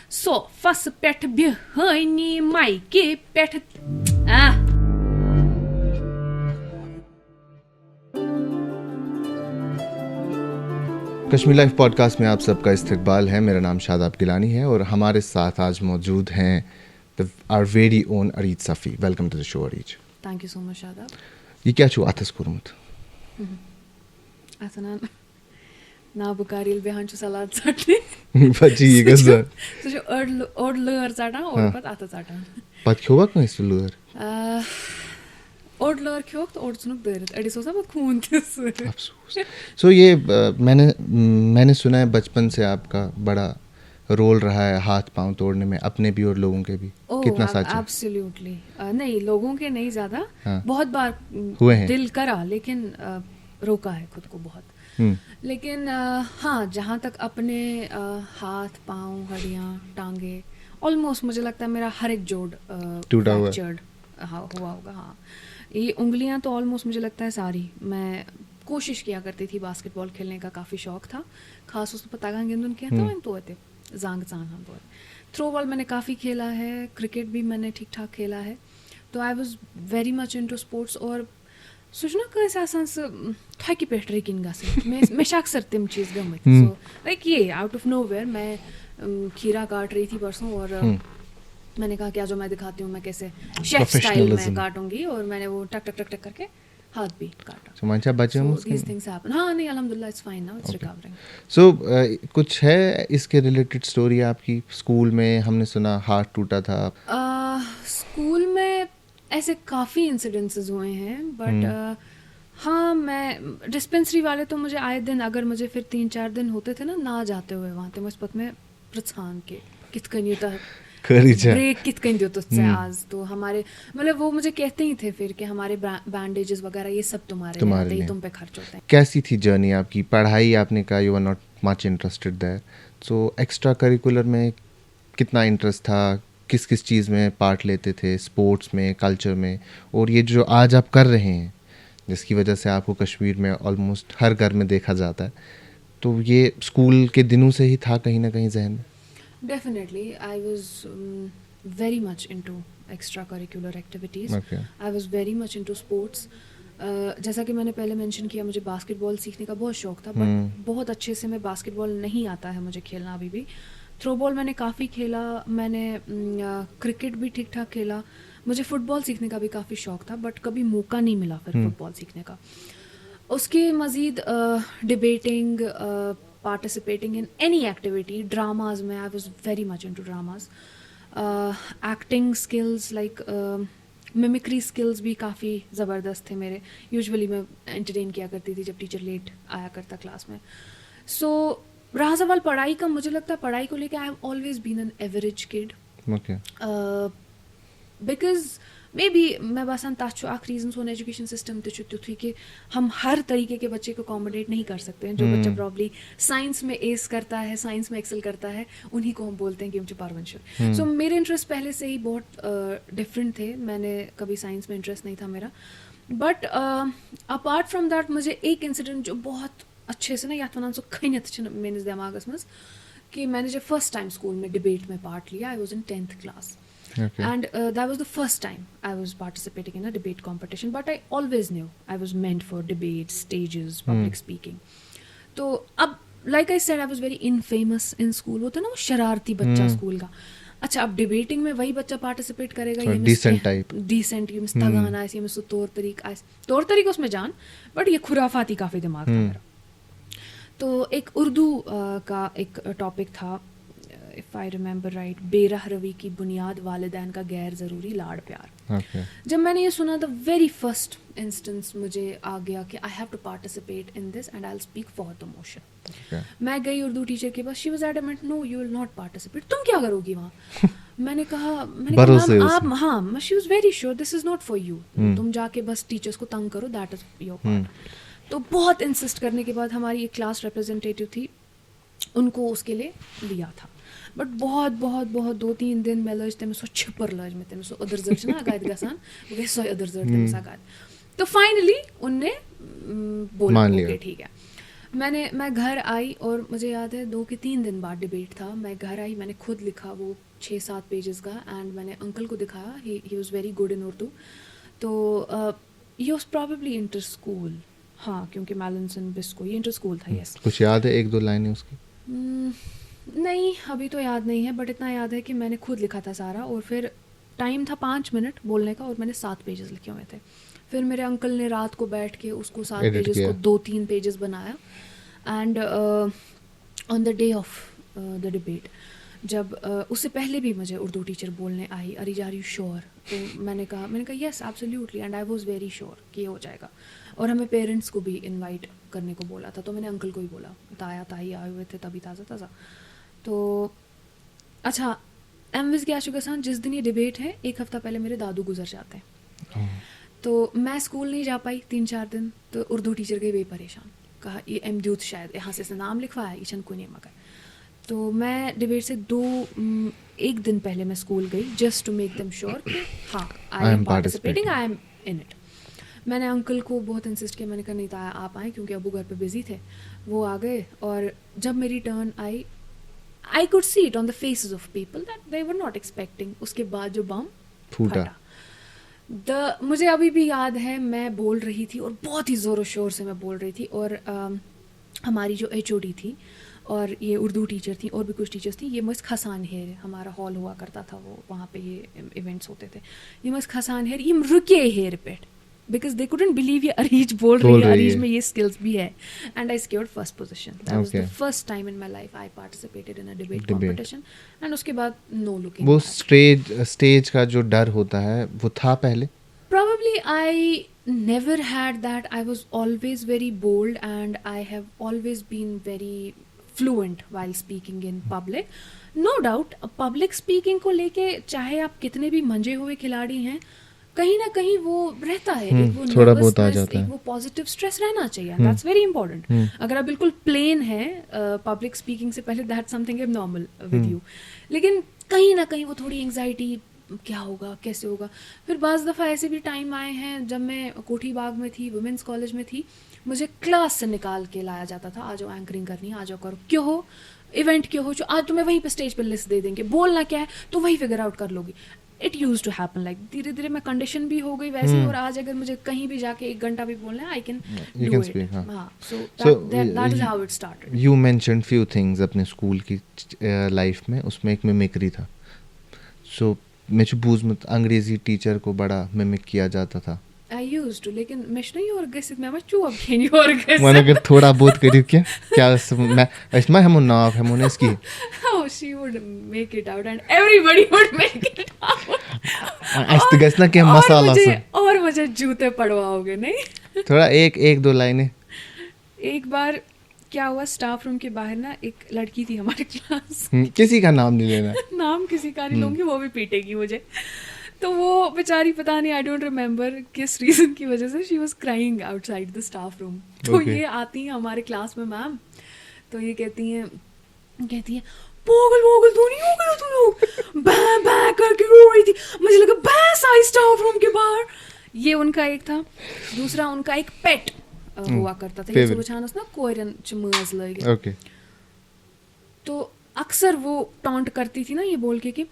सो फस पेठ बिहानी मायके Peth Kashmir life podcast में आप सबका इस्तकबाल है। मेरा नाम शादाब गिलानी है और हमारे साथ आज मौजूद हैं our very own Areez Safi. Welcome to the show Areez. Thank you so much Shadab. ये क्या छू आतस कुरमुत आसना ना बुकारिल बेहान छु सलाद चाटने बची ये गज़र तो जो और लर चाटा और पत आता चाटा पत क्यों कहीं सुलूर और लर क्यों तो और सुनक दर्द अड़ी सोचा बहुत खून किस अफसोस। सो ये मैंने सुना है बचपन से आपका बड़ा रोल रहा है हाथ पांव तोड़ने में, अपने भी और लोगों के भी। कितना सच है? एब्सोल्युटली नहीं, लोगों के नहीं ज्यादा। हाँ। बहुत बार हुए हैं दिल करा लेकिन रोका है खुद को बहुत। लेकिन हाँ, जहाँ तक अपने हाथ पांव हड्डियाँ टांगे ऑलमोस्ट मुझे लगता है मेरा हर एक जोड़ टूटा हुआ हुआ होगा। हाँ, ये उंगलियां तो ऑलमोस्ट मुझे लगता है सारी। मैं कोशिश किया करती थी, बास्केटबॉल खेलने का काफ़ी शौक था, खास उसमें पता गेंदुन किया था तो होते जांग चांग हम तो। थ्रो बॉल मैंने काफ़ी खेला है, क्रिकेट भी मैंने ठीक ठाक खेला है। तो आई was very much into sports. और सोचना कैसे आसान से थकी पेट रिकिन ग मैं अक्सर तिम चीज़ गमत। सो लाइक ये आउट ऑफ नो वेयर मैं खीरा काट रही थी परसों और मैंने कहा क्या जो मैं दिखाती हूँ मैं कैसे शेफ स्टाइल में काटूंगी, और मैंने वो टक टक टक टक करके हाथ भी काटा। So मंचा बचे हम उसके। These things happen. हाँ नहीं, अल्हम्दुलिल्लाह it's fine now, it's recovering. So कुछ है इसके रिलेटेड स्टोरी आपकी? स्कूल में हमने सुना हाथ टूटा था। स्कूल में ऐसे काफ़ी इंसिडेंसेस हुए हैं बट हाँ, मैं डिस्पेंसरी वाले तो मुझे आए दिन, अगर मुझे फिर 3-4 दिन होते थे ना जाते हुए वहाँ थे मुझपत में प्रस्थान के कितकनी था ब्रेक कितकनी दो तुझसे आज तो हमारे मतलब वो मुझे कहते ही थे फिर कि हमारे बैंडेजेस वगैरह ये सब तुम्हारे लिए तुम पे खर्च होते हैं। कैसी थी जर्नी आपकी? पढ़ाई आपने कहा you are not much interested there, so extra curricular में कितना इंटरेस्ट था? किस किस चीज़ में पार्ट लेते थे? स्पोर्ट्स में, कल्चर में? और ये जो आज आप कर रहे हैं जिसकी वजह से आपको कश्मीर में ऑलमोस्ट हर घर में देखा जाता है, तो ये स्कूल के दिनों से ही था कहीं ना कहीं जहन में? Definitely, I was very much into extracurricular activities. Okay. I was very much into sports. जैसा कि मैंने पहले मेंशन किया, मुझे बास्केटबॉल सीखने का बहुत शौक था बट बहुत अच्छे से मैं बास्केटबॉल नहीं आता है मुझे खेलना अभी भी। थ्रो बॉल मैंने काफ़ी खेला, मैंने क्रिकेट भी ठीक ठाक खेला। मुझे फुटबॉल सीखने का भी काफ़ी शौक था बट कभी मौका नहीं मिला फिर फुटबॉल सीखने का। उसके मज़ीद debating, participating in any activity, dramas में I was very much into dramas. Acting skills like mimicry skills भी काफ़ी ज़बरदस्त थे मेरे। यूजुअली मैं entertain किया करती थी जब टीचर लेट आया करता क्लास में। So रहा सवाल पढ़ाई का, मुझे लगता है पढ़ाई को लेके I have always been an average kid. Okay. Because maybe मैं बासान ताछु आख रीजन सोन एजुकेशन सिस्टम तो थी कि हम हर तरीके के बच्चे को अकोमोडेट नहीं कर सकते हैं। जो बच्चा प्रॉब्ली साइंस में एस करता है, साइंस में एक्सेल करता है, उन्हीं को हम बोलते हैं कि उनसे पारवंशर। सो मेरे इंटरेस्ट पहले से ही बहुत डिफरेंट थे। मैंने कभी साइंस में इंटरेस्ट नहीं था मेरा। बट अपार्ट फ्रॉम दैट मुझे एक इंसिडेंट जो बहुत अच्छे से ना याद वनान सो खैनियत मेरे दिमागस में कि मैंने जब फर्स्ट टाइम स्कूल में डिबेट में पार्ट लिया, I was in 10th class. Okay. And that was the first time I was participating in a debate competition, but I always knew I was meant for debates, stages, public speaking. तो अब like I said, I was very infamous in school. वो था ना वो शरारती बच्चा school का। अच्छा, अब डिबेटिंग में वही बच्चा पार्टिसिपेट करेगा, ये डिसेंट टाइप, डिसेंट, ये मिस्तगान ऐसे, ये मिस तौर तरीका उसमें जान, बट ये खुराफाती काफ़ी दिमाग था मेरा। तो एक उर्दू का एक टॉपिक था, इफ़ आई रिमेंबर राइट, बेरह रवी की बुनियाद वालिदैन का गैर ज़रूरी लाड़ प्यार। Okay. जब मैंने ये सुना द वेरी फर्स्ट इंस्टेंस मुझे आ गया कि I have to participate in this and I will speak for the motion. मैं गई उर्दू टीचर के पास, she was adamant no you will not participate. तुम क्या करोगी वहाँ? मैंने कहा मैम आप, हाँ, she was very sure this is not for you, तुम जाके बस टीचर्स को तंग करो, दैट इज़ योर पार्ट। तो बहुत इंसिस्ट करने के बाद हमारी एक क्लास रिप्रेजेंटेटिव थी, उनको उसके लिए लिया था। बट बहुत बहुत बहुत 2-3 दिन में लज तमिस छिपर लज में तमिस अदर जट ना गायद गसान गई सो अदर जट तमिस गायद। तो फाइनली उनने बोला ओके ठीक है। मैं घर आई और मुझे याद है 2 के 3 दिन बाद डिबेट था। मैं घर आई, मैंने खुद लिखा वो 6-7 पेजेस का एंड मैंने अंकल को दिखाया। He was very good in Urdu. तो he was probably inter school, हाँ, क्योंकि मैलिसन बिस्को ये इंटर स्कूल था। यस। कुछ याद है 1-2 लाइनें उसकी? नहीं, अभी तो याद नहीं है, बट इतना याद है कि मैंने खुद लिखा था सारा और फिर टाइम था 5 मिनट बोलने का और मैंने 7 पेजेस लिखे हुए थे। फिर मेरे अंकल ने रात को बैठ के उसको 7 Edit पेजेस किया। को 2-3 पेजेस बनाया and on the day of the debate, जब उससे पहले भी मुझे उर्दू टीचर बोलने आई, अरे आर यू श्योर? तो मैंने कहा yes absolutely and I was very sure कि ये हो जाएगा। और हमें पेरेंट्स को भी इनवाइट करने को बोला था, तो मैंने अंकल को ही बोला, ताया ताई आए हुए थे तभी ताज़ा ताज़ा। तो अच्छा, एमविस क्या शुगरसान, जिस दिन ये डिबेट है 1 हफ्ता पहले मेरे दादू गुजर जाते हैं। तो मैं स्कूल नहीं जा पाई 3-4 दिन। तो उर्दू टीचर गई बे परेशान, कहा ये एमड्यूथ शायद यहाँ से इसने नाम लिखवाया, ईशन को नहीं मगर। तो मैं डिबेट से 1 दिन पहले मैं स्कूल गई just to make them sure कि हाँ I am participating, I am in it. मैंने अंकल को बहुत इंसिस्ट किया, मैंने कहा नहीं ताया आप आए, क्योंकि अबू घर पे बिजी थे। वो आ गए और जब मेरी turn I, I could see it on the faces of people that they were not expecting. उसके बाद जो बम फूटा। मुझे अभी भी याद है, मैं बोल रही थी और बहुत ही ज़ोरों शोर से मैं बोल रही थी और हमारी जो HOD थी और ये उर्दू टीचर थी और भी कुछ टीचर्स थी, ये मस्त खसान हेर, हमारा हॉल हुआ करता था वो, वहाँ पे ये इवेंट्स होते थे, ये मस्त खसान हेर, ये रुके हेर पेट, बिकॉज दे कुडंट बिलीव ये अरीज बोल रही है, अरीज में ये स्किल्स भी है। And I scored first position. That was the first time in my life I participated in a debate competition and उसके बाद नो लुकिंग। वो स्टेज का जो डर होता है वो था पहले? Probably I never had that. I was always very bold and I have always been very fluent while speaking in public. No doubt, public speaking को लेके चाहे आप कितने भी मंजे हुए खिलाड़ी हैं, कहीं ना कहीं वो रहता है, एक वो थोड़ा बहुत आ nervousness, जाता है। एक वो पॉजिटिव स्ट्रेस रहना चाहिए। That's very important. अगर आप बिल्कुल प्लेन है पब्लिक स्पीकिंग से पहले, that's something abnormal with you, लेकिन कहीं ना कहीं वो थोड़ी एंग्जाइटी, क्या होगा कैसे होगा। फिर बाज़ दफ़ा ऐसे भी टाइम आए हैं जब मैं कोठी बाग में थी, वुमेंस कॉलेज में थी, मुझे क्लास से निकाल के लाया जाता था, आ जाओ एंकरिंग करनी है, आ जाओ करो, क्यों हो इवेंट, क्यों हो, आज तुम्हें वहीं पे स्टेज पे लिस्ट दे देंगे, बोलना क्या है तो वही फिगर आउट कर लोगी। It use to happen like, धीरे धीरे मैं कंडीशन भी हो गई वैसे, और आज अगर मुझे कहीं भी जाके 1 घंटा भी बोलना है, आई कैन डू इट। हाँ, so that is how it started. You mentioned few things अपने स्कूल की लाइफ में, उसमें एक मिमिक्री था। सो मेचबूज में अंग्रेजी टीचर को बड़ा मिमिक किया जाता था। I used to, लेकिन मैं नहीं और गैस मैं मत चुप खेनी और गैस मैंने कहा थोड़ा बहुत करीब क्या मैं इसमें हम नाव हम उन्हें इसकी how she would make it out and everybody would make it out ऐसे गैस ना कि हम मसाला से और मुझे जूते पड़वाओगे नहीं। थोड़ा एक दो लाइनें। एक बार क्या हुआ, स्टाफ रूम के बाहर ना एक लड़की थी हमारे क्लास, किसी का नाम नहीं लेना, नाम किसी का नहीं लूंगी, वो भी पीटेगी मुझे। तो वो बेचारी पता नहीं, आई डोंट रिमेम्बर किस रीज़न की वजह से, she was crying outside the staff room. तो ये आती हैं हमारे क्लास में मैम, तो ये कहती हैं पागल तू नहीं हो गया, तू लोग बै करके रो रही थी, मुझे लगा भैंस आई स्टाफ रूम के बाहर। ये उनका एक था। दूसरा उनका एक पेट हुआ करता था, ये सुबह ना कोयरन चमज लगे। ओके। तो अक्सर वो टॉन्ट करती थी ना ये बोल के कि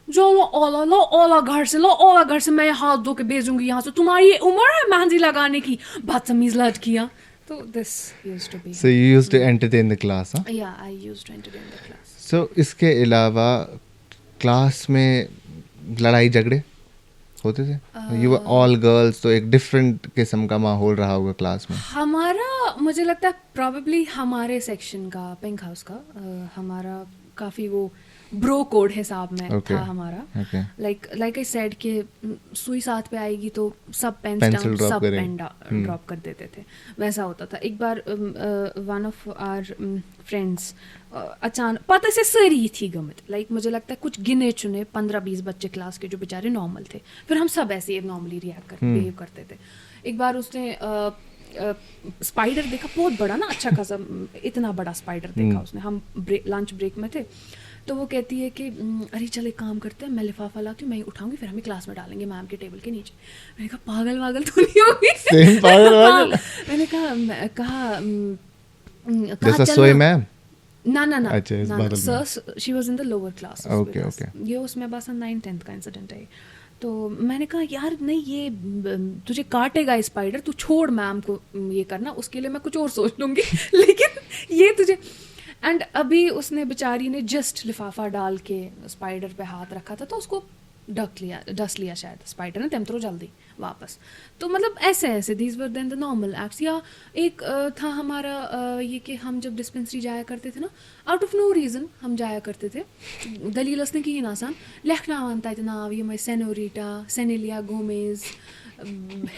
जो लो ओला घर से मैं हाथ धो के भेजूंगी यहाँ से, तुम्हारी उम्र है मेहंदी लगाने की, बदतमीज लड़कियाँ। तो this used to be, so you used to entertain the class. हां, yeah I used to entertain the class. So इसके अलावा क्लास में लड़ाई झगड़े होते थे? यू वर ऑल गर्ल्स, तो एक डिफरेंट किस्म का माहौल रहा होगा क्लास में। हमारा मुझे लगता है प्रोबेबली हमारे सेक्शन का, पिंक हाउस का, हमारा काफ़ी वो ब्रो कोड हिसाब में था हमारा। लाइक आई सेड कि सुई साथ पे आएगी तो सब पेन डाउन, सब पेन ड्रॉप कर देते थे, वैसा होता था। एक बार वन ऑफ आवर फ्रेंड्स अचानक पता से सरी थी गमत, लाइक मुझे लगता है कुछ गिने चुने 15-20 बच्चे क्लास के जो बेचारे नॉर्मल थे, फिर हम सब ऐसे ही नॉर्मली बिहेव करते थे। एक बार उसने स्पाइडर देखा, बहुत बड़ा ना, अच्छा खासा इतना बड़ा स्पाइडर देखा उसने, हम लंच ब्रेक में थे। तो वो कहती है कि अरे चल एक काम करते हैं, मैं लिफाफा लाती हूँ, मैं उठाऊंगी, फिर हमें क्लास में डालेंगे मैम के टेबल के नीचे। मैंने कहा पागल तो नहीं होगी? पागल मैंने कहा कहा जैसा चलना। सोई मैम। ना ना ना अच्छा, इस ना बादल में। Sir she was in the lower class. Okay, okay. ये उसमें बस 9th-10th का इंसिडेंट है। तो मैंने कहा यार नहीं, ये तुझे काटेगा स्पाइडर, तू छोड़ मैम को ये करना, उसके लिए मैं कुछ और सोच लूँगी लेकिन ये तुझे। एंड अभी उसने बेचारी ने जस्ट लिफाफा डाल के स्पाइडर पे हाथ रखा था, तो उसको डस लिया शायद स्पाइडर ने, तेमतरो जल्दी वापस। तो मतलब ऐसे ऐसे these were then the normal acts. या एक था हमारा ये कि हम जब डिस्पेंसरी जाया करते थे ना, आउट ऑफ नो रीज़न हम जाया करते थे, दलील उसने की आसान लेखना बनता है नाव ये मैं सेनोरिटा सेनेलिया गोमेज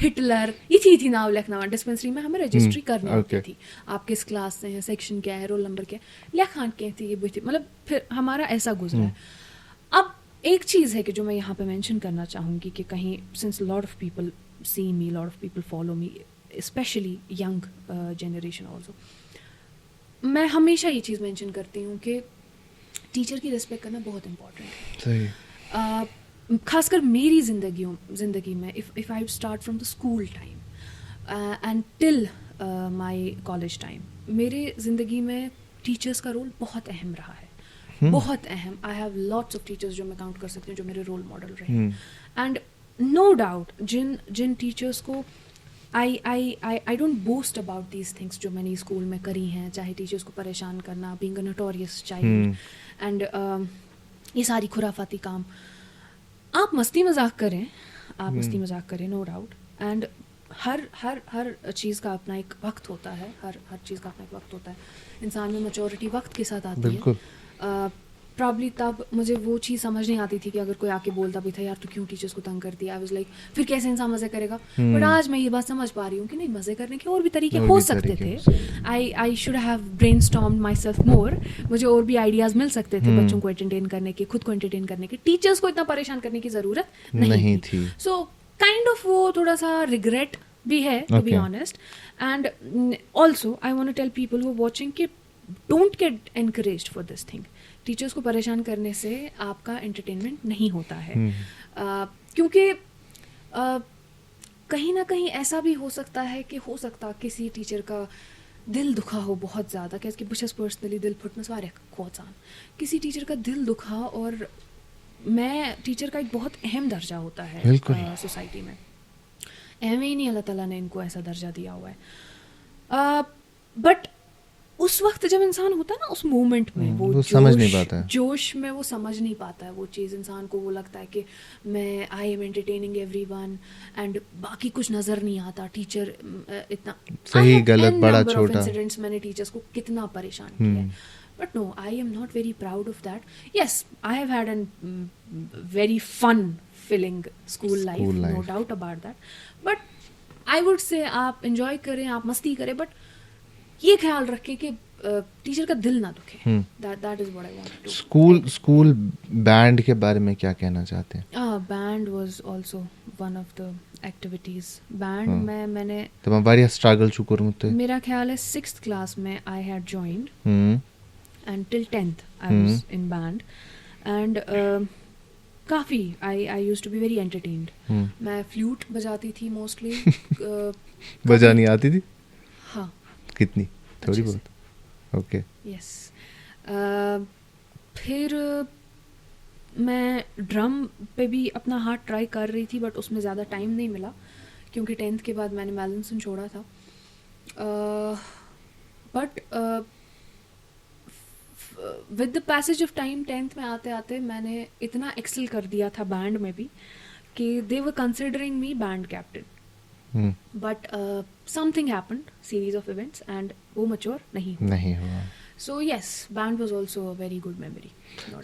हिटलर, ये थी नाव लेखना डिस्पेंसरी में हमें रजिस्ट्री करनी होती okay. थी। आप किस क्लास से हैं, सेक्शन क्या है, रोल नंबर क्या है, लेखान क्या थी, ये मतलब फिर हमारा ऐसा गुजरा है। अब एक चीज़ है कि जो मैं यहाँ पे मेंशन करना चाहूँगी कि कहीं since lot of people see me, lot of people follow me, specially young generation also, मैं हमेशा ये चीज़ मेंशन करती हूँ कि टीचर की रिस्पेक्ट करना बहुत इम्पोर्टेंट है। सही। खासकर मेरी ज़िंदगी में if I start from the school time and till my college time, मेरे ज़िंदगी में टीचर्स का रोल बहुत अहम रहा है। बहुत अहम। I have lots of teachers जो मैं काउंट कर सकती हूँ जो मेरे रोल मॉडल रहे। एंड नो डाउट जिन टीचर्स को I don't boast about these things जो मैंने स्कूल में करी हैं, चाहे टीचर्स को परेशान करना, being a notorious child and ये सारी खुराफाती काम। आप मस्ती मजाक करें नो डाउट। एंड हर चीज़ का अपना एक वक्त होता है, हर चीज़ का अपना एक वक्त होता है। इंसान में मैच्योरिटी वक्त के साथ आती बिल्कुल। है। प्रॉब्ली तब मुझे वो चीज़ समझ नहीं आती थी कि अगर कोई आके बोलता भी था यार तू क्यों टीचर्स को तंग करती है, आई वाज लाइक फिर कैसे इंसान मज़े करेगा। बट आज मैं ये बात समझ पा रही हूँ कि नहीं, मज़े करने के और भी तरीके और हो भी सकते तरीके थे। I should have brainstormed myself more. मुझे और भी आइडियाज़ मिल सकते थे बच्चों को एंटरटेन करने के, खुद को एंटरटेन करने के। टीचर्स को इतना परेशान करने की ज़रूरत नहीं थी। सो काइंड ऑफ वो थोड़ा सा रिग्रेट भी है, to be honest. And also I want to tell people who watching कि don't get encouraged for this thing. Teachers को परेशान करने से आपका एंटरटेनमेंट नहीं होता है। क्योंकि कहीं ना कहीं ऐसा भी हो सकता है कि किसी टीचर का दिल दुखा हो बहुत ज़्यादा, क्योंकि बुशस पर्सनली दिल फुटनस वारे खोचान, किसी टीचर का दिल दुखा, और मैं टीचर का एक बहुत अहम दर्जा होता है सोसाइटी में। अहम ही नहीं, अल्लाह ताला ने इनको ऐसा दर्जा दिया हुआ है। बट उस वक्त जब इंसान होता है ना, उस मोमेंट में वो समझ नहीं पाता है, जोश में वो समझ नहीं पाता है वो चीज़। इंसान को वो लगता है कि मैं I am entertaining everyone and बाकी कुछ नज़र नहीं आता। टीचर इतना सही गलत बड़ा छोटा इंसिडेंट्स मैंने टीचर्स को कितना परेशान किया है। But no, I am not very proud of that. Yes, I have had an very fun filling school life, no doubt about that. But I would say आप इंजॉय करें, आप मस्ती करें, बट ये ख्याल रखें कि टीचर का दिल ना दुखे। That is what I want to. School band के बारे में क्या कहना चाहते हैं? Band was also one of the activities. Band में मैंने तब वारिया स्ट्रगल चु करमुते। मेरा ख्याल है 6th क्लास में I had joined and till 10th I was in band and काफ़ी I used to be very entertained. मैं फ्लूट बजाती थी मोस्टली। बजानी आती थी? हाँ। कितनी? थोड़ी बहुत? ओके। यस। फिर मैं ड्रम पे भी अपना हाथ ट्राई कर रही थी, बट उसमें ज़्यादा टाइम नहीं मिला क्योंकि 10th के बाद मैंने मेलनसन छोड़ा था। But with the passage of time 10th में आते आते मैंने इतना एक्सेल कर दिया था बैंड में भी कि they were considering me band captain. But something happened, series of events, and वो मैच्योर नहीं हुआ। So yes, band was also a very good memory.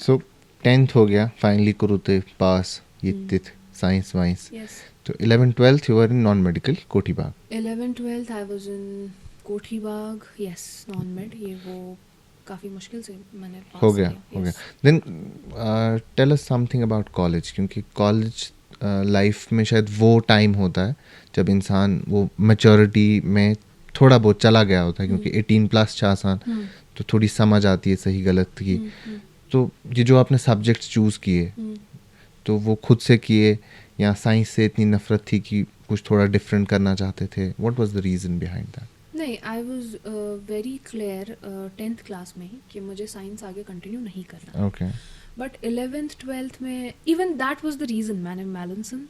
So 10th हो गया फाइनली, करूते पास यित्तित साइंस वाइंस। यस। तो 11th-12th you were in non medical Kothibagh. 11th-12th I was in Kothibagh, yes, non med. ये वो काफ़ी मुश्किल से मैंने पास हो गया। Then tell us something about college, क्योंकि कॉलेज लाइफ में शायद वो टाइम होता है जब इंसान वो मैच्योरिटी में थोड़ा बहुत चला गया होता है, क्योंकि 18+ आसान तो थोड़ी समझ आती है सही गलत की। तो ये जो आपने सब्जेक्ट्स चूज़ किए तो वो खुद से किए या साइंस से इतनी नफरत थी कि कुछ थोड़ा डिफरेंट करना चाहते थे? What was the reason behind that? नहीं, I was very clear 10th class में ही कि मुझे साइंस आगे कंटिन्यू नहीं करना। ओके, बट 11th 12th में even that was the reason मैंने मैलिनसन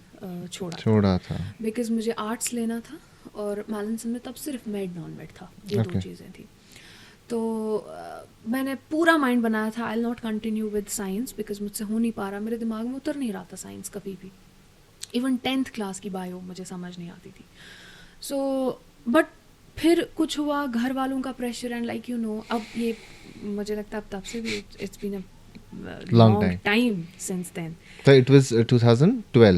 छोड़ा था। बिकॉज मुझे आर्ट्स लेना था और मैलिनसन में तब सिर्फ मेड नॉन मेड था, ये दो Okay. चीज़ें थी। तो मैंने पूरा माइंड बनाया था I will not continue with science because मुझसे हो नहीं पा रहा, मेरे दिमाग में उतर नहीं रहा था साइंस कभी भी। इवन 10th क्लास की बायो मुझे समझ नहीं आती थी। सो बट फिर कुछ हुआ, घर वालों का pressure and like you know, अब ये मुझे लगता है अब तब से भी it's been a Long long time. time since then. So it was 2012,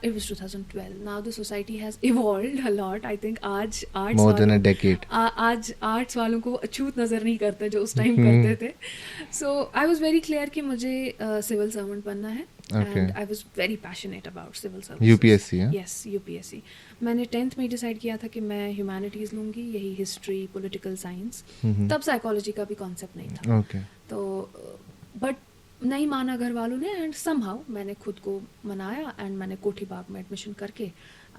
It was 2012. Now the society has evolved a lot. I think आज arts more than a वालों decade. आज आर्ट्स वालों को अछूत नज़र नहीं करते जो उस टाइम करते थे। So I was very clear कि मुझे सिविल सर्वेंट बनना है Okay. And I was very passionate about civil service. UPSC, हाँ? Yes, UPSC. मैंने 10th में डिसाइड किया था कि मैं ह्यूमैनिटीज़ लूँगी, यही हिस्ट्री, पॉलिटिकल साइंस। तब साइकोलॉजी का भी कॉन्सेप्ट नहीं था। Okay. तो बट नहीं माना घर वालों ने एंड समहाउ मैंने खुद को मनाया एंड मैंने कोठी बाग में एडमिशन करके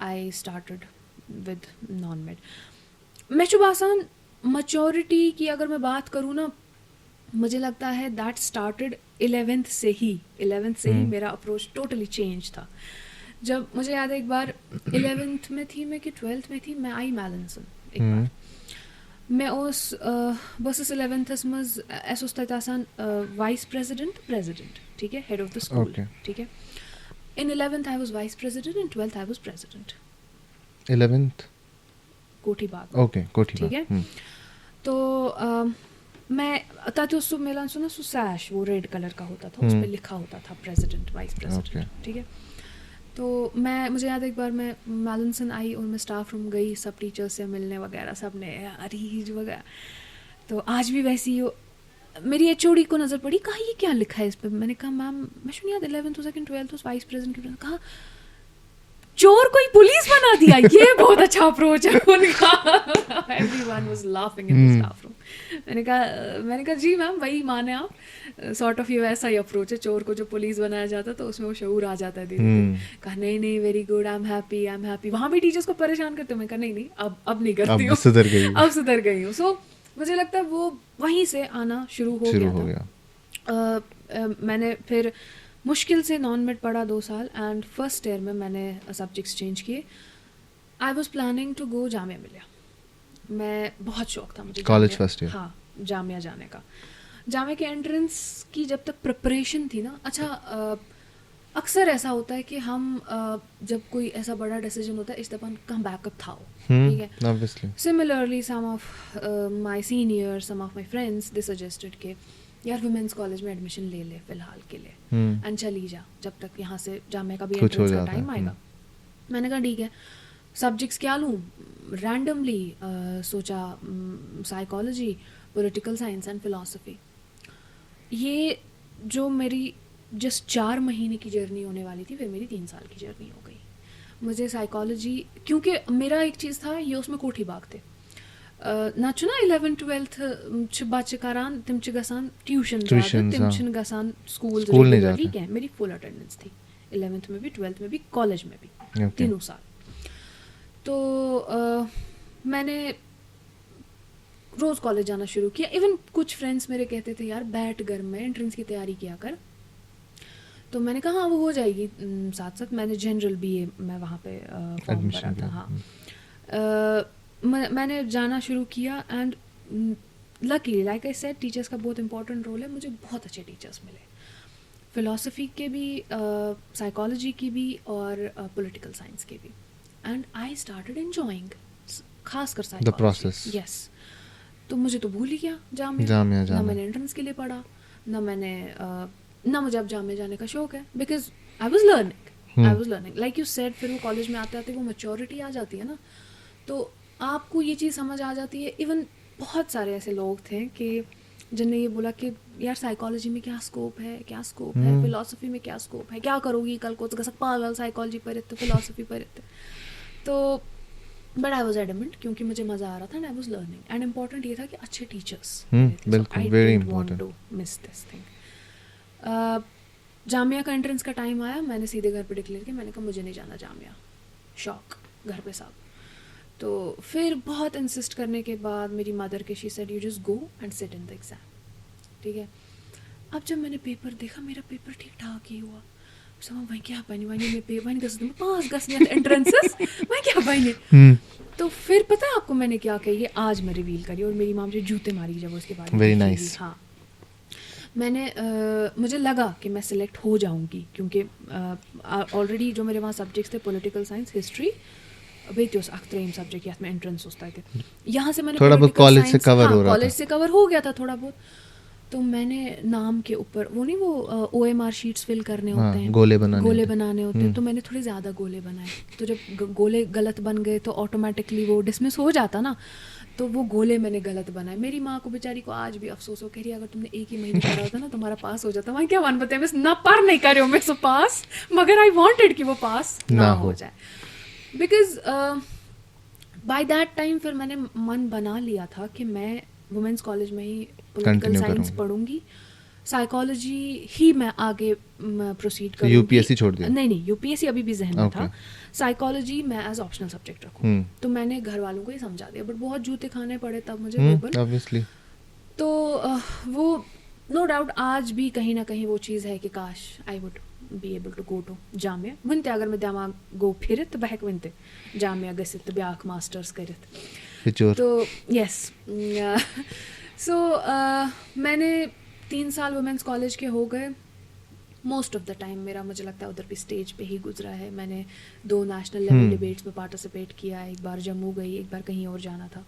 आई स्टार्टेड विद नॉन मेड। मैं शुभासान मैच्योरिटी की अगर मैं बात करूँ ना, मुझे लगता है दैट स्टार्टेड 11th से ही मेरा अप्रोच टोटली चेंज था। जब मुझे याद है एक बार 11th में थी मैं कि 12th में थी, मैं आई मैलिनसन एक बार मैं उस बस 11th मज ऐसा तैतासान वाइस प्रेसिडेंट, ठीक है, head of the school, Okay. ठीक है। इन 11th I was vice president, in 12th I was president 11th. कोठी बाग। Okay, कोठी ठीक बाग. है। तो मैं ताकि उस मिला सुना सैश वो रेड कलर का होता था, उस पर लिखा होता था प्रेसिडेंट, वाइस प्रेसिडेंट, Okay. ठीक है। तो मुझे याद है एक बार मैं मैलिनसन आई और मैं स्टाफ रूम गई, सब टीचर्स से मिलने वगैरह, सब ने अरीज वगैरह। तो आज भी वैसी हो, मेरी एचओडी को नज़र पड़ी, कहा ये क्या लिखा है इस पर। मैंने कहा मैम मैं शुरू याद 11th हो सेकंड 12th वाइस प्रेसिडेंट। कहा चोर कोई पुलिस बना दिया, ये बहुत अच्छा अप्रोच है उनका। Everyone was laughing in the staff room. मैंने कहा जी मैम वही माने आप, सॉर्ट ऑफ ये वैसा ही अप्रोच है, चोर को जो पुलिस बनाया जाता तो उसमें वो शऊर आ जाता है धीरे धीरे। कहा नहीं very good, I am happy. वहाँ भी टीचर्स को परेशान करते, मैं कहा नहीं अब नहीं करती हूँ, अब सुधर गई हूँ। सो मुझे लगता है वो वहीं से आना शुरू हो गया। मैंने फिर मुश्किल से नॉन मेड पढ़ा 2 साल एंड फर्स्ट ईयर में मैंने सब्जेक्ट्स चेंज किए। I was planning to go Jamia Millia, मैं बहुत शौक था मुझे कॉलेज फर्स्ट ईयर, हाँ जामिया जाने का। जामिया के एंट्रेंस की जब तक प्रिपरेशन थी ना, अच्छा अक्सर ऐसा होता है कि हम जब कोई ऐसा बड़ा डिसीजन होता है इस दफ़ा कम बैकअप था, ठीक है। obviously. Similarly some of my seniors, some of my friends, they suggested कि यार वुमेंस कॉलेज में एडमिशन ले फिलहाल के लिए एंड चली जा जब तक यहाँ से जामिया का भी एंट्रेंस का टाइम आएगा। मैंने कहा ठीक है, सब्जेक्ट्स क्या लूँ, रैंडमली सोचा psychology, political science and philosophy. ये जो मेरी जस्ट 4 महीने की जर्नी होने वाली थी, फिर मेरी 3 साल की जर्नी हो गई। मुझे साइकोलॉजी, क्योंकि मेरा एक चीज़ था ये उसमें कोठी बाग थे ना 11th 12th बच्चे करान तिम गसान ट्यूशन तिम गसान स्कूल नहीं जाते, क्या मेरी फुल अटेंडेंस थी 11th में भी 12th में भी कॉलेज में भी, तीनों साल। तो मैंने रोज़ कॉलेज जाना शुरू किया। इवन कुछ फ्रेंड्स मेरे कहते थे यार बैठ घर में एंट्रेंस की तैयारी किया कर, तो मैंने कहा हाँ वो हो जाएगी। साथ साथ मैंने जनरल बीए मैं वहाँ पे फॉर्म भरा था, हाँ। मैंने जाना शुरू किया and luckily like I said teachers का बहुत इंपॉर्टेंट रोल है, मुझे बहुत अच्छे टीचर्स मिले, फ़िलासफ़ी के भी, साइकोलॉजी की भी और पॉलिटिकल साइंस के भी। एंड आई स्टार्टेड एंजॉइंग खासकर साइकोलॉजी, द प्रोसेस। यस। तो मुझे तो भूल ही गया जामिया, ना मैंने एंट्रेंस के लिए पढ़ा, ना मुझे अब जामिया जाने का शौक है, because I was learning like you said. फिर वो कॉलेज में आते आते वो मैच्योरिटी आ जाती है ना, तो आपको ये चीज़ समझ आ जाती है। इवन बहुत सारे ऐसे लोग थे कि जिन्हें ये बोला कि यार साइकोलॉजी में क्या स्कोप है, फिलॉसफी में क्या स्कोप है, क्या करोगी कल को, तो पागल साइकोलॉजी पर इतने फिलॉसफी पर इतने। तो बट आई वॉज एडमेंट क्योंकि मुझे मज़ा आ रहा था and I was learning and important ये था कि अच्छे टीचर्स, बिल्कुल very important, to miss this thing. Jamia का एंट्रेंस का टाइम आया, मैंने सीधे घर पे डिक्लेयर किया, मैंने कहा मुझे नहीं जाना जामिया, शौक घर पे साहब। तो फिर बहुत इंसिस्ट करने के बाद मेरी मदर के she said you just go and sit in the exam, ठीक है। अब जब मैंने पेपर देखा, मेरा पेपर ठीक ठाक ही हुआ। sama वही क्या बनी वही मैं पे वही गस पास गस एंट्रेंसेस वही क्या बनी। तो फिर पता है आपको मैंने क्या कही, ये आज मैं रिवील करी और मेरी माँ मुझे जूते मारी जब उसके बाद वेरी नाइस। हाँ, मैंने मुझे लगा कि मैं सिलेक्ट हो जाऊंगी क्योंकि ऑलरेडी जो मेरे वहाँ सब्जेक्ट्स थे पॉलिटिकल साइंस, हिस्ट्री, बेटी उस अख्तरीम सब्जेक्ट याद में एंट्रेंस होता है, यहाँ से मैंने थोड़ा बहुत political कॉलेज से science- कवर हाँ, हो रहा कॉलेज था। से कवर हो गया था थोड़ा बहुत। तो मैंने नाम के ऊपर वो नहीं वो OMR शीट्स फिल करने हाँ, होते हैं, गोले बनाने गोले होते हैं। बनाने होते हैं, तो मैंने थोड़े ज़्यादा गोले बनाए। तो जब गोले गलत बन गए तो ऑटोमेटिकली वो डिसमिस हो जाता ना, तो वो गोले मैंने गलत बनाए। मेरी माँ को बेचारी को आज भी अफसोस हो, कह रही अगर तुमने एक ही महीने पढ़ा होता ना तुम्हारा पास हो जाता। वहाँ क्या वन बताए बस ना पर नहीं करे मैं सो पास, मगर आई वांटेड कि वो पास ना हो जाए, बिकॉज बाय दैट टाइम फिर मैंने मन बना लिया था कि मैं वुमेंस कॉलेज में ही पॉलिटिकल Continue साइंस करूँगी। पढ़ूंगी, साइकोलॉजी ही मैं आगे प्रोसीड तो करूंगी। यूपीएससी छोड़ दिया? नहीं, यूपीएससी अभी भी जहन में था, Okay. साइकोलॉजी मैं एज ऑप्शनल सब्जेक्ट रखूँ। तो मैंने घर वालों को ही समझा दिया, बट बहुत जूते खाने पड़े तब मुझे verbal। ऑब्वियसली। तो वो नो डाउट आज भी कहीं ना कहीं वो चीज़ है कि काश I would be able to go to Jamia वनते अगर मैं दिमाग गो फिरत बहक वनते जामिया गसित ब्याक मास्टर्स करित। पिचोर। तो यस, सो मैंने 3 साल वुमेंस कॉलेज के हो गए। मोस्ट ऑफ द टाइम मेरा मुझे लगता है उधर भी स्टेज पे ही गुजरा है। मैंने 2 नेशनल लेवल डिबेट्स में पार्टिसिपेट किया, एक बार जम्मू गई, एक बार कहीं और जाना था,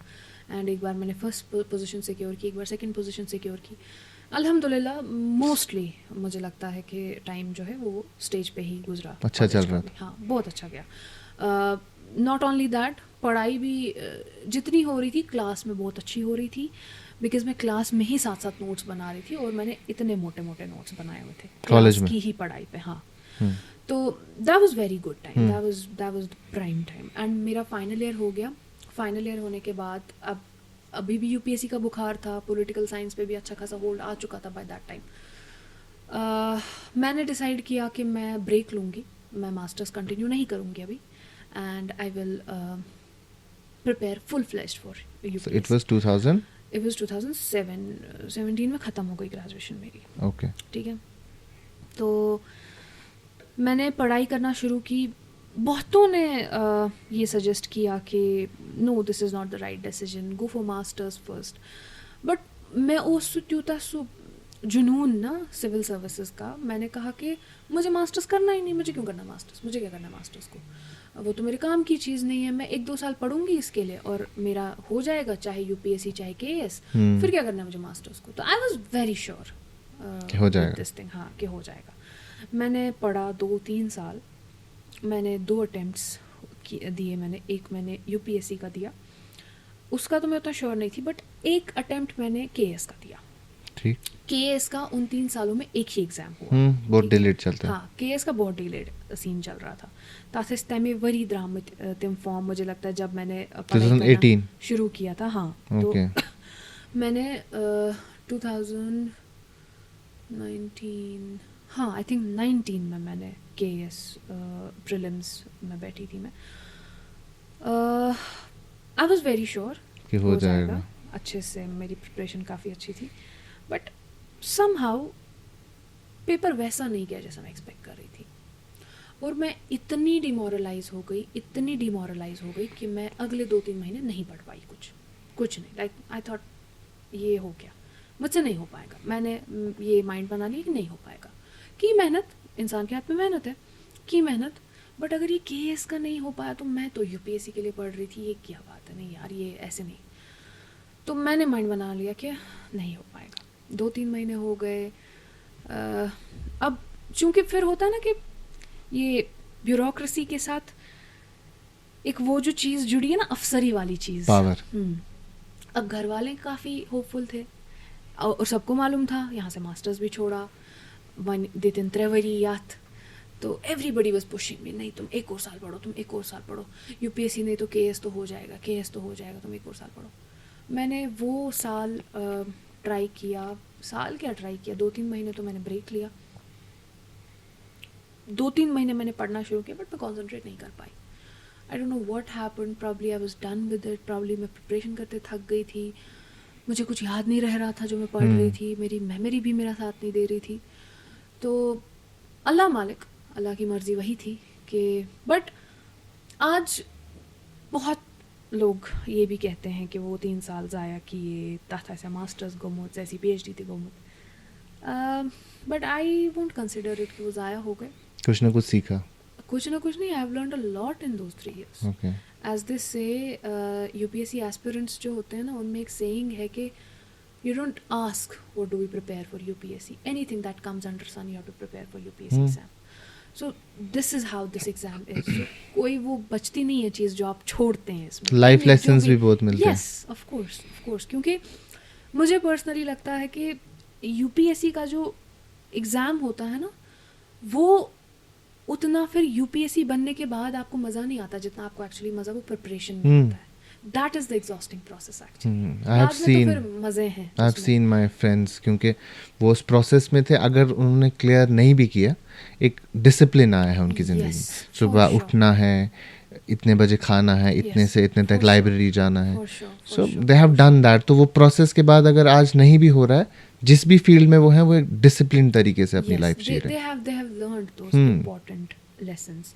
एंड एक बार मैंने फर्स्ट पोजीशन सिक्योर की, एक बार सेकंड पोजीशन सिक्योर की। अल्हम्दुलिल्लाह मोस्टली मुझे लगता है कि टाइम जो है वो स्टेज पे ही गुजरा। अच्छा college चल का रहा भी। हाँ, बहुत अच्छा गया। नॉट ओनली दैट, पढ़ाई भी जितनी हो रही थी क्लास में बहुत अच्छी हो रही थी, बिकॉज मैं क्लास में ही साथ साथ नोट्स बना रही थी और मैंने इतने मोटे मोटे नोट्स बनाए हुए थे कॉलेज क्लास में? की ही पढ़ाई पे। हाँ, तो that was very good time, that was prime time. And मेरा फाइनल ईयर हो गया। फाइनल ईयर होने के बाद अब अभी भी यूपीएससी का बुखार था, पॉलिटिकल साइंस पे भी अच्छा खासा होल्ड आ चुका था बाय दैट टाइम। मैंने डिसाइड किया कि मैं ब्रेक लूँगी, मैं मास्टर्स कंटिन्यू नहीं करूँगी अभी, and I will prepare full fledged for So UPSC. it was 2000? It was 2017 में ख़त्म हो गई ग्रेजुएशन मेरी, Okay. ठीक है। तो मैंने पढ़ाई करना शुरू की। बहुतों ने ये सजेस्ट किया कि no this is not the right decision, go for masters first, but मैं उस त्यूता सु जुनून ना सिविल सर्विसेज का, मैंने कहा कि मुझे मास्टर्स करना ही नहीं, मुझे क्यों करना मास्टर्स, मुझे क्या करना मास्टर्स को, वो तो मेरे काम की चीज़ नहीं है। मैं 1-2 साल पढ़ूंगी इसके लिए और मेरा हो जाएगा, चाहे यूपीएससी चाहे केएस, फिर क्या करना है मुझे मास्टर्स को। तो आई वाज वेरी श्योर कि हो जाएगा। दिस थिंग, हाँ कि हो जाएगा। मैंने पढ़ा 2-3 साल, मैंने 2 अटेम्प्ट्स दिए। एक मैंने यूपीएससी का दिया, उसका तो मैं उतना श्योर नहीं थी, बट एक अटेम्प्ट मैंने केएस का दिया। ठीक। केएस का उन 3 सालों में एक ही एग्जाम हुआ। बहुत ठीक है? डिलेड चलता है। हाँ, केएस का बहुत डिलेड सीन चल रहा था। तासिस तमे वरी द्रामत तिम फॉर्म मुझे लगता है जब मैंने पढ़ाई 2018 करना शुरू किया था। हाँ, Okay. तो मैंने 2019, हाँ आई थिंक 19 में मैंने केएस प्रीलिम्स में बैठी थी मैं। आई वाज वेरी श्योर कि हो जाएगा। अच्छे से, मेरी प्रिपरेशन काफ़ी अच्छी थी, बट समहाउ पेपर वैसा नहीं गया जैसा मैं एक्सपेक्ट कर रही थी, और मैं इतनी डिमोरलाइज हो गई कि मैं अगले 2-3 महीने नहीं पढ़ पाई कुछ नहीं। लाइक आई थॉट ये हो गया, मुझसे नहीं हो पाएगा। मैंने ये माइंड बना लिया कि नहीं हो पाएगा। की मेहनत, इंसान के हाथ में मेहनत है, की मेहनत, बट अगर ये केएस का नहीं हो पाया तो मैं तो यूपीएससी के लिए पढ़ रही थी, ये क्या बात है, नहीं यार ये ऐसे नहीं। तो मैंने माइंड बना लिया कि नहीं हो पाएगा। 2-3 महीने हो गए। अब चूंकि फिर होता है ना कि ये ब्यूरोक्रेसी के साथ एक वो जो चीज़ जुड़ी है ना, अफसरी वाली चीज़, पावर। अब घर वाले काफ़ी होपफुल थे और सबको मालूम था, यहाँ से मास्टर्स भी छोड़ा, 2-3 वरी याद, तो एवरीबडी वाज पुशिंग मी, नहीं तुम 1 और साल पढ़ो, यूपीएससी नहीं तो केएस तो हो जाएगा, तुम 1 और साल पढ़ो। मैंने वो साल ट्राई किया, 2-3 महीने तो मैंने ब्रेक लिया। 2-3 महीने मैंने पढ़ना शुरू किया, बट मैं कॉन्सेंट्रेट नहीं कर पाई। I don't know what happened, probably I was done with it, probably मैं प्रिपरेशन करते थक गई थी, मुझे कुछ याद नहीं रह रहा था जो मैं पढ़ रही थी, मेरी मेमोरी भी मेरा साथ नहीं दे रही थी। तो अल्लाह मालिक, अल्लाह की मर्ज़ी वही थी कि बट आज बहुत लोग ये भी कहते हैं कि वो 3 साल ज़ाया किए, तथा ऐसा मास्टर्स गुमुत, ऐसी PhD थी गुमुत, but I won't consider it कि वो ज़ाया हो गए। कुछ ना कुछ सीखा। कुछ ना कुछ नहीं, I have learned a lot in those 3 years. Okay. As this say UPSC aspirants जो होते हैं ना, उनमें एक सेइंग है कि you don't ask what do we prepare for UPSC, anything that comes under sun you have to prepare for UPSC exam. So this is how this exam is. So कोई वो बचती नहीं है चीज़ जो आप छोड़ते हैं इसमें। लाइफ जो लेसन्स भी बहुत मिलते हैं। Yes, of course, क्योंकि मुझे पर्सनली लगता है कि UPSC का जो एग्ज़ाम होता है ना, वो उतना फिर UPSC बनने के बाद आपको मज़ा नहीं आता जितना आपको एक्चुअली मज़ा वो प्रिपरेशन में आता है। That is the exhausting process actually. I have seen, तो फिर मज़े हैं I have उसमें। seen my friends, क्योंकि वो उस प्रोसेस में थे, अगर उन्होंने क्लियर नहीं भी किया, एक डिसिप्लिन आया है उनकी ज़िंदगी में। Yes, सुबह for sure. उठना है, इतने बजे खाना है, इतने Yes, से इतने for तक लाइब्रेरी जाना है। For sure, for so sure. They have done that. तो वो प्रोसेस के बाद अगर आज नहीं भी हो रहा है, जिस भी फील्ड में वो है, वो एक डिसिप्लिन तरीके से अपनी Yes, लाइफ जी they रहे हैं। they have learned those important lessons.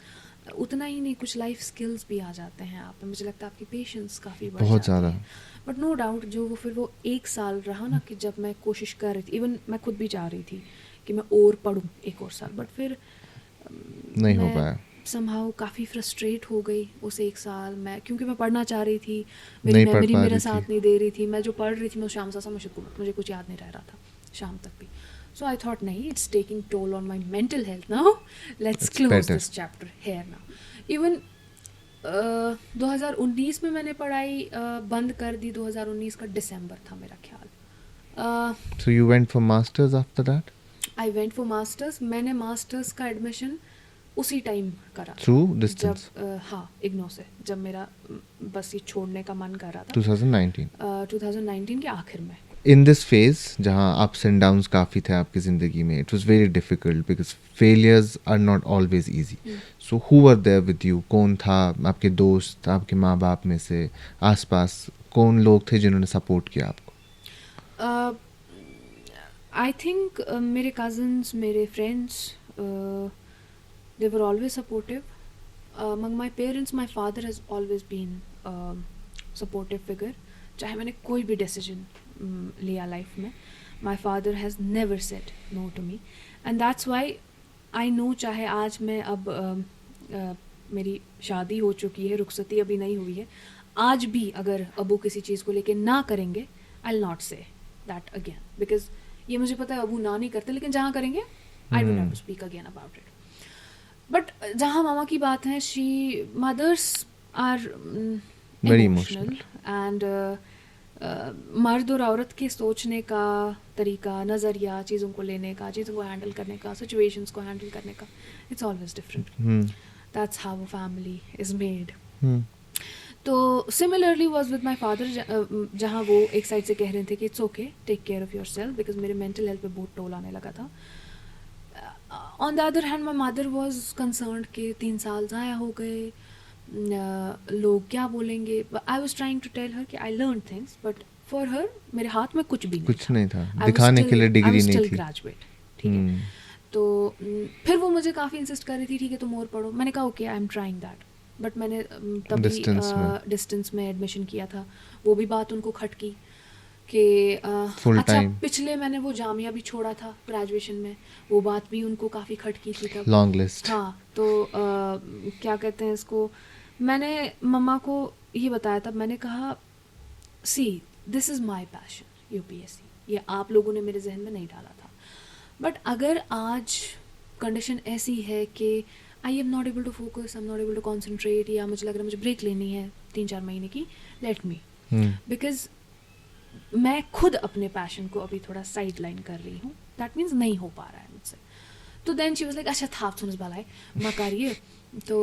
उतना ही नहीं, कुछ लाइफ स्किल्स भी आ जाते हैं आप में। मुझे लगता है आपकी पेशेंस काफ़ी बढ़ बहुत जाती ज़्यादा। है। बट नो डाउट जो वो फिर वो 1 साल रहा ना, कि जब मैं कोशिश कर रही थी, इवन मैं खुद भी चाह रही थी कि मैं और पढूं 1 और साल, बट फिर नहीं हो पाया। समहाउ काफ़ी फ्रस्ट्रेट हो गई उस 1 साल में, क्योंकि मैं पढ़ना चाह रही थी, नहीं मेरी पढ़ मेमोरी पा मेरा रही साथ थी। नहीं दे रही थी। मैं जो पढ़ रही थी मैं शाम सा मुझे कुछ याद नहीं रह रहा था शाम तक भी। सो आई थॉट नहीं, it's taking toll on my mental health now, let's It's close better. This chapter here now. Even 2019 में मैंने पढ़ाई बंद कर दी। 2019 का दिसंबर था मेरा ख्याल। So you went for masters after that? I went for masters. मैंने मास्टर्स का एडमिशन उसी टाइम करा था, Through जब distance? हाँ, इग्नो से, जब मेरा बस ये छोड़ने का मन कर रहा था 2019. 2019 के आखिर में। In this phase जहाँ ups and downs काफ़ी थे आपकी ज़िंदगी में, it was very difficult because failures are not always easy. So who were there with you? कौन था आपके दोस्त, आपके माँ बाप में से, आसपास कौन लोग थे जिन्होंने सपोर्ट किया आपको? आई थिंक मेरे कज़न्स, मेरे friends, they were always supportive. Among my parents, my father has always been a supportive figure. चाहे मैंने कोई भी डिसीजन लिया लाइफ में, my father has never said no to me, and that's why I know, चाहे आज मैं अब मेरी शादी हो चुकी है, रुखसती अभी नहीं हुई है, आज भी अगर अबू किसी चीज़ को लेके ना करेंगे, I'll not say that again, because ये मुझे पता है अबू ना नहीं करते, लेकिन जहाँ करेंगे I don't have to speak again about it. But जहाँ मामा की बात है, mothers are Very emotional and मर्द और औरत के सोचने का तरीका, नज़रिया, चीज़ों को लेने का, चीज़ों को हैंडल करने का, सिचुएशंस को हैंडल करने का, it's always different. That's how a family is made. तो similarly was with my father, जहाँ वो एक साइड से कह रहे थे कि it's okay, take care of yourself, because मेरे मेंटल हेल्थ पे बहुत टोल आने लगा था। On the other hand my mother was concern कि 3 साल ज़ाया हो गए, लोग क्या बोलेंगे। I was trying to tell her कि I learn things, but for her मेरे हाथ में कुछ भी नहीं कुछ नहीं था, I was दिखाने के still- लिए I डिग्री was नहीं still थी। graduate, ठीक है। तो फिर वो मुझे काफ़ी इंसिस्ट कर रही थी, ठीक है तुम और पढ़ो। मैंने कहा okay, I am trying that, but मैंने तभी डिस्टेंस में एडमिशन किया था। वो भी बात उनको खटकी कि Full अच्छा time. पिछले मैंने वो जामिया भी छोड़ा था ग्रेजुएशन में, वो बात भी उनको काफ़ी खटकी थी तब। Long list. हाँ, तो क्या कहते हैं इसको, मैंने मम्मा को ये बताया तब, मैंने कहा see this is my passion UPSC, ये आप लोगों ने मेरे जहन में नहीं डाला था, बट अगर आज कंडीशन ऐसी है कि I am not able to focus, I am not able to concentrate, या मुझे लग रहा है मुझे ब्रेक लेनी है 3-4 महीने की, लेट मी, बिकॉज मैं खुद अपने पैशन को अभी थोड़ा साइड लाइन कर रही हूँ, दैट मीन्स नहीं हो पा रहा है मुझसे। तो देन शी वाज लाइक अच्छा था सुनस भलाई मकारिए। तो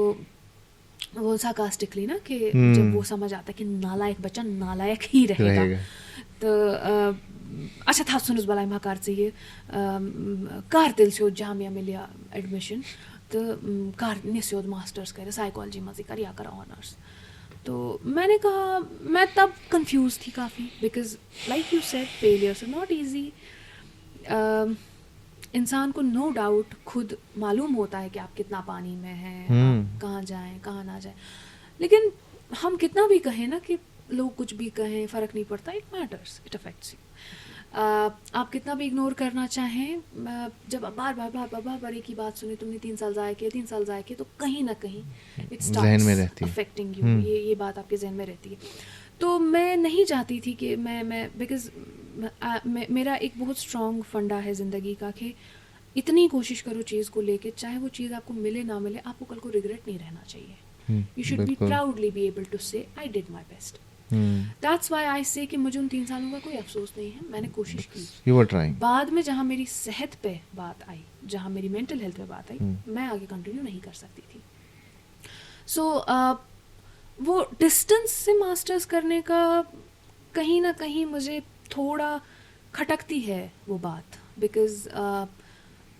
वो सार्कास्टिकली ना कि जब वो समझ आता है कि नालायक बच्चा नालायक ही रहेगा, तो अच्छा था सुनस बलाई मा कर ये कर तेल से जामिया मिलिया एडमिशन तो कर निस्योद मास्टर्स करे साइकोलॉजी मजी कर या करा ऑनर्स। तो मैंने कहा, मैं तब कंफ्यूज थी काफ़ी, because like you said failures are not easy. इंसान को नो डाउट खुद मालूम होता है कि आप कितना पानी में हैं, आप कहाँ जाएं कहाँ ना जाएं, लेकिन हम कितना भी कहें ना कि लोग कुछ भी कहें फ़र्क नहीं पड़ता, it matters, it affects you. आप कितना भी इग्नोर करना चाहें, जब बार बार एक ही बात सुनी, तुमने 3 साल ज़ाया किए, 3 साल ज़ाया किए, तो कहीं ना कहीं इट जहन में रहती है, अफेक्टिंग यू, ये बात आपके जहन में रहती है। तो मैं नहीं चाहती थी कि मैं बिकॉज मेरा एक बहुत स्ट्रॉन्ग फंडा है ज़िंदगी का कि इतनी कोशिश करो चीज़ को लेके, चाहे वो चीज़ आपको मिले ना मिले, आपको कल को रिग्रेट नहीं रहना चाहिए। You should be proudly be able to say I did my best. That's why I say कि मुझे उन 3 सालों का कोई अफसोस नहीं है, मैंने कोशिश की। You were trying. बाद में जहाँ मेरी सेहत पे बात आई, जहाँ मेरी मेंटल हेल्थ पे बात आई, मैं आगे कंटिन्यू नहीं कर सकती थी। सो वो डिस्टेंस से मास्टर्स करने का कहीं ना कहीं मुझे थोड़ा खटकती है वो बात, बिकॉज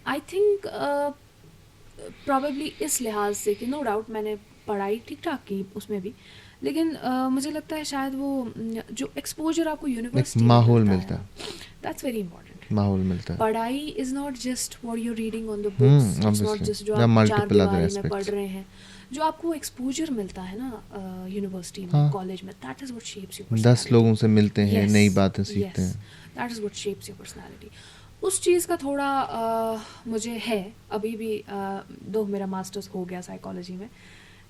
आई थिंक प्रॉबेबली इस लिहाज से कि नो डाउट मैंने पढ़ाई ठीक ठाक की उसमें भी, लेकिन मुझे लगता है शायद वो जो एक्सपोजर आपको यूनिवर्सिटी माहौल मिलता है, दैट्स वेरी इंपॉर्टेंट। माहौल मिलता है। पढ़ाई is not just what you reading on the books, it's not just जो आप 4 दीवारी में पढ़ रहे हैं, जो आपको एक्सपोजर मिलता है ना यूनिवर्सिटी में, कॉलेज में, that is what shapes your 10 लोगों से मिलते हैं, नई बातें सीखते हैं, that is what shapes your personality. उस चीज़ का थोड़ा मुझे है अभी भी, दो मेरा मास्टर्स हो गया साइकोलॉजी में,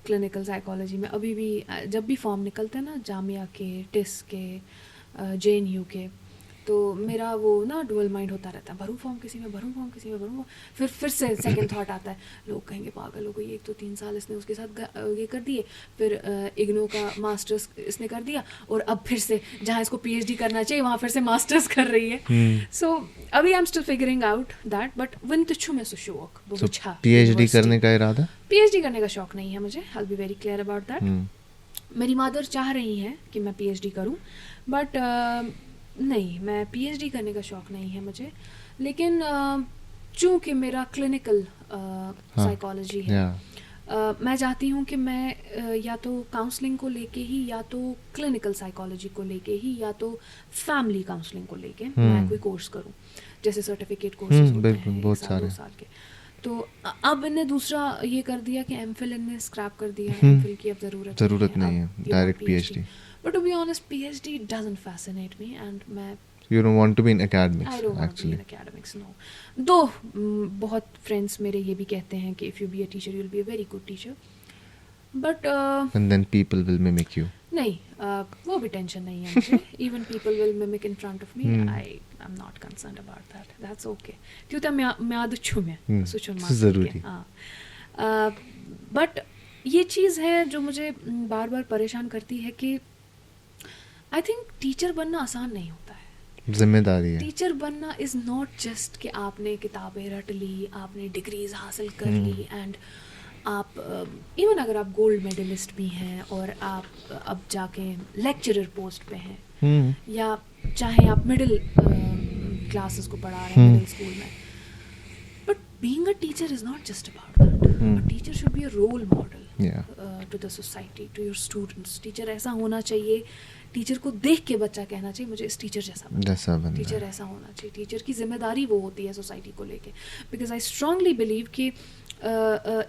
क्लिनिकल साइकोलॉजी में, अभी भी जब भी फॉर्म निकलते हैं ना जामिया के, टिस के, JNU के, तो मेरा वो ना डुअल माइंड होता रहता है, भरूं फॉर्म किसी में, भरूं फॉर्म किसी में, भरूं, फिर से सेकंड थॉट आता है, लोग कहेंगे पागल हो गई, एक तो 3 साल इसने उसके साथ ये कर दिए, फिर इग्नो का मास्टर्स इसने कर दिया, और अब फिर से जहाँ इसको PhD करना चाहिए वहाँ फिर से मास्टर्स कर रही है। सो अभी I am still figuring out that, but one तुच्छू में सुशोक बुझा PhD करने का इरादा? PhD करने का शौक नहीं है मुझे, I will be very clear about that. मेरी मदर चाह रही हैं कि मैं PhD करूं, बट नहीं, मैं PhD करने का शौक नहीं है मुझे, लेकिन चूँकि मेरा क्लिनिकल साइकोलॉजी है, मैं चाहती हूँ कि मैं या तो काउंसलिंग को लेके ही, या तो क्लिनिकल साइकोलॉजी को लेके ही, या तो फैमिली काउंसलिंग को लेके मैं कोई कोर्स करूँ, जैसे सर्टिफिकेट कोर्सेज होते हैं बहुत 1 साल के। तो अब इन्हें दूसरा ये कर दिया कि MPhil इन्हें स्क्रैप कर दिया, MPhil की अब ज़रूरत नहीं है, direct PhD। But to be honest, PhD doesn't fascinate me, and मैं You don't want to be in academics, I don't want actually. to be in academics, no. Though बहुत friends मेरे ये भी कहते हैं कि if you be a teacher, you'll be a very good teacher. But And then people will mimic you. नहीं, वो भी टेंशन नहीं है मुझे। Even people will mimic in front of me. I'm not concerned about that. That's okay. क्योंकि मैं आदुच्छू में सुचुन मार ज़रूरी। हाँ। But ये चीज़ है जो मुझे बार बार परेशान करती है कि आई थिंक टीचर बनना आसान नहीं होता है, जिम्मेदारी है। टीचर बनना इज़ नॉट जस्ट कि आपने किताबें रट ली, आपने डिग्रीज हासिल कर ली, एंड आप इवन अगर आप गोल्ड मेडलिस्ट भी हैं और आप अब जाके लेक्चरर पोस्ट पे हैं, या चाहे आप मिडिल क्लासेस को पढ़ा रहे हैं मिडिल स्कूल में, but being a teacher is not just about that. A teacher should be a role model to the society, to your students. Teacher ऐसा होना चाहिए, टीचर को देख के बच्चा कहना चाहिए मुझे इस टीचर जैसा बनना, टीचर ऐसा होना चाहिए। टीचर की जिम्मेदारी वो होती है सोसाइटी को लेके, बिकॉज आई स्ट्रांगली बिलीव कि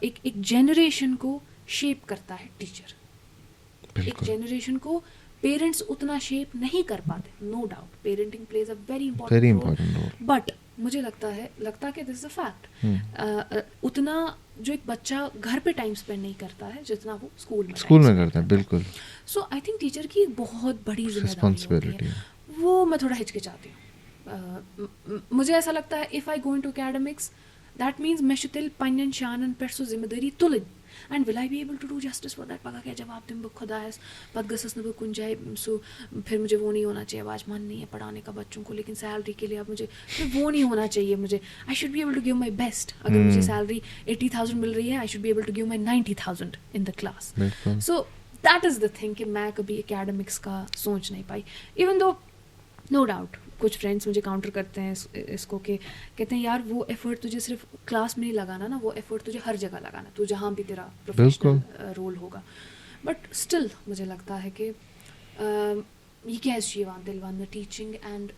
एक जेनरेशन को शेप करता है टीचर। एक जेनरेशन को पेरेंट्स उतना शेप नहीं कर पाते, no doubt parenting plays a very important role, but मुझे लगता कि दिस इज अ फैक्ट, उतना जो एक बच्चा घर पे टाइम स्पेंड नहीं करता है जितना वो स्कूल में करता है। बिल्कुल। सो आई थिंक टीचर की एक बहुत बड़ी जिम्मेदारी है, वो मैं थोड़ा हिचकिचाती हूँ। मुझे ऐसा लगता है if I go into academics that means मैं शुतिल पन्न शानन पे सो जिम्मेदारी तुलन, and will I be able to do justice for that? पका क्या जवाब तुम बख खुदायस पत गसस न कुन जाए, सो फिर मुझे वो नहीं होना चाहिए, आवाज मन नहीं है पढ़ाने का बच्चों को, लेकिन सैलरी के लिए अब मुझे फिर वो नहीं होना चाहिए। मुझे I should be able to give my best. अगर मुझे सैलरी 80,000 मिल रही है, I should be able to give my 90,000 in the class. So that is the thing कि मैं कभी एकेडमिक्स का सोच नहीं पाई, इवन दो नो डाउट कुछ फ्रेंड्स मुझे काउंटर करते हैं इसको कि कहते हैं यार वो एफर्ट तुझे सिर्फ क्लास में नहीं लगाना ना, वो एफर्ट तुझे हर जगह लगाना, तू जहाँ भी तेरा प्रोफेशनल रोल होगा। बट स्टिल मुझे लगता है कि ये क्या है शिवान दिलवान में टीचिंग एंड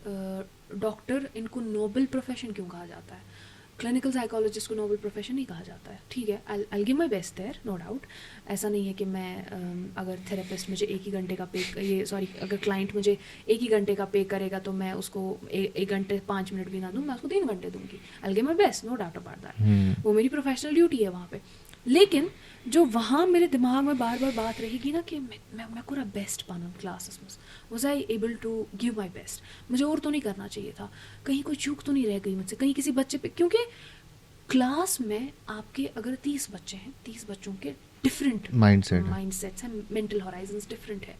डॉक्टर, इनको नोबल प्रोफेशन क्यों कहा जाता है? क्लिनिकल साइकोलॉजिस्ट को नोबल प्रोफेशन नहीं कहा जाता है। ठीक है, I give my best there, no doubt. ऐसा नहीं है कि मैं अगर थेरेपिस्ट मुझे 1 ही घंटे का अगर क्लाइंट मुझे 1 ही घंटे का पे करेगा तो मैं उसको 1 घंटे 5 मिनट भी ना दूँ, मैं उसको 3 घंटे दूँगी। I give my best, no doubt about that. वो मेरी प्रोफेशनल ड्यूटी है वहाँ पे। लेकिन जो वहाँ मेरे दिमाग में बार बार बात रहेगी ना कि मैं पूरा बेस्ट पाना क्लासेस में, was I able to give my best? मुझे और तो नहीं करना चाहिए था? कहीं कोई चूक तो नहीं रह गई मुझसे? कहीं किसी बच्चे पे, क्योंकि क्लास में आपके अगर 30 बच्चे हैं, 30 बच्चों के डिफरेंट माइंडसेट्स हैं, मेंटल हॉराइजन्स डिफरेंट है।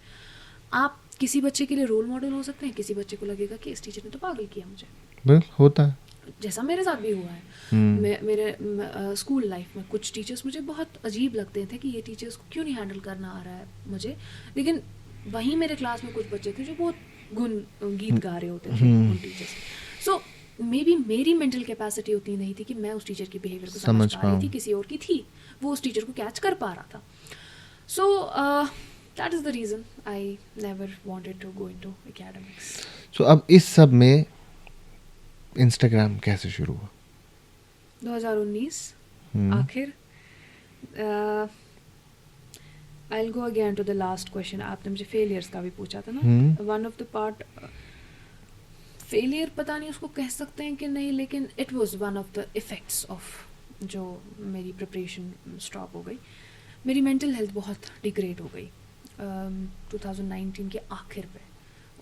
आप किसी बच्चे के लिए रोल मॉडल हो सकते हैं, किसी बच्चे को लगेगा कि इस टीचर ने तो पागल किया मुझे। बिल्कुल होता है, जैसा मेरे साथ भी हुआ है। मेरे स्कूल लाइफ में कुछ टीचर्स मुझे बहुत अजीब लगते थे कि ये टीचर्स को क्यों नहीं हैंडल करना आ रहा है मुझे। लेकिन वहीं मेरे क्लास में कुछ बच्चे थे जो बहुत गीत गा रहे होते थे उन टीचर्स। सो मे बी मेरी मेंटल कैपेसिटी उतनी नहीं थी कि मैं उस टीचर के बिहेवियर को समझ पा रही थी, किसी और की थी, वो उस टीचर को कैच कर पा रहा था। So that is the reason I never wanted to go into academics. So अब इस सब में इंस्टाग्राम कैसे शुरू हुआ? 2019 आखिर। I will go again to the last question. आपने मुझे फेलियर्स का भी पूछा था ना। One of the part, failure पता नहीं उसको कह सकते हैं कि नहीं, लेकिन it was one of the effects of जो मेरी प्रिपरेशन स्टॉप हो गई। मेरी मेंटल हेल्थ बहुत डिग्रेड हो गई 2019 के आखिर पे,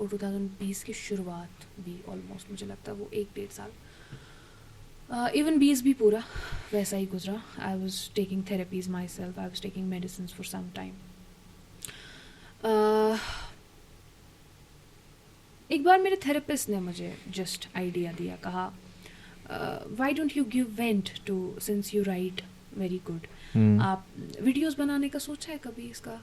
और 2020 की शुरुआत भी ऑलमोस्ट मुझे लगता है वो 1-1.5 साल, इवन 20 भी पूरा वैसा ही गुजरा। I was taking therapies myself, I was taking medicine for some time. एक बार मेरे थेरेपिस्ट ने मुझे जस्ट आइडिया दिया, कहा why don't you give vent to, since you write very good, आप वीडियोस बनाने का सोचा है कभी इसका?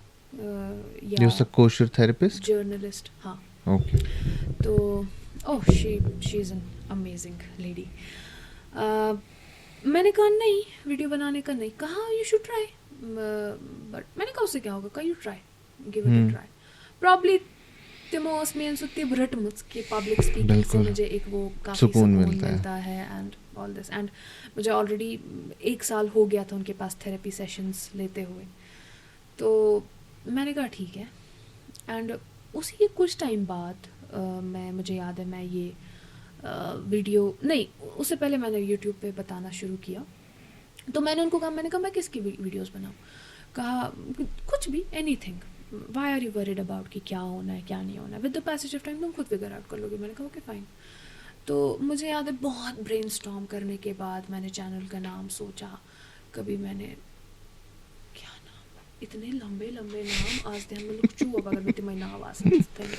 या कोशर थेरेपिस्ट, जर्नलिस्ट, हाँ। ओके। तो oh she is an amazing lady. मैंने कहा नहीं, वीडियो बनाने का नहीं। कहा यू शुड ट्राई, बट मैंने कहा उससे क्या होगा? कहा you try, give it a try. Probably तिमोस में सुत्ती भरट मुझके पब्लिक स्पीकिंग से मुझे एक वो काफ़ी सुकून मिलता है एंड ऑल दिस। एंड मुझे ऑलरेडी 1 साल हो गया था उनके पास थेरेपी सेशंस लेते हुए, तो मैंने कहा ठीक है। एंड उसी के कुछ टाइम बाद मुझे याद है मैं ये वीडियो नहीं, उससे पहले मैंने यूट्यूब पे बताना शुरू किया। तो मैंने उनको कहा, मैं किसकी वीडियोस बनाऊँ? कहा कुछ भी, anything, why are you worried about कि क्या होना है क्या नहीं होना है, with the passage of time तुम खुद फिगर आउट कर लोगे। मैंने कहा ओके फाइन। तो मुझे याद है बहुत ब्रेनस्टॉर्म करने के बाद मैंने चैनल का नाम सोचा। कभी मैंने क्या नाम, इतने लंबे लंबे नाम आज दिन में चू अगर मैं तुम्हें नाम आ सकते हैं।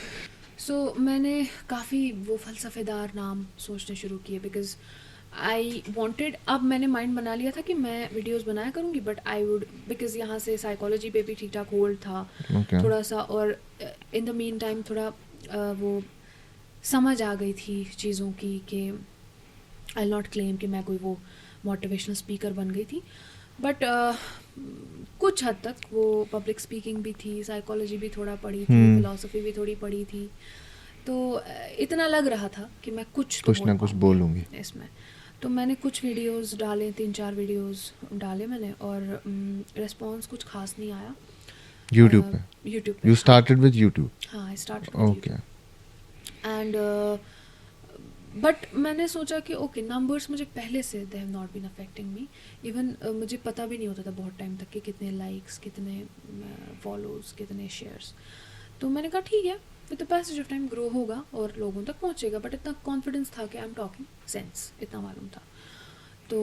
सो मैंने काफ़ी वो फ़लसफ़ेदार नाम सोचने शुरू किए, बिकॉज आई वॉन्टेड, अब मैंने माइंड बना लिया था कि मैं वीडियोस बनाया करूँगी, बट आई वुड, बिकॉज यहाँ से साइकोलॉजी पे भी ठीक ठाक होल्ड था थोड़ा सा, और इन द मीन टाइम थोड़ा वो समझ आ गई थी चीज़ों की कि आई नॉट क्लेम कि मैं कोई वो मोटिवेशनल स्पीकर बन गई थी, बट कुछ हद तक वो पब्लिक स्पीकिंग भी थी, साइकोलॉजी भी थोड़ा पढ़ी थी, फिलॉसफी भी थोड़ी पढ़ी थी, तो इतना लग रहा था कि मैं कुछ ना कुछ बोलूँगी इसमें। तो मैंने कुछ वीडियोस डाले, 3-4 वीडियोस डाले मैंने, और रिस्पॉन्स कुछ खास नहीं आया यूट्यूब पे। You started with YouTube? हाँ, I started with YouTube. And but मैंने सोचा कि ओके, नंबर्स मुझे पहले से they have not been affecting me. Even मुझे पता भी नहीं होता था बहुत टाइम तक कि कितने लाइक्स, कितने फॉलोज, कितने शेयर्स। तो मैंने कहा ठीक है, with the passage of time grow होगा और लोगों तक पहुंचेगा। बट इतना कॉन्फिडेंस था कि आई एम टॉकिंग सेंस, इतना मालूम था। तो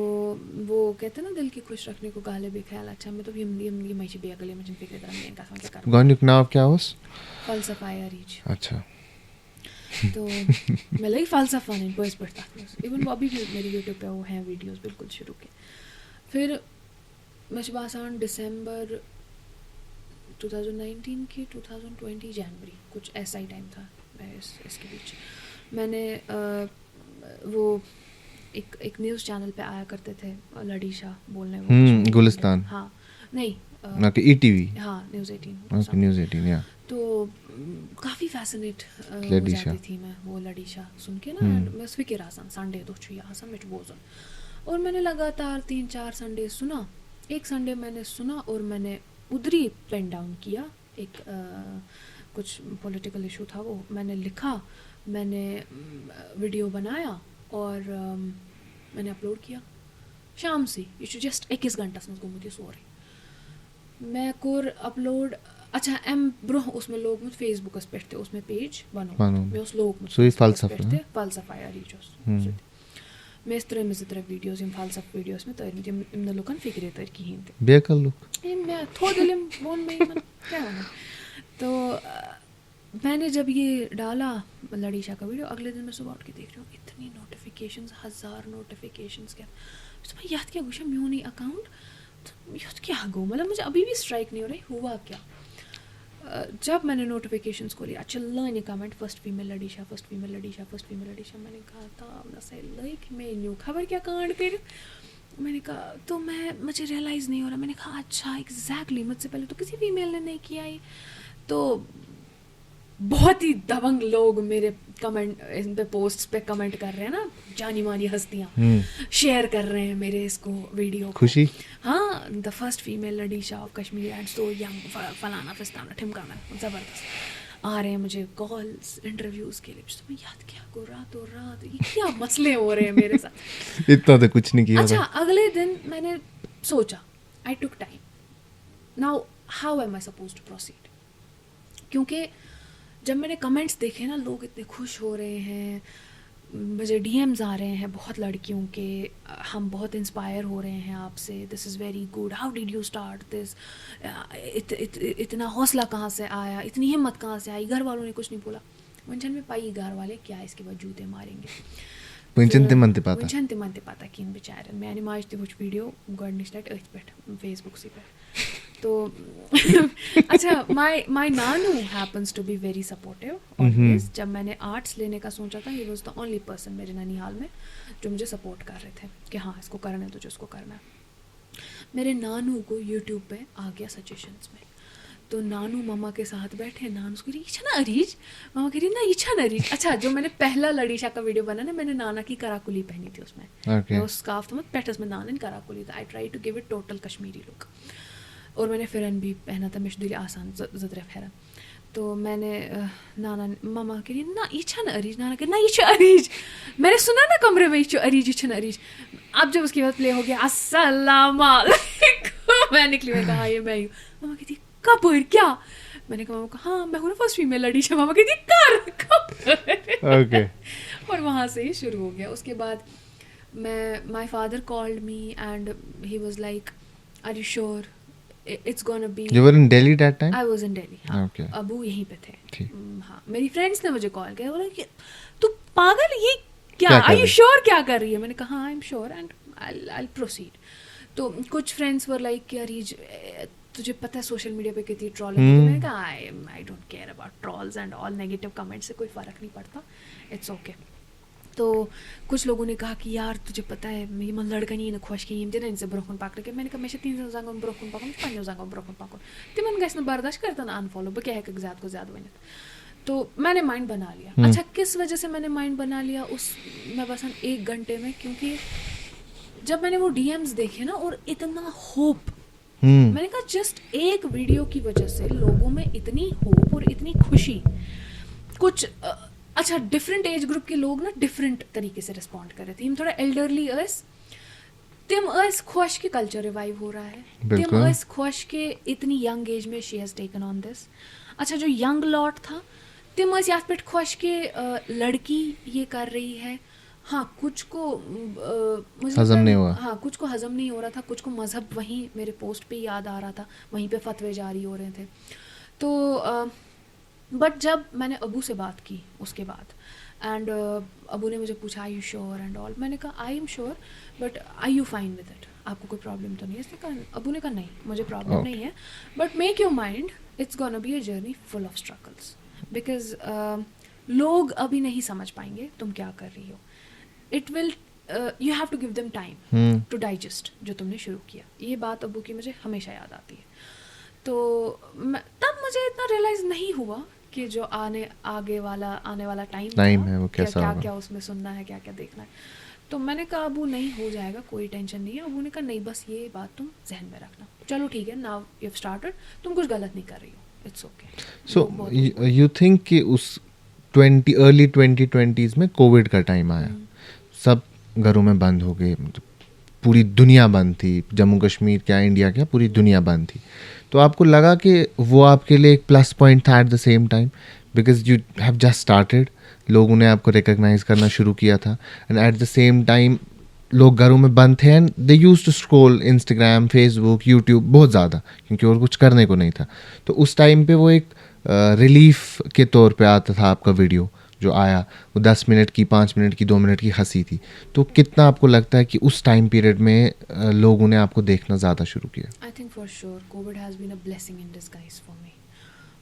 वो कहते हैं ना, दिल की खुश रखने को गाले भी ख्याल अच्छा, मैं तो ये मैची भी अगले में फिक्र करेंगे इनका समझ कर गॉनिक नाव क्या होस फलसफा या रीच। अच्छा। तो मैं लगी फ़लसफ़ा नहीं बस पढ़ता, इवन वो अभी भी मेरी यूट्यूब पे वो हैं वीडियोस बिल्कुल शुरू के। फिर मशबासान दिसंबर 2019 की 2020 जनवरी कुछ ऐसा ही टाइम था इसके बीच। मैंने वो एक न्यूज़ चैनल पे आया करते थे लड़ीशा बोलने वो कश्मीरी गुलिस्तान। बोलने। हाँ नहीं ओके, ईटीवी। हाँ न्यूज़ 18 ओके, न्यूज़ 18 या। तो काफ़ी फैसिनेट हो लड़ीशा। जाती थी मैं वो लड़ीशा सुन के ना। मैं फिक्र आसान संडे दो छुई आसान में बोजन और मैंने लगातार 3-4 संडे सुना। एक संडे मैंने सुना और मैंने उधर ही पेन डाउन किया। एक कुछ पॉलिटिकल इशू था वो मैंने लिखा, मैंने वीडियो बनाया और मैंने अपलोड किया शाम से। ये जस्ट 21 घंटा से मुझको मुझे सो रही मैं कोर अपलोड। अच्छा एम ब्रोह उसमें लोग मुझ फेसबुक पे थे उसमें पेज बनो मैं उस लोग मुझ सो फलसफा थे फलसफा या रीचोस मैं इस तरह में जितने वीडियोस इन फलसफा वीडियोस में तरीके इन लोगन फिक्रे तर कहीं थे बेकल लुक मैं थोड़ा दिल बोन में क्या होना। तो मैंने जब ये डाला लड़ीशा का वीडियो अगले दिन मैं सुबह उठ के देख रही हूँ इतनी नोटिफिकेशंस 1000 नोटिफिकेशंस क्या तो मैं याद क्या गुशा म्यों नहीं अकाउंट तो याद क्या गो मतलब मुझे अभी भी स्ट्राइक नहीं हो रही हुआ क्या। जब मैंने नोटिफिकेशंस को लिया चिल्लाने comment first female Ladishah first female Ladishah first female Ladishah मैंने कहा था ना सही लाइक मैं न्यू खबर क्या कांड कर मैंने कहा तो मुझे रियलाइज़ नहीं हो रहा। मैंने कहा अच्छा एग्जैक्टली मुझसे पहले तो किसी फीमेल ने नहीं किया ये। तो बहुत ही दबंग लोग मेरे कमेंट इन पे पोस्ट्स पे कमेंट कर रहे हैं ना जानी मानी हस्तियाँ शेयर कर रहे हैं मेरे इसको वीडियो खुशी। हाँ the first female Ladishah of Kashmir and so young फलाना फिस्ताना ठिमकाना ज़बरदस्त आ रहे हैं मुझे कॉल्स इंटरव्यूज़ के लिए। तो मैं याद क्या को रात ये क्या मसले हो रहे हैं मेरे साथ इतना तो कुछ नहीं किया। अच्छा अगले दिन मैंने सोचा I took time now how am I supposed to proceed क्योंकि जब मैंने कमेंट्स देखे ना लोग इतने खुश हो रहे हैं मुझे डीएम्स आ रहे हैं बहुत लड़कियों के हम बहुत इंस्पायर हो रहे हैं आपसे this is very good how did you start this इतना हौसला कहाँ से आया इतनी हिम्मत कहाँ से आई घर वालों ने कुछ नहीं बोला वंचन में पाई घर वाले क्या इसके बाद जूते मारेंगे वंचन ते मनते पाता कि इन बेचारे मैंने माज ते कुछ वीडियो गॉडनिश लाइट अर्थ पे फेसबुक से पे तो अच्छा माय नानू happens to be very supportive always. जब मैंने आर्ट्स लेने का सोचा था he was the only person मेरे ननिहाल में जो मुझे सपोर्ट कर रहे थे कि हाँ इसको करना है तुझे उसको करना है। मेरे नानू को यूट्यूब पे आ गया सजेशंस में तो नानू मामा के साथ बैठे नानू उसको इच्छा ना अरीज मामा कह रही ना इच्छा ना अरीज। अच्छा जो मैंने पहला लड़ीशा का वीडियो बना ना मैंने नाना की कराकुली पहनी थी उसमें वो स्कार्फ तो पैटर्स में नाना कराकुली था। I try to give it total Kashmiri look और मैंने फ़िरन भी पहना था मिश दिली आसान ज़दर फ़िरन। तो मैंने नाना मामा कह रही ना इच्छा ना अरीज नाना कह ना इच्छा अरीज मैंने सुना ना कमरे में इच्छा अरीज इच्छा ना अरीज। अब जब उसके बाद प्ले हो गया अस्सलाम वालेकुम मैं निकली मैंने कहा ये मैं हूँ। मामा कहती कपूर क्या मैंने कहा मामा को हाँ मैं हूँ ना फर्स्ट फीमेल लड़ीशा। मामा कहती कर ओके और वहाँ से ही शुरू हो गया। उसके बाद my father called me and he was like are you sure it's gonna be You were in Delhi that time? I was in Delhi हाँ Okay. अबू यहीं पे थे हाँ मेरी फ्रेंड्स ने मुझे कॉल किया बोला कि तू पागल ये क्या are you sure क्या कर रही है। मैंने कहा हाँ I'm sure and I'll proceed। तो कुछ फ्रेंड्स वर लाइक कि अरीज तुझे पता है सोशल मीडिया पे कितनी ट्रॉलिंग है। मैंने कहा I don't care about trolls and all negative comments से कोई फ़र्क नहीं पड़ता इट्स ओके। तो कुछ लोगों ने कहा कि यार तुझे पता है ये मन लड़का नहीं खुश कि यम दिन इनसे ब्रोकन पाक के मैंने कहा मैं 3 जगह ब्रोकन पाक पन्ने जगह ब्रोकन पाक तिमन गैस बर्दाश्त करता ना अनफॉलो बह क्या ज़्यादा को ज़्यादा बने। तो मैंने माइंड बना लिया। अच्छा किस वजह से मैंने माइंड बना लिया उस मैं बस 1 घंटे में क्योंकि जब मैंने वो डीएम्स देखे ना और इतना होप मैंने कहा जस्ट एक वीडियो की वजह से लोगों में इतनी होप और इतनी खुशी कुछ अच्छा डिफरेंट एज ग्रुप के लोग ना डिफरेंट तरीके से रिस्पॉन्ड कर रहे थे। हम थोड़ा एल्डरली तिम खुश के कल्चर रिवाइव हो रहा है तिम खुश के इतनी यंग एज में she has taken on this. अच्छा जो यंग लॉट था तिम याद पे खुश के लड़की ये कर रही है। हाँ कुछ को मुझे हजम नहीं हुआ हाँ कुछ को हजम नहीं हो रहा था कुछ को मज़हब वहीं मेरे पोस्ट पे याद आ रहा था वहीं पे फतवे जारी हो रहे थे। तो बट जब मैंने अबू से बात की उसके बाद एंड अबू ने मुझे पूछा आई यू श्योर एंड ऑल मैंने कहा I am sure but I you fine with it आपको कोई प्रॉब्लम तो नहीं है। इसने कहा अबू ने कहा नहीं मुझे प्रॉब्लम नहीं है but make your mind it's gonna be a journey full of struggles because लोग अभी नहीं समझ पाएंगे तुम क्या कर रही हो. It will you have to give them time to digest जो तुमने शुरू किया. ये बात अब्बू की मुझे हमेशा याद आती है. तो तब मुझे इतना रियलाइज नहीं हुआ कि जो आने वाला टाइम है वो कैसा क्या होगा. क्या उसमें सुनना है, क्या क्या देखना है. तो मैंने कहा अबू नहीं हो जाएगा, कोई टेंशन नहीं है. अबू ने कहा नहीं, बस ये बात तुम जहन में रखना. चलो ठीक है, नाउ यू हैव स्टार्टेड, तुम कुछ गलत नहीं कर रही हो, it's okay. So you think कि उस अर्ली 2020s में कोविड का टाइम आया, सब घरों में बंद हो गए, मतलब पूरी दुनिया बंद थी, जम्मू कश्मीर क्या इंडिया क्या पूरी दुनिया बंद थी. तो आपको लगा कि वो आपके लिए एक प्लस पॉइंट था at the same time, because you have just started, लोगों ने आपको रिकग्नाइज करना शुरू किया था, and at the same time लोग घरों में बंद थे and they use to scroll Instagram, Facebook, YouTube बहुत ज़्यादा, क्योंकि और कुछ करने को नहीं था. तो उस टाइम पे वो एक रिलीफ के तौर पे आता था आपका वीडियो जो आया, वो 10 मिनट की, 5 मिनट की, 2 मिनट की हंसी थी. तो कितना आपको लगता है कि उस टाइम पीरियड में लोगों ने आपको देखना ज़्यादा शुरू किया? I think for sure Covid has been a blessing in disguise for me,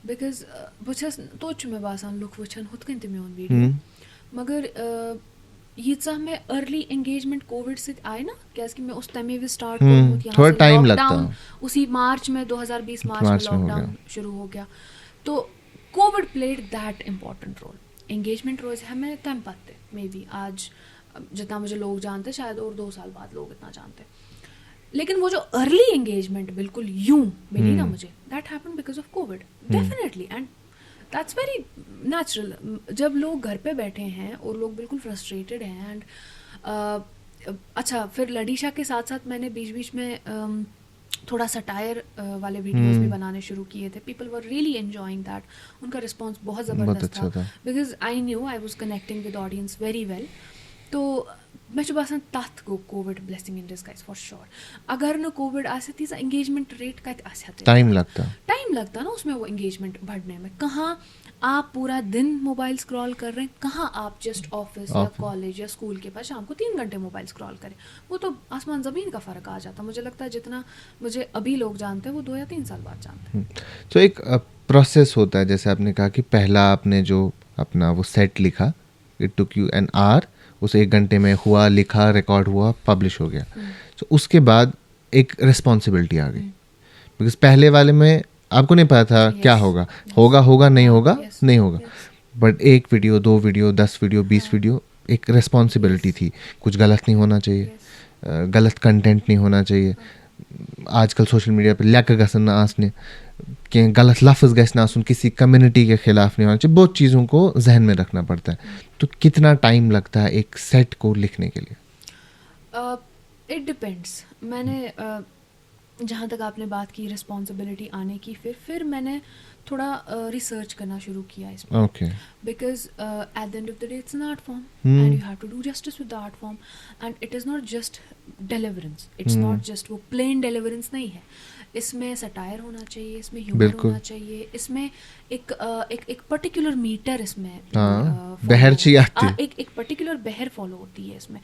because बह छस तोच मे बासान लुक वुचन हुत कन ते मेन वीडियो, मगर यीचा में अर्ली एंगेजमेंट कोविड से आए ना, कैसे कि मैं उस टाइम में स्टार्ट कोविड थोड़ा टाइम लगता, उसी मार्च में 2020 मार्च में लॉकडाउन शुरू हो गया. तो Covid played that important role. Engagement रोज हमें तम पत्ते मे बी आज जितना मुझे लोग जानते शायद और 2 साल बाद लोग इतना जानते, लेकिन वो जो अर्ली एंगेजमेंट बिल्कुल यूं मिली ना मुझे, that happened because of Covid definitely, and that's very natural. जब लोग घर पे बैठे हैं और लोग बिल्कुल फ्रस्ट्रेटेड हैं एंड अच्छा, फिर लडीशा के साथ साथ मैंने बीच बीच में थोड़ा सटायर वाले वीडियोस भी बनाने शुरू किए थे. People were really enjoying that. उनका रिस्पांस बहुत ज़बरदस्त था, because I knew I was connecting with audience very well. तो मैं जो बासान तथ गो Covid blessing in disguise for sure. अगर न कोविड आसे तीजा एंगेजमेंट रेट का टाइम लगता ना उसमें वो एंगेजमेंट बढ़ने में. कहाँ आप पूरा दिन मोबाइल स्क्रॉल कर रहे हैं, कहाँ आप जस्ट ऑफिस या कॉलेज या स्कूल के पास शाम को 3 घंटे मोबाइल स्क्रॉल करें. वो तो आसमान ज़मीन का फ़र्क आ जाता. मुझे लगता है जितना मुझे अभी लोग जानते हैं वो 2 या 3 साल बाद जानते हैं. तो एक प्रोसेस होता है, जैसे आपने कहा कि पहला आपने जो अपना वो सेट लिखा, it took you an hour, उस 1 घंटे में हुआ, लिखा, रिकॉर्ड हुआ, पब्लिश हो गया. तो उसके बाद एक रिस्पॉन्सिबिलिटी आ गई, बिकॉज पहले वाले में आपको नहीं पता था क्या होगा, नहीं होगा, but 1 video, 2 video, 10 video, 20 video, एक रिस्पॉन्सिबिलिटी थी. कुछ गलत नहीं होना चाहिए, गलत कंटेंट नहीं होना चाहिए. आजकल सोशल मीडिया पे लैक गसन ना आसने कि गलत लफ्ज़ गस ना सुन, किसी कम्युनिटी के खिलाफ नहीं होना चाहिए. बहुत चीज़ों को जहन में रखना पड़ता है. तो कितना टाइम लगता है एक सेट को लिखने के लिए? It depends. मैंने जहाँ तक आपने बात की रिस्पॉन्सिबिलिटी आने की, फिर मैंने थोड़ा रिसर्च करना शुरू किया इसमें. Okay. Because at the end of the day it's an art form and you have to do justice with the art form, and it is not just deliverance, it's not just वो plain deliverance नहीं है. इसमें satire होना चाहिए, इसमें humour होना चाहिए, इसमें एक पर्टिकुलर मीटर इसमें बहर चाहिए आती है, एक पर्टिकुलर बहर फॉलो होती है इसमें.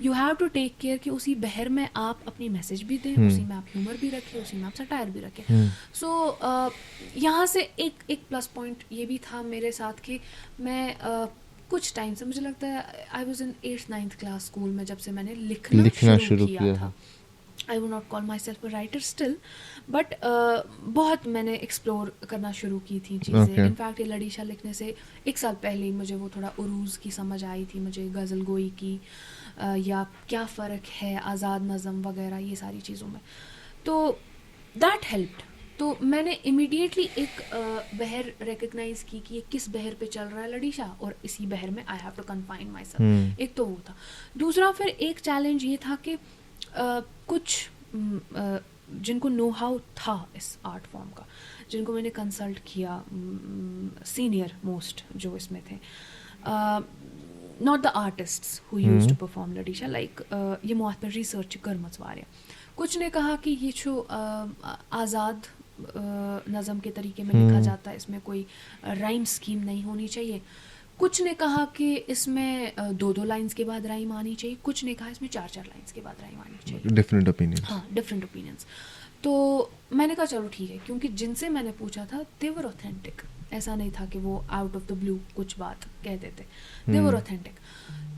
You have to take care कि उसी बहर में आप अपनी मैसेज भी दें, उसी में आप ह्यूमर भी रखें, उसी में आप सटायर भी रखें. सो यहाँ से एक प्लस पॉइंट ये भी था मेरे साथ कि मैं कुछ टाइम से, मुझे लगता है आई was in 8th-9th class school में, जब से मैंने लिखना शुरू किया था. I would not call my self a writer still, but बहुत मैंने एक्सप्लोर करना शुरू की थी चीज़ें. इनफैक्ट ये लडीशा लिखने से 1 साल पहले ही मुझे वो थोड़ा उरूज़ की समझ आई थी, मुझे गज़ल गोई की या क्या फ़र्क है आज़ाद नज़म वगैरह, ये सारी चीज़ों में. तो दैट हेल्प्ड. तो मैंने इमीडिएटली एक बहर रिकग्नाइज़ की कि ये किस बहर पे चल रहा है लडीशा, और इसी बहर में I have to confine myself. एक तो वो था. दूसरा फिर एक चैलेंज ये था कि कुछ जिनको नो हाउ था इस आर्ट फॉर्म का, जिनको मैंने कंसल्ट किया, सीनियर मोस्ट जो इसमें थे, not the artists who used to perform Ladishah, like ये मुआत पर रिसर्च करमत वारिया. कुछ ने कहा कि ये जो आज़ाद नज़म के तरीके में लिखा जाता है, इसमें कोई राइम स्कीम नहीं होनी चाहिए. कुछ ने कहा कि इसमें 2-2 लाइंस के बाद राइम आनी चाहिए. कुछ ने कहा इसमें 4-4 लाइंस के बाद राइम आनी चाहिए. Different opinions. हाँ, डिफरेंट ओपिनियंस. तो मैंने कहा चलो ठीक है, क्योंकि जिनसे मैंने पूछा था दे वर ऑथेंटिक ऐसा नहीं था कि वो आउट ऑफ द ब्लू कुछ बात कहते थे, दे वर ऑथेंटिक।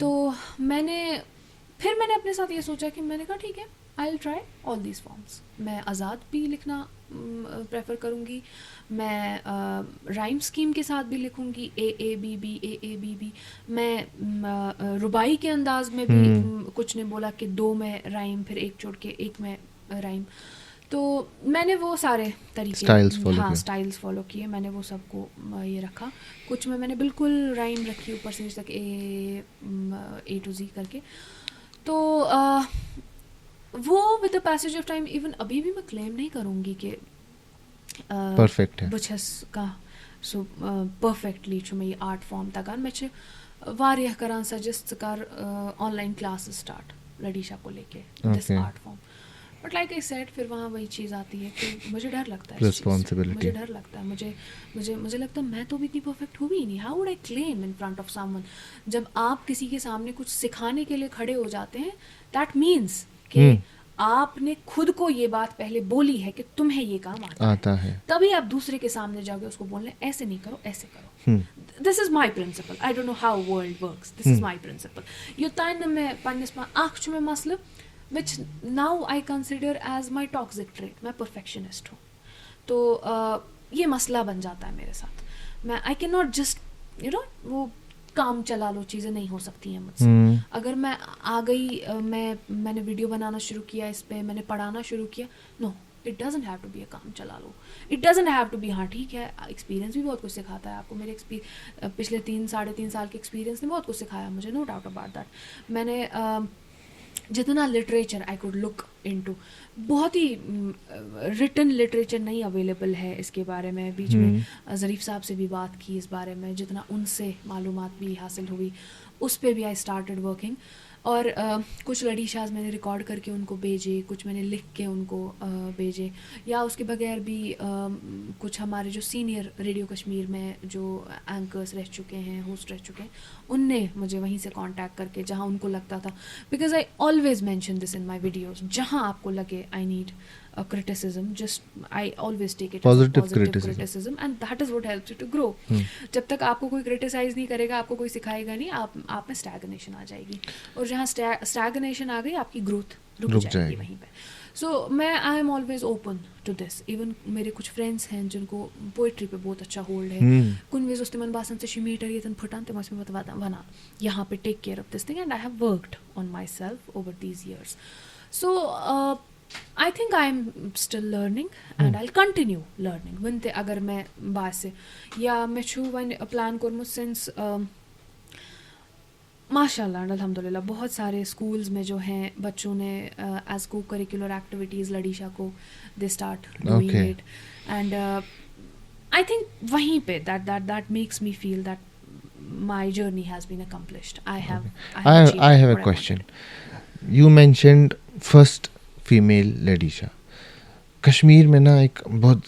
तो फिर मैंने अपने साथ ये सोचा कि मैंने कहा ठीक है, I will try all these forms. मैं आज़ाद भी लिखना प्रेफर करूँगी, मैं राइम स्कीम के साथ भी लिखूँगी, AABB, मैं रुबाई के अंदाज में भी कुछ ने बोला कि 2 में राइम, फिर 1 छोड़ के 1 में राइम। तो मैंने वो सारे तरीके स्टाइल्स फॉलो किए, मैंने वो सबको ये रखा। कुछ में मैंने बिल्कुल राइम रखी ऊपर से नीचे तक, A to Z करके। तो वो with the passage of time, even अभी भी मैं क्लेम नहीं करूँगी कि परफेक्ट है बस का सो परफेक्टली छु मैं ये आर्ट फॉर्म तगान मैं छु वारिया करान सजेस्ट कर ऑनलाइन क्लासेस स्टार्ट लडीशा को लेके this art form. But like I said, फिर वहाँ वही चीज़ आती है कि मुझे डर लगता है, रिस्पॉन्सिबिलिटी, मुझे डर लगता है, मुझे लगता है मैं तो भी इतनी परफेक्ट हुई नहीं। How would I claim in front of someone? जब आप किसी के सामने कुछ सिखाने के लिए खड़े हो जाते हैं, दैट मीन्स कि आपने खुद को ये बात पहले बोली है कि तुम्हें ये काम आता है, तभी आप दूसरे के सामने जाके उसको बोलने ऐसे नहीं करो, ऐसे करो। This is my principle, I don't know how world works, this is my principle. यो ताइन में पन्निस आँख में मसले which now I consider as my toxic trait, मैं perfectionist हूँ। तो ये मसला बन जाता है मेरे साथ। मैं I cannot just वो काम चला लो चीज़ें नहीं हो सकती हैं मुझसे। अगर मैं आ गई, मैंने वीडियो बनाना शुरू किया, इस पे मैंने पढ़ाना शुरू किया, no it doesn't have to be a काम चला लो, it doesn't have to be, हाँ ठीक है एक्सपीरियंस भी बहुत कुछ सिखाता है आपको। मेरे पिछले 3-3.5 साल के एक्सपीरियंस ने बहुत कुछ सिखाया मुझे, नो डाउट अबाउट दैट। मैंने जितना literature I could look into, बहुत ही रिटन लिटरेचर नहीं अवेलेबल है इसके बारे में। बीच में ज़रीफ साहब से भी बात की इस बारे में, जितना उनसे मालूमात भी हासिल हुई उस पर भी आई स्टार्टेड वर्किंग। और कुछ लडीशाज मैंने रिकॉर्ड करके उनको भेजे, कुछ मैंने लिख के उनको भेजे, या उसके बगैर भी कुछ हमारे जो सीनियर रेडियो कश्मीर में जो एंकर्स रह चुके हैं, होस्ट रह चुके हैं, उनने मुझे वहीं से कांटेक्ट करके, जहां उनको लगता था, because I always mention this in my videos, जहां आपको लगे I need a criticism, just I always take it as a positive criticism and that is what helps you to grow. जब तक आपको कोई criticize नहीं करेगा, आपको कोई सिखाएगा नहीं, आप में stagnation आ जाएगी, और जहाँ stagnation आ गई आपकी growth रुक जाएगी वहीं पे। So मैं I am always open to this. Even मेरे कुछ friends हैं जिनको poetry पे बहुत अच्छा hold है, कुन वेज उस्ते मन बासन से शिमीटर ये तन फटान ते मस में बता वना यहाँ पे take care of this thing and I have worked on myself over these years. So I think I'm still learning and I'll continue learning. वनते अगर मैं बासे या मैं छु वन प्लान करूँ since माशाल्लाह अल्हम्दुलिल्लाह बहुत सारे स्कूल्स में जो हैं बच्चों ने एज को करिकुलर एक्टिविटीज़ लडीशा को they start doing it and I think वहीं पे that makes me feel that my journey has been accomplished. I have a question. You mentioned first female Ladishah. Kashmir में ना एक बहुत,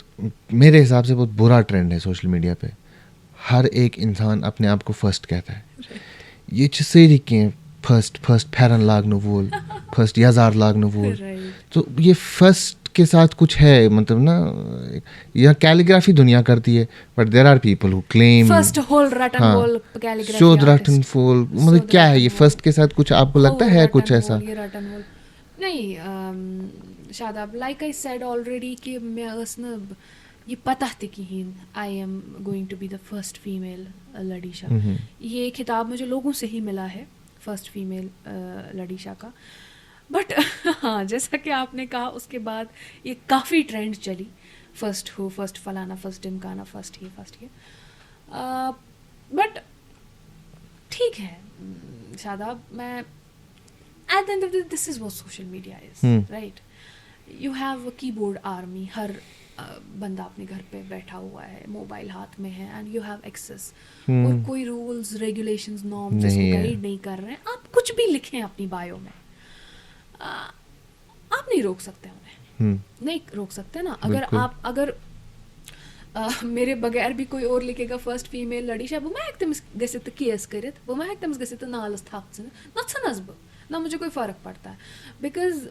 मेरे हिसाब से बहुत बुरा ट्रेंड है सोशल मीडिया पे, हर एक इंसान अपने आप को फर्स्ट कहता है। ये चीज़ कि फर्स्ट फेरन लागनो वोल, फर्स्ट याजार लागनो वोल, तो ये फर्स्ट के साथ कुछ है, मतलब ना यह कैलीग्राफी दुनिया करती है, but there are people who claim first whole written whole calligraphy, show written whole, मतलब क्या है ये फर्स्ट के साथ कुछ आपको लगता है कुछ ऐसा? नहीं Shadab, like I said already कि मैं न ये पता थी कि I am going to be the first female Ladishah. ये खिताब मुझे लोगों से ही मिला है, फर्स्ट फीमेल लडीशा का। बट हाँ, जैसा कि आपने कहा उसके बाद ये काफ़ी ट्रेंड चली, फर्स्ट हो, फर्स्ट फलाना, फर्स्ट ढिमकाना, फर्स्ट ये। बट ठीक है शादाब, मैं at the end of the day, this is what social media is, right? You have a keyboard army, हर बंदा अपने घर पे बैठा हुआ है, मोबाइल हाथ में है, and you have access, और कोई rules, regulations, norms जिसको गाइड नहीं कर रहे हैं, आप कुछ भी लिखें अपनी बायो में, आप नहीं रोक सकते उन्हें, नहीं रोक सकते ना। अगर मेरे बगैर भी कोई और लिखेगा फर्स्ट फीमेल लडीशा, वो मैं एकदम गसित केस करित, वो मैं एकदम गसित नालस थाक्सन नत्सनस ब ना मुझे कोई फ़र्क पड़ता है, बिकॉज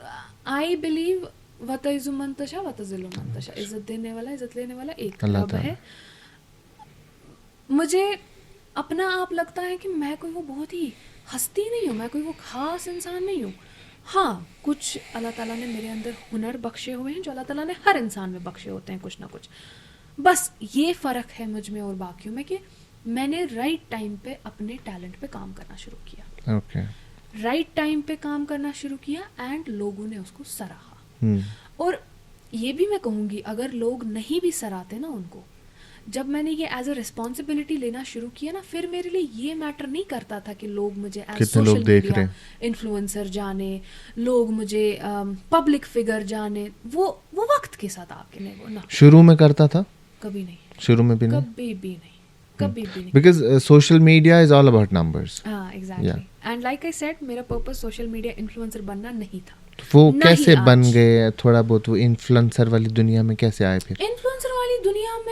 आई बिलीव वतइज़ु मंतशा वतज़िलु मंतशा, इज़्ज़त देने वाला इज़्ज़त लेने वाला एक रब है। मुझे अपना आप लगता है कि मैं कोई वो बहुत ही हस्ती नहीं हूँ, मैं कोई वो खास इंसान नहीं हूँ। हाँ, कुछ अल्लाह ताला ने मेरे अंदर हुनर बख्शे हुए हैं जो अल्लाह ताला ने हर इंसान में बख्शे होते हैं कुछ ना कुछ। बस ये फ़र्क है मुझ में और बाकियों में कि मैंने राइट टाइम पे अपने टैलेंट पे काम करना शुरू किया, ओके। राइट टाइम पे काम करना शुरू किया एंड लोगों ने उसको सराहा। हम्म। और ये भी मैं कहूँगी, अगर लोग नहीं भी सराहते ना उनको, जब मैंने ये एज अ रिस्पॉन्सिबिलिटी लेना शुरू किया ना, फिर मेरे लिए ये मैटर नहीं करता था कि लोग मुझे एज कितने लोग सोशल देख मीडिया रहे हैं। इन्फ्लुएंसर जाने, लोग मुझे पब्लिक फिगर जाने, वो वक्त के साथ आके नहीं, वो ना, शुरू में करता था, कभी नहीं, शुरू में भी नहीं, कभी भी नहीं, कभी भी नहीं। Because social media is all about numbers. हाँ, exactly. And like I said, मेरा पर्पस सोशल मीडिया इन्फ्लुएंसर बनना नहीं था। वो ना कैसे ही बन आज। गए, थोड़ा बहुत वो इन्फ्लुएंसर वाली दुनिया में कैसे आए फिर? इन्फ्लुएंसर वाली दुनिया में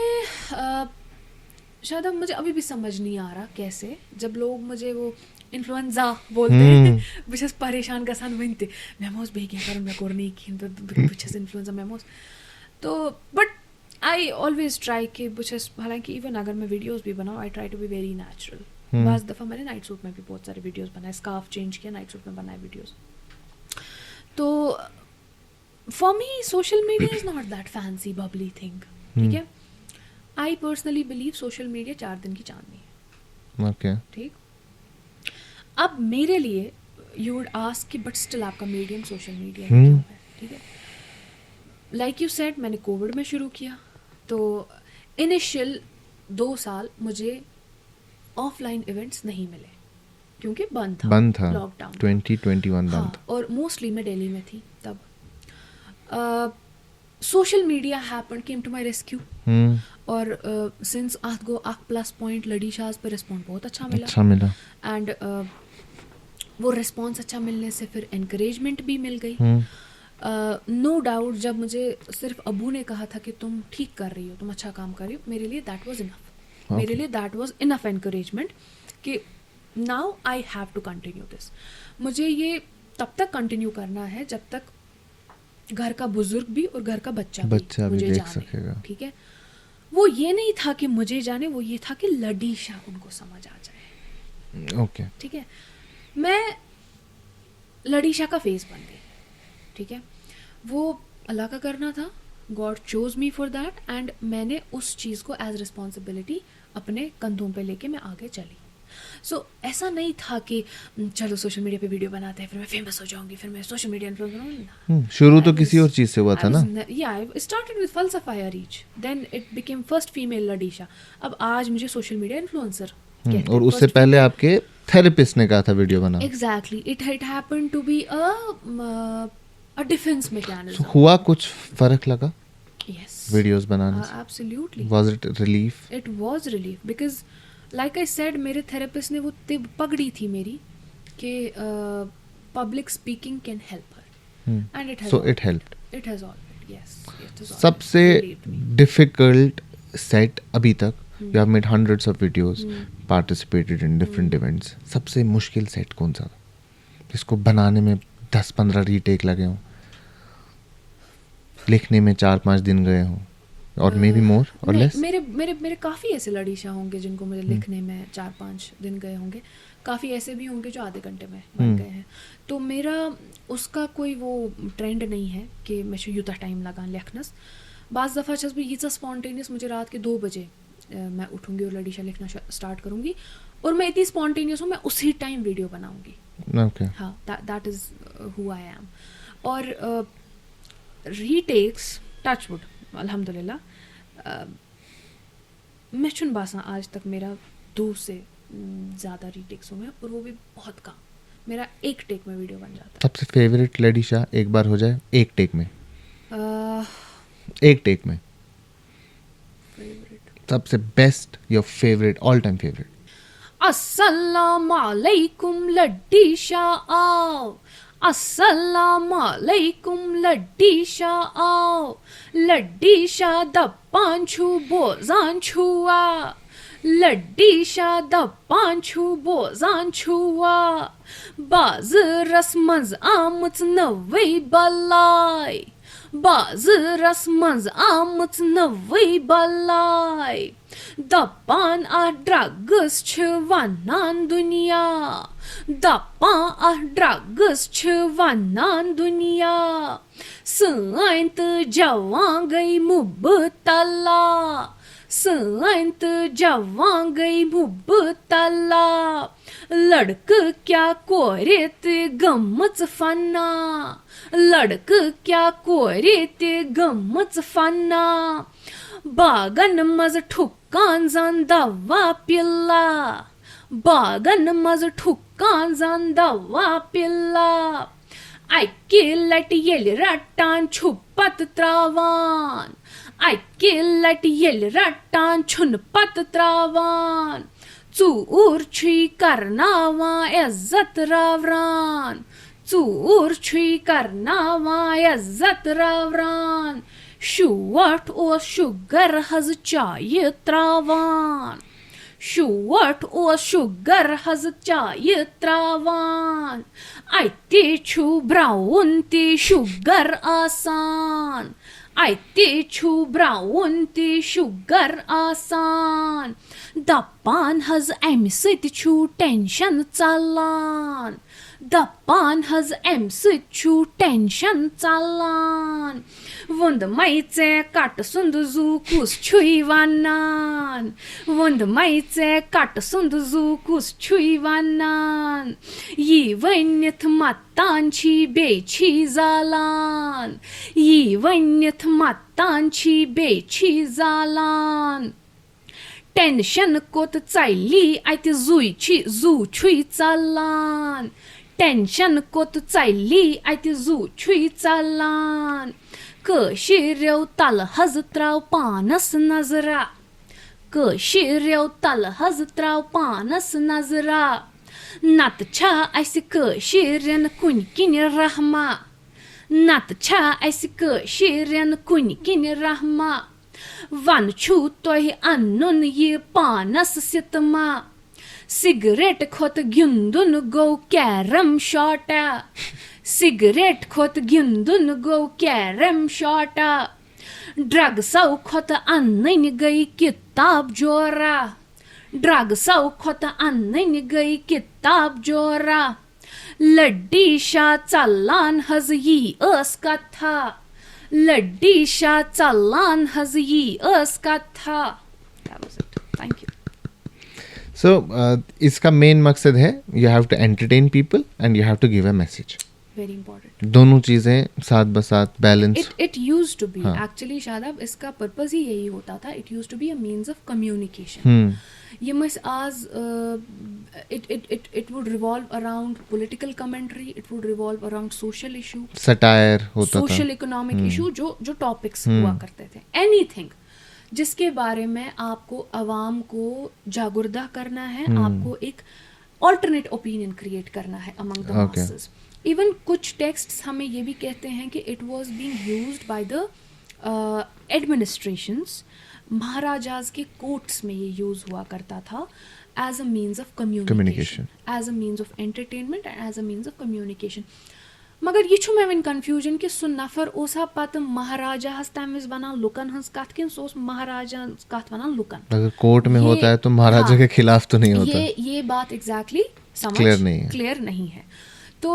शायद अब मुझे अभी भी समझ नहीं आ रहा कैसे, जब लोग मुझे वो इन्फ्लुएंजा बोलते हैं, बिशस परेशान गसान बनते मेमोस भेगे कर मैं कोरनी की बिशस इन्फ्लुएंजा मेमोस, तो बट आई ऑलवेज ट्राई कि बिशस, हालांकि इवन अगर मैं वीडियोस भी बनाऊँ, I try to be very natural. बाज़ दफ़ा मैंने नाइट सूट में भी बहुत सारे वीडियोस बनाए, स्कार्फ चेंज किया, नाइट सूट में बनाए वीडियोस। तो for me social media is not that fancy Babli thing, ठीक है। I personally believe social media 4 दिन की चांदनी है, ओके। ठीक। अब मेरे लिए यू वुड आस्क कि बट स्टिल आपका मीडियम सोशल मीडिया क्यों है, ठीक है। लाइक यू सेड, मैंने कोविड में शुरू किया, तो इनिशियल 2 साल मुझे ऑफलाइन इवेंट्स नहीं मिले क्योंकि बंद था, लॉकडाउन 2021 हाँ, बंद। और मोस्टली मैं दिल्ली में थी तब। Social media happen came to my rescue, और सिंस आठ गो आख प्लस पॉइंट लड़ी शाज पे रिस्पॉन्ड बहुत अच्छा मिला एंड वो रिस्पॉन्स अच्छा मिलने से फिर एनकरेजमेंट भी मिल गई। नो डाउट, जब मुझे सिर्फ अबू ने कहा था कि तुम ठीक कर रही हो, तुम अच्छा काम कर रही हो, मेरे लिए दैट वाज इनफ, मेरे लिए दैट वाज इनफ एनकरेजमेंट कि now I have to continue this. मुझे ये तब तक कंटिन्यू करना है जब तक घर का बुजुर्ग भी और घर का बच्चा भी मुझे देख जाने, सकेगा, ठीक है। वो ये नहीं था कि मुझे जाने, वो ये था कि लडीशा उनको समझ आ जाए, ओके। ठीक है। मैं लडीशा का फेस बन गई, ठीक है। वो अल्लाह का करना था, God chose me for that, and मैंने उस चीज़ को एज रिस्पॉन्सिबिलिटी अपने कंधों पे लेके मैं आगे चली। सो ऐसा नहीं था कि चलो सोशल मीडिया पे वीडियो बनाते हैं, फिर मैं फेमस हो जाऊंगी, फिर मैं सोशल मीडिया इन्फ्लुएंसर बनूंगी। शुरू तो किसी और चीज से हुआ था ना। आई स्टार्टेड विद फलसफा या reach, then it became first female Ladishah, अब आज मुझे सोशल मीडिया इन्फ्लुएंसर कहते हैं। और उससे पहले आपके थेरेपिस्ट ने कहा था वीडियो बना। Exactly, it happened to be a defence mechanism. हुआ कुछ फर्क लगा यस, वीडियोस बनाने से? Absolutely. Was it relief? It was relief because like I said, मेरे थेरेपिस्ट ने वो तिब पकड़ी थी मेरी कि public speaking can help her, and it has, so it helped. It has already, yes, it has. सबसे डिफिकल्ट सेट अभी तक, you have made hundreds of videos, participated in different events, सबसे मुश्किल सेट कौन सा था जिसको बनाने में 10-15 रीटेक लगे हों, लिखने में 4-5 दिन गए हों, और मे बी मोर और लेस? मेरे मेरे मेरे काफ़ी ऐसे लड़ीशा होंगे जिनको मुझे लिखने में 4-5 दिन गए होंगे, काफ़ी ऐसे भी होंगे जो आधे घंटे में बन गए हैं। तो मेरा उसका कोई वो ट्रेंड नहीं है कि मैं यूता टाइम लगा लिखनस। बाज़ दफ़ा जब भी ये स्पॉन्टेनियस, मुझे रात के 2 बजे मैं उठूँगी और लड़ीशा लिखना स्टार्ट करूँगी, और मैं इतनी स्पॉन्टेनियस हूँ, मैं उसी टाइम वीडियो बनाऊँगी। ओके, हाँ, that is who I am. और रीटेक्स, टचवुड, अल्हम्दुलिल्लाह, मैं चुन बासा आज तक मेरा 2 से ज़्यादा रीटेक्स हुए हैं, और वो भी बहुत कम, मेरा एक टेक में वीडियो बन जाता है। सबसे फेवरेट लड़ीशा एक बार हो जाए, एक टेक में, एक टेक में फेवरेट, सबसे best, your favourite, all time favourite. अस्सलामुअलैकुम लड्डीशा आओ, अस्सलामुअलैकुम लड्डीशा आओ, लड्डीशा दप्पांछू बोजांछुआ, लड्डीशा दप्पांछू बोजांछुआ, बाज रसमज आमच नवै बलाय, बाजारस मंज आमच नवै बलाय दपान ड्रग्स छ वनान दुनिया दपान ड्रग्स छ वनान दुनिया सैन तो जवान गई मुबतला सैन तो जवान गई मुबतला लड़क क्या कोरे ते गमच फना लड़क क्या कोरे ते गमच फना बागन मज ठुक्कान जान दवा पिल्ला बागन मज ठुक्कान जान दवा पिल्ला आइके लट येल रट्टान छुपत त्रावान आइके लट येल रट्टान छुनपत त्रावान चूर छी करनावा इज्जत रावरान चूर छी करनावा इज्जत रावरान शुवट ओ शुगर हज चाय त्रावान शुवट ओ शुगर हज चाय त्रावान आइते छु ब्राउन ते शुगर आसान आइते छु ब्राउन ते शुगर आसान दपान हज अमि सति छु टेंशन चलान दपान हज अमि सति छु टेंशन चलान वंद मैचे कट सुंद जू कुस छुई वनान वंद मैचे कट सुंद जू कुस छुई वनान यी वन्यथ मत्तान छी बेछी जालान यी वन्यथ मत्तान छी बेछी जालान टेंशन कोत चाइली आइते जुई जू छुई चलान टेंशन कोत चाइली आइते जू छुई चलान कशिरेव तल हज त्राव पानस नजरा कशिरेव तल हज त्राव पानस नजरा नत छा अस कशिरन कुन किन रहमा नत छा अस कशिरन कुन किन रहमा वन छु तोह अन्नुन ये पानस सितमा सिगरेट खोत गिंदुन गो कैरम शॉटा सिगरेट खोत गिंदुन गो कैरम शॉटा ड्रग्सौ खोत अन्नन गई किताब जोरा ड्रग्सौ खोत अन्नन गई किताब जोरा लड्डी शाह चलान हज यी अस कथा लड्डी शाह चलान हज यी अस कथा थैंक यू सो इसका मेन मकसद है you have to entertain people and you have to give a message very important दोनों चीजें साथ बसाथ balance it used to be हाँ. एक्चुअली शादाब इसका पर्पस ही यही होता था it used to be a means of communication ये मस आज it would revolve around political commentary, it would revolve around social issue, satire होता था, social economic issue जो टॉपिक्स हुआ करते थे, एनीथिंग जिसके बारे में आपको अवाम को जागुर्दा करना है, आपको एक ऑल्टरनेट ओपिनियन क्रिएट करना है अमंग द मासेस. इवन कुछ टेक्स्ट्स हमें ये भी कहते हैं कि it was being used by the administrations. Maharajas के कोर्ट्स में ये यूज हुआ करता था as a means of communication, as a means of entertainment and as a means of communication. मगर ये छु मे कन्फ्यूजन कि सु नफर ओसा पत महाराजा तम वनान लुकन हंस कथ कि महाराजा कथ वनान लुकन. अगर कोर्ट में होता है तो महाराजा के खिलाफ तो नहीं होता. ये बात एग्जैक्टली समझ क्लियर नहीं है. तो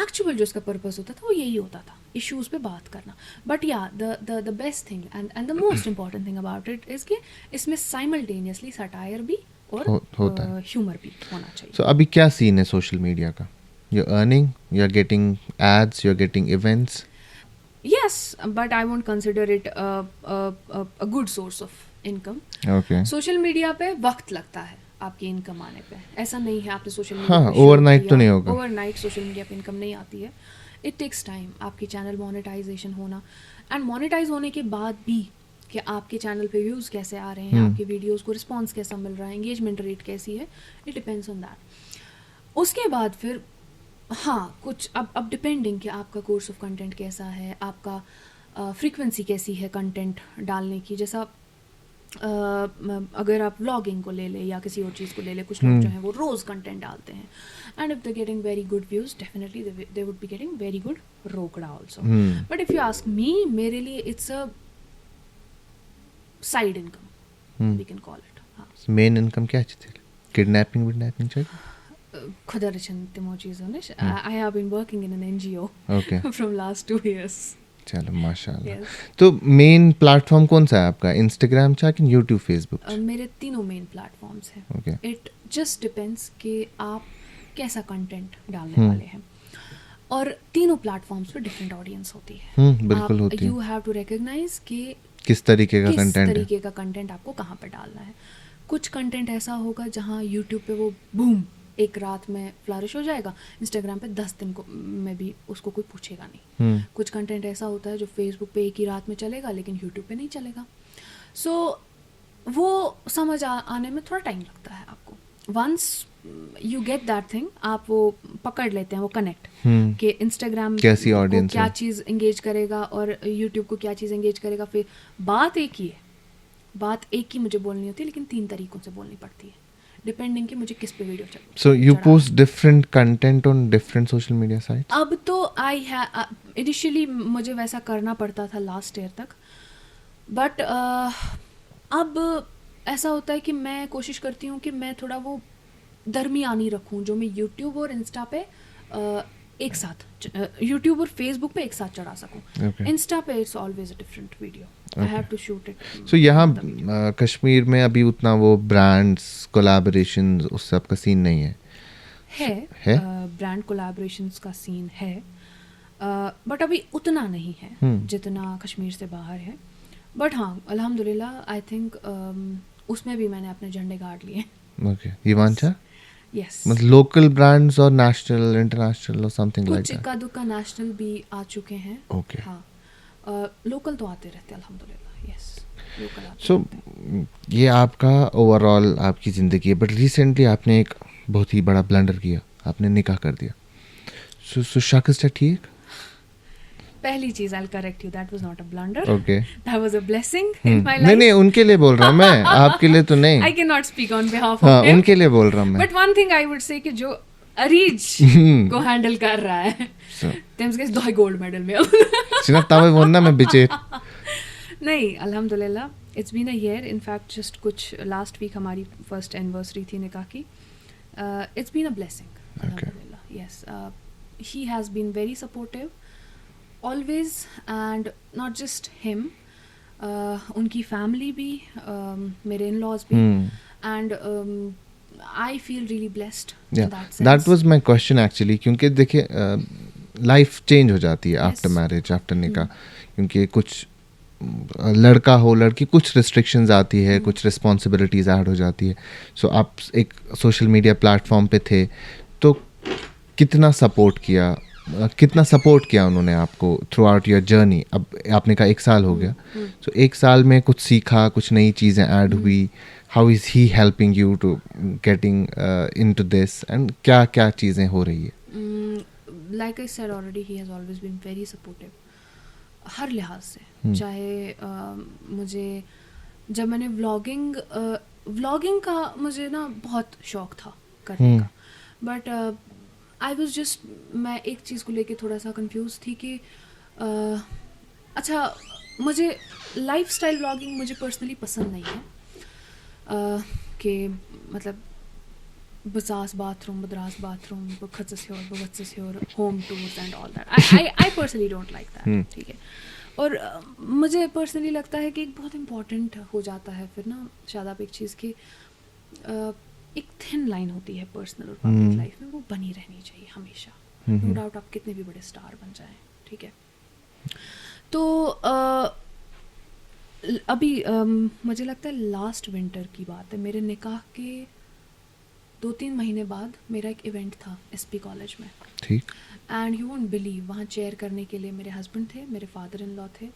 एक्चुअल जो उसका पर्पस होता था वो यही होता था, इश्यूज पे बात करना. बट या the best thing and the most important thing about it is कि इसमें साइमल्टेनियसली सटायर भी और ह्यूमर भी होना चाहिए. So, अभी क्या सीन है सोशल मीडिया का? You're earning, you're getting ads, you're getting events. Yes, but I won't consider it a good source of income. Okay. Social media पे वक्त लगता है आपकी इनकम आने पे. ऐसा नहीं है आपने सोशल मीडिया हाँ, ओवरनाइट तो नहीं होगा. ओवरनाइट सोशल मीडिया पे इनकम नहीं आती है. इट टेक्स टाइम आपकी चैनल मोनेटाइजेशन होना, एंड मोनेटाइज होने के बाद भी कि आपके चैनल पे व्यूज़ कैसे आ रहे हैं, आपकी वीडियोस को रिस्पांस कैसा मिल रहा है, एंगेजमेंट रेट कैसी है, इट डिपेंड्स ऑन दैट. उसके बाद फिर हाँ कुछ अब डिपेंडिंग कि आपका कोर्स ऑफ कंटेंट कैसा है, आपका फ्रीक्वेंसी कैसी है कंटेंट डालने की. जैसा अगर आप व्लॉगिंग को ले ले या किसी और चीज़ को ले ले, कुछ लोग जो हैं वो रोज़ कंटेंट डालते हैं, and if they getting very good views definitely they would be getting very good रोकड़ा also. But if you ask me, मेरे लिए it's a side income we can call it. हाँ, मेन इनकम क्या चाहिए? Kidnapping चाहिए? खुदा रचन तिमो चीज़ों ने. I have been working in an NGO okay. From last 2 years. चलो माशाल्लाह. Yes. तो मेन प्लेटफॉर्म कौन सा है आपका? इंस्टाग्राम चा कि यूट्यूब, फेसबुक? मेरे तीनों मेन प्लेटफॉर्म्स हैं. ओके. इट जस्ट डिपेंड्स कि आप कैसा कंटेंट डालने वाले हैं, और तीनों प्लेटफॉर्म्स पे डिफरेंट ऑडियंस होती है. बिल्कुल होती है. यू हैव टू रिकग्नाइज कि किस तरीके का किस कंटेंट है. तरीके का कंटेंट आपको कहाँ पर डालना है. कुछ कंटेंट ऐसा होगा जहाँ यूट्यूब पे वो बूम एक रात में फ्लरिश हो जाएगा, इंस्टाग्राम पे 10 दिन को में भी उसको कोई पूछेगा नहीं. कुछ कंटेंट ऐसा होता है जो फेसबुक पे एक ही रात में चलेगा लेकिन यूट्यूब पे नहीं चलेगा. सो वो समझ आने में थोड़ा टाइम लगता है आपको. Once you get that thing, आप वो पकड़ लेते हैं, वो कनेक्ट कि इंस्टाग्राम कैसी को audience क्या है. चीज़ एंगेज करेगा और यूट्यूब को क्या चीज़ एंगेज करेगा. फिर बात एक ही है, बात एक ही मुझे बोलनी होती है, लेकिन 3 तरीकों से बोलनी पड़ती है डिपेंडिंग कि मुझे किस पे वीडियो चाहिए. So you post different content on different social media sites? अब तो इनिशियली मुझे वैसा करना पड़ता था लास्ट ईयर तक, बट अब ऐसा होता है कि मैं कोशिश करती हूँ कि मैं थोड़ा वो दरमियानी रखूँ, जो मैं यूट्यूब और इंस्टा पे एक साथ, यूट्यूब और फेसबुक पे एक साथ चढ़ा सकूँ. Okay. इंस्टा पे it's always a different video. I have to shoot it. So यहाँ कश्मीर में अभी उतना वो ब्रांड्स कोलैबोरेशंस उस सब का सीन नहीं है. है? ब्रांड कोलैबोरेशंस का सीन है, बट अभी उतना नहीं है जितना कश्मीर से बाहर है. बट हाँ, अल्हम्दुलिल्लाह, आई थिंक उसमें भी मैंने अपने झंडे गाड़ लिए. ओके. ईवांचा? यस. मतलब लोकल ब्रांड्स और नेशनल, इंटरनेशनल और समथिंग लाइक कुछ दैट. इक्का दुक्का नेशनल भी आ चुके हैं. ओके. हाँ, लोकल तो आते रहते हैं अल्हम्दुलिल्लाह. यस, लोकल आते सो रहते हैं. ये आपका ओवरऑल आपकी ज़िंदगी है, बट रिसेंटली आपने एक बहुत ही बड़ा ब्लंडर किया, आपने निकाह कर दिया. सो शख्स ठीक? पहली चीज, आई correct you, that was not a blunder. Okay. That was a blessing in my नहीं लाइफ. नहीं, उनके लिए बोल रहा हूँ मैं, आपके लिए तो नहीं. आई can not speak on behalf हाँ, ऑफ हिम. उनके लिए बोल रहा हूँ मैं. But one thing I would से कि जो अरीज को हैंडल कर रहा है, तेम्स दो गोल्ड मेडल में अब. सिना तवे वोन्ना मैं बिचे. नहीं, अल्हम्दुलिल्लाह, it's been a year. In fact just कुछ लास्ट वीक हमारी फर्स्ट एनिवर्सरी थी निकाह की. इट्स बीन अ ब्लेसिंग अल्हम्दुलिल्लाह. Yes, he has been very supportive always, and not just him, उनकी फैमिली भी, मेरे इन लॉज भी, and I feel really blessed in that sense. That was my question actually, क्योंकि देखिए life change हो जाती है आफ्टर मैरिज, आफ्टर निकाह, क्योंकि कुछ लड़का हो लड़की, कुछ रिस्ट्रिक्शंस आती है, कुछ रिस्पॉन्सिबिलिटीज़ ऐड हो जाती है. सो आप एक सोशल मीडिया प्लेटफॉर्म पे थे, तो कितना सपोर्ट किया उन्होंने आपको थ्रू आउट योर जर्नी? अब आपने कहा 1 साल हो गया, सो 1 साल में कुछ सीखा, कुछ नई चीज़ें ऐड हुई. How is he helping you to getting into this, and क्या क्या चीज़ें हो रही है? Like I said already, he has always been very supportive हर लिहाज से. चाहे मुझे, जब मैंने व्लॉगिंग का मुझे ना बहुत शौक था करने का, बट आई वाज जस्ट, मैं एक चीज़ को लेके थोड़ा सा कंफ्यूज थी कि अच्छा, मुझे लाइफस्टाइल व्लॉगिंग मुझे पर्सनली पसंद नहीं है. कि मतलब बजास बाथरूम, बदरास बाथरूम, खचस your home tours and all that. I personally don't like that. ठीक है. और मुझे पर्सनली लगता है कि एक बहुत इम्पॉर्टेंट हो जाता है फिर ना शादाब एक चीज़ की, एक थिन लाइन होती है पर्सनल और पब्लिक लाइफ में, वो बनी रहनी चाहिए हमेशा. नो डाउट आप कितने भी बड़े स्टार बन जाएं, ठीक है. तो अभी मुझे लगता है लास्ट विंटर की बात है, मेरे निकाह के 2-3 महीने बाद मेरा एक इवेंट था SP कॉलेज में. ठीक. एंड यू वोंट बिलीव, वहाँ चेयर करने के लिए मेरे हस्बैंड थे, मेरे फादर इन लॉ थे,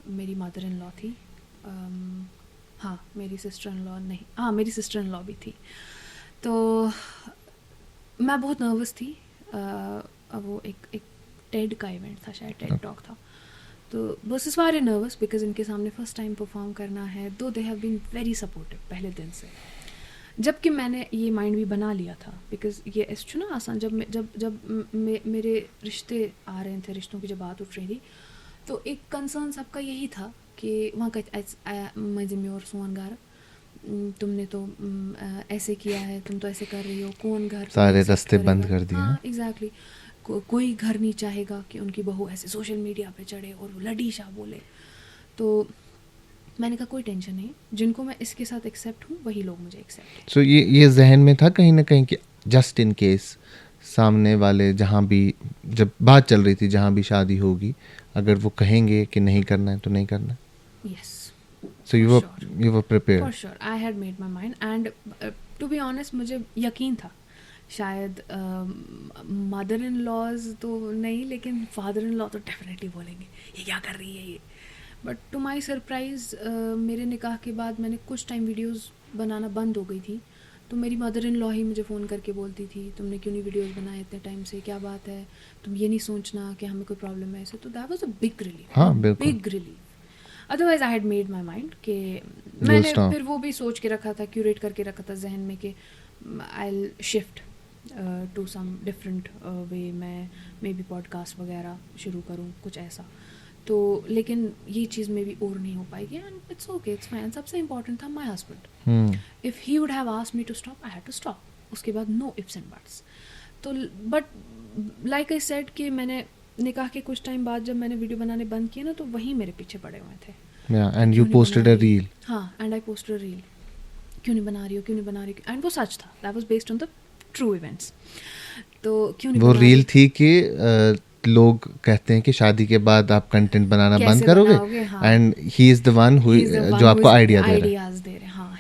मेरी मदर इन लॉ थी, हाँ मेरी सिस्टर इन लॉ नहीं, हाँ मेरी सिस्टर इन लॉ भी थी. तो मैं बहुत नर्वस थी. वो एक टेड का इवेंट था, शायद टेड टॉक था. तो बस इस वारे नर्वस बिकॉज इनके सामने फर्स्ट टाइम परफॉर्म करना है, though they have been very supportive पहले दिन से, जबकि मैंने ये माइंड भी बना लिया था बिकॉज ये ना आसान, जब मेरे रिश्ते आ रहे थे, रिश्तों की जब बात उठ रही थी, तो एक कंसर्न सबका यही था कि वहाँ का मजिमी और सोन घर, तुमने तो ऐसे किया है, तुम तो ऐसे कर रही हो, कौन घर सारे रास्ते बंद कर दिए। हाँ एग्जैक्टली, कोई घर नहीं चाहेगा कि उनकी बहू ऐसे सोशल मीडिया पे चढ़े और वो लड़ी शाह बोले। तो मैंने कहा कोई टेंशन नहीं, जिनको मैं इसके साथ एक्सेप्ट हूँ वही लोग मुझे एक्सेप्ट। सो ये जहन में था कहीं ना कहीं कि जस्ट इन केस सामने वाले जहाँ भी, जब बात चल रही थी जहाँ भी शादी होगी, अगर वो कहेंगे कि नहीं करना है तो नहीं करना है। Yes, so you were prepared. For sure I had made my mind and to be honest मुझे यकीन था शायद मदर इन लॉज तो नहीं, लेकिन फादर इन लॉ तो डेफिनेटली बोलेंगे ये क्या कर रही है ये। बट टू माई सरप्राइज़ मेरे निकाह के बाद मैंने कुछ टाइम वीडियोस बनाना बंद हो गई थी, तो मेरी मदर इन लॉ ही मुझे फ़ोन करके बोलती थी तुमने क्यों नहीं वीडियोस बनाए इतने टाइम से, क्या बात है, तुम ये नहीं सोचना कि हमें कोई प्रॉब्लम है ऐसे। तो that was a big relief, हाँ बिल्कुल। Big relief. Otherwise I had made my mind कि मैंने फिर वो भी सोच के रखा था, क्यूरेट करके रखा था जहन में कि I will shift to some different way, मैं मे बी पॉडकास्ट वगैरह शुरू करूँ कुछ ऐसा। तो लेकिन ये चीज़ में भी और नहीं हो पाएगी and it's okay, it's fine. सबसे इम्पोर्टेंट था my husband, if he would have asked me to stop I had to stop, उसके बाद नो इफ्स एंड बट्स। तो बट लाइक आई सेड कि मैंने निकाह के कुछ टाइम बाद जब मैंने वीडियो बनाने बंद किए ना, तो वही मेरे पीछे पड़े हुए थे। And you posted a reel. हाँ, and I posted a reel, क्यों नहीं बना रही हो, क्यों नहीं बना रही हो, एंड वो सच था, that was based on the true events. तो क्यों नहीं वो बना रील रही? थी कि लोग कहते हैं कि शादी के बाद आप कंटेंट बनाना बंद कैसे करोगे, बनाओगे? हाँ। And he is the one who He is the one जो who आपको is आइडिया दे रहा है। आइडियाज दे रहे हैं, हाँ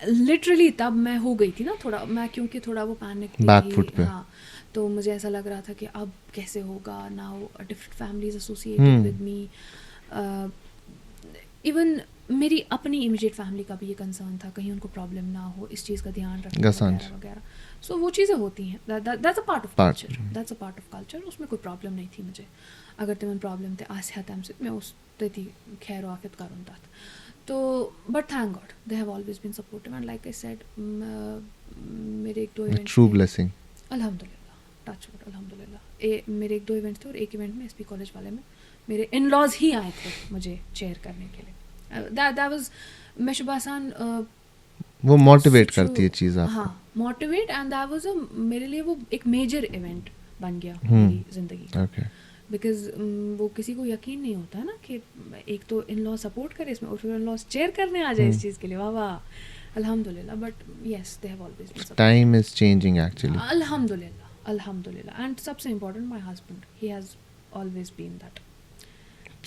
लिटरली। तब मैं हो गई थी ना थोड़ा, मैं क्योंकि थोड़ा वो पैनिक Back foot पे। हाँ, तो मुझे ऐसा लग रहा था कि अब कैसे होगा, now different families associated with me, even मेरी अपनी इमीडिएट फैमिली का भी ये कंसर्न था कहीं उनको प्रॉब्लम ना हो, इस चीज़ का ध्यान रखना वगैरह वगैरह। सो वो चीज़ें होती हैं, that's a part of culture, that's a part of culture. उसमें कोई प्रॉब्लम नहीं थी मुझे, अगर तिमन प्रॉब्लम थे आसिया तम से मैं उस थी खैर आफियत करूँ तथ। तो but thank god they have always been supportive and like I said मेरे एक दो इवेंट्स ट्रू ब्लेसिंग, अल्हम्दुलिल्लाह, टच वुड अल्हम्दुलिल्लाह। मेरे एक दो इवेंट्स थे और एक इवेंट में एसपी कॉलेज वाले में मेरे इन लॉज ही आए थे मुझे चेयर करने के लिए। दैट वाज मैं शुभासान वो मोटिवेट करती है चीज़ आपको। हाँ, मोटिवेट, एंड दैट वाज मेरे लिए वो एक मेजर इवेंट बन गया मेरी ज़िंदगी का। ओके, बिकॉज वो किसी को यकीन नहीं होता है ना कि एक तो इन लॉ सपोर्ट करे इसमें और फिर इन लॉ चेयर करने आ जाए इस चीज़ के लिए, वाह वाह अल्हम्दुलिल्लाह। But yes they have always been supportive, time is changing actually. अल्हम्दुलिल्लाह अल्हम्दुलिल्लाह। एंड सबसे important my husband, he has always been that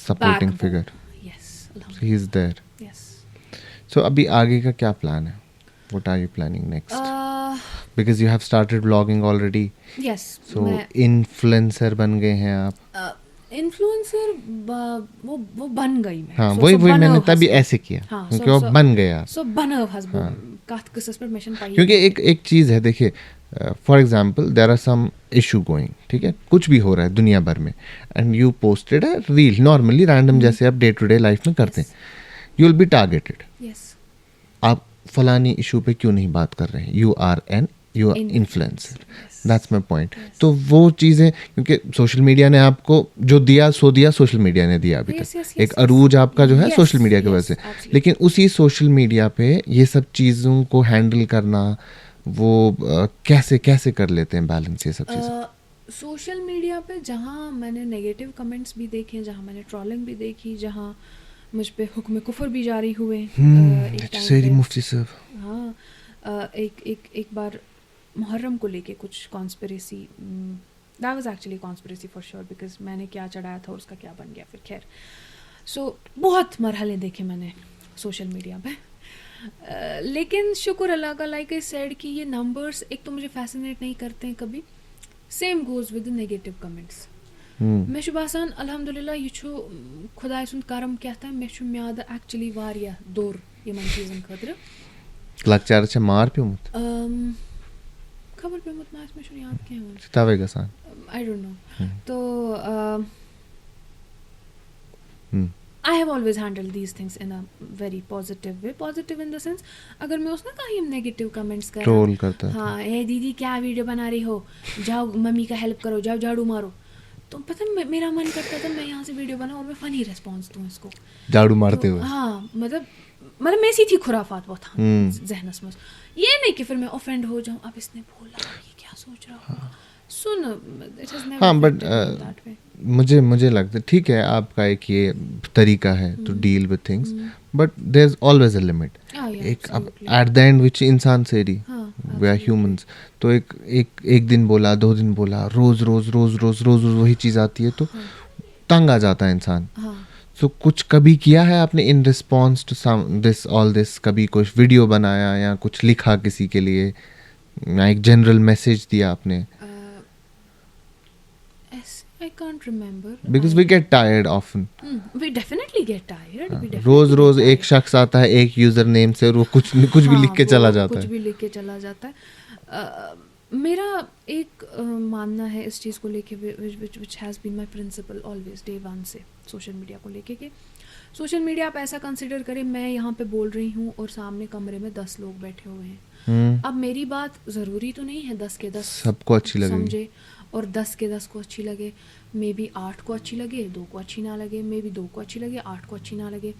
supporting figure, yes he is there. Yes. So अभी आगे का क्या प्लान है? What are you planning next? Because you have started blogging already, yes, so influencer बन गए हैं आप। Influencer वो बन गई मैं। हाँ, वही मैंने तभी ऐसे किया हाँ, क्योंकि वो बन गए आप। सो बनव हस्बैंड काथ किसस पर मिशन पाई। क्योंकि एक चीज़ है, देखिए for example there are some issue going, ठीक है, कुछ भी हो रहा है दुनिया भर में, and you posted a reel normally random जैसे आप डे टू डे लाइफ में करते हैं, you will be targeted. Yes, आप फलानी इशू पे क्यों नहीं बात कर रहे हैं, you are influencer, that's my point. तो वो चीज़ें, क्योंकि सोशल मीडिया ने आपको जो दिया सो दिया, सोशल मीडिया ने दिया अभी तक एक अरूज आपका जो है सोशल मीडिया की वजह से, लेकिन उसी सोशल मीडिया पे ये सब चीज़ों को हैंडल करना, वो कैसे कैसे कर लेते हैं बैलेंस ये सब चीज़ें? सोशल मीडिया पे जहाँ मैंने नेगेटिव कमेंट्स भी देखे, जहाँ मैंने ट्रोलिंग भी देखी, जहाँ मुझ पे हुक्म कुफर भी जारी हुए मुफ्ती साहब। हाँ, एक बार मुहर्रम को लेके कुछ conspiracy, that was actually conspiracy for sure, because मैंने क्या चढ़ाया था और उसका क्या बन गया फिर। खैर, सो बहुत मरहले देखे मैंने सोशल मीडिया पे, लेकिन शुक्र अल्लाह का, लाइक आई सेड कि ये नंबर्स एक तो मुझे फैसिनेट नहीं करते हैं कभी, same goes with the negative comments. मे शुभासान अल्हम्दुलिल्लाह ये खुदा सुंद करम क्या था, मे म्याद एक्चुअली वारिया दूर यमन चीज़न खतर लकचार अच्छा मार प्योमुत खबर पे मुत मास में शुरू याद क्या तवे गसान आई डोंट नो। तो I have always handled these things in a very positive way. Positive in the sense, अगर मैं उसने कहीं नेगेटिव कमेंट्स कर ट्रोल करता था। हाँ, ए दीदी क्या वीडियो बना रही हो, जाओ मम्मी का हेल्प करो, जाओ झाड़ू मारो, तो पता है मेरा मन करता था मैं यहाँ से वीडियो बनाऊँ और मैं फनी रिस्पॉन्स दूँ इसको झाड़ू मारते तो, हुए। हाँ मतलब मैं सी थी खुराफात बहुत था जहनस में, ये नहीं कि फिर मैं ऑफेंड हो जाऊँ, अब इसने बोला ये क्या सोच रहा हूँ, सुन इट हैज नेवर हाँ बट दैट वे। मुझे लगता है ठीक है आपका एक ये तरीका है to deal with things, but there is always a limit. एक अब एट द एंड विच इंसान से रही, वी आर ह्यूमंस, तो एक दिन बोला, 2 दिन बोला, रोज वही चीज़ आती है तो तंग आ जाता है इंसान। तो कुछ कभी किया है आपने in response to this all this, कभी कुछ वीडियो बनाया या कुछ लिखा किसी के लिए या एक जनरल मैसेज दिया आपने? I can't remember. Because we get tired often. We definitely get tired. रोज एक शख्स आता है एक यूजर नेम से और वो कुछ भी लिख के चला जाता है। कुछ भी लिख के चला जाता है। मेरा एक मानना है इस चीज़ को लेके which has been my principle always day one से सोशल मीडिया को लेके कि सोशल मीडिया आप ऐसा कंसिडर करें मैं यहाँ पे बोल रही हूँ और सामने कमरे में 10 लोग बैठे हुए हैं। अब मेरी बात ज़रूरी तो नहीं है 10 के 10 सबको अच्छी लगे समझे और 10 के 10 को अच्छी लगे, मे बी 8 को अच्छी लगे, 2 को अच्छी ना लगे, मे बी 2 को अच्छी लगे, 8 को अच्छी ना लगे।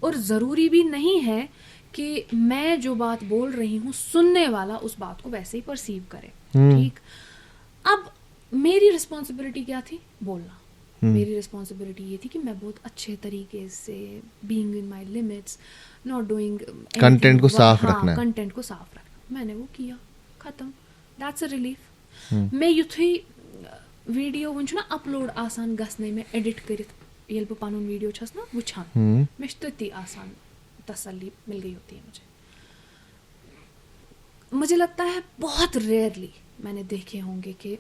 और ज़रूरी भी नहीं है कि मैं जो बात बोल रही हूँ सुनने वाला उस बात को वैसे ही परसीव करे। ठीक, अब मेरी रिस्पॉन्सिबिलिटी क्या थी? बोलना। मेरी रिस्पॉन्सिबिलिटी ये थी कि मैं बहुत अच्छे तरीके से being in my limits, not doing content को साफ रखना है। कंटेंट को साफ रखना, मैंने वो किया, खत्म, दैट्स अ रिलीफ। मैं युथुई वीडियो वो ना अपलोड आसान गसने में एडिट करित येल बह पनुन वीडियो छस ना वुछान मे तती आसान तसल्ली मिल गई होती है मुझे लगता है बहुत रेयरली मैंने देखे होंगे कि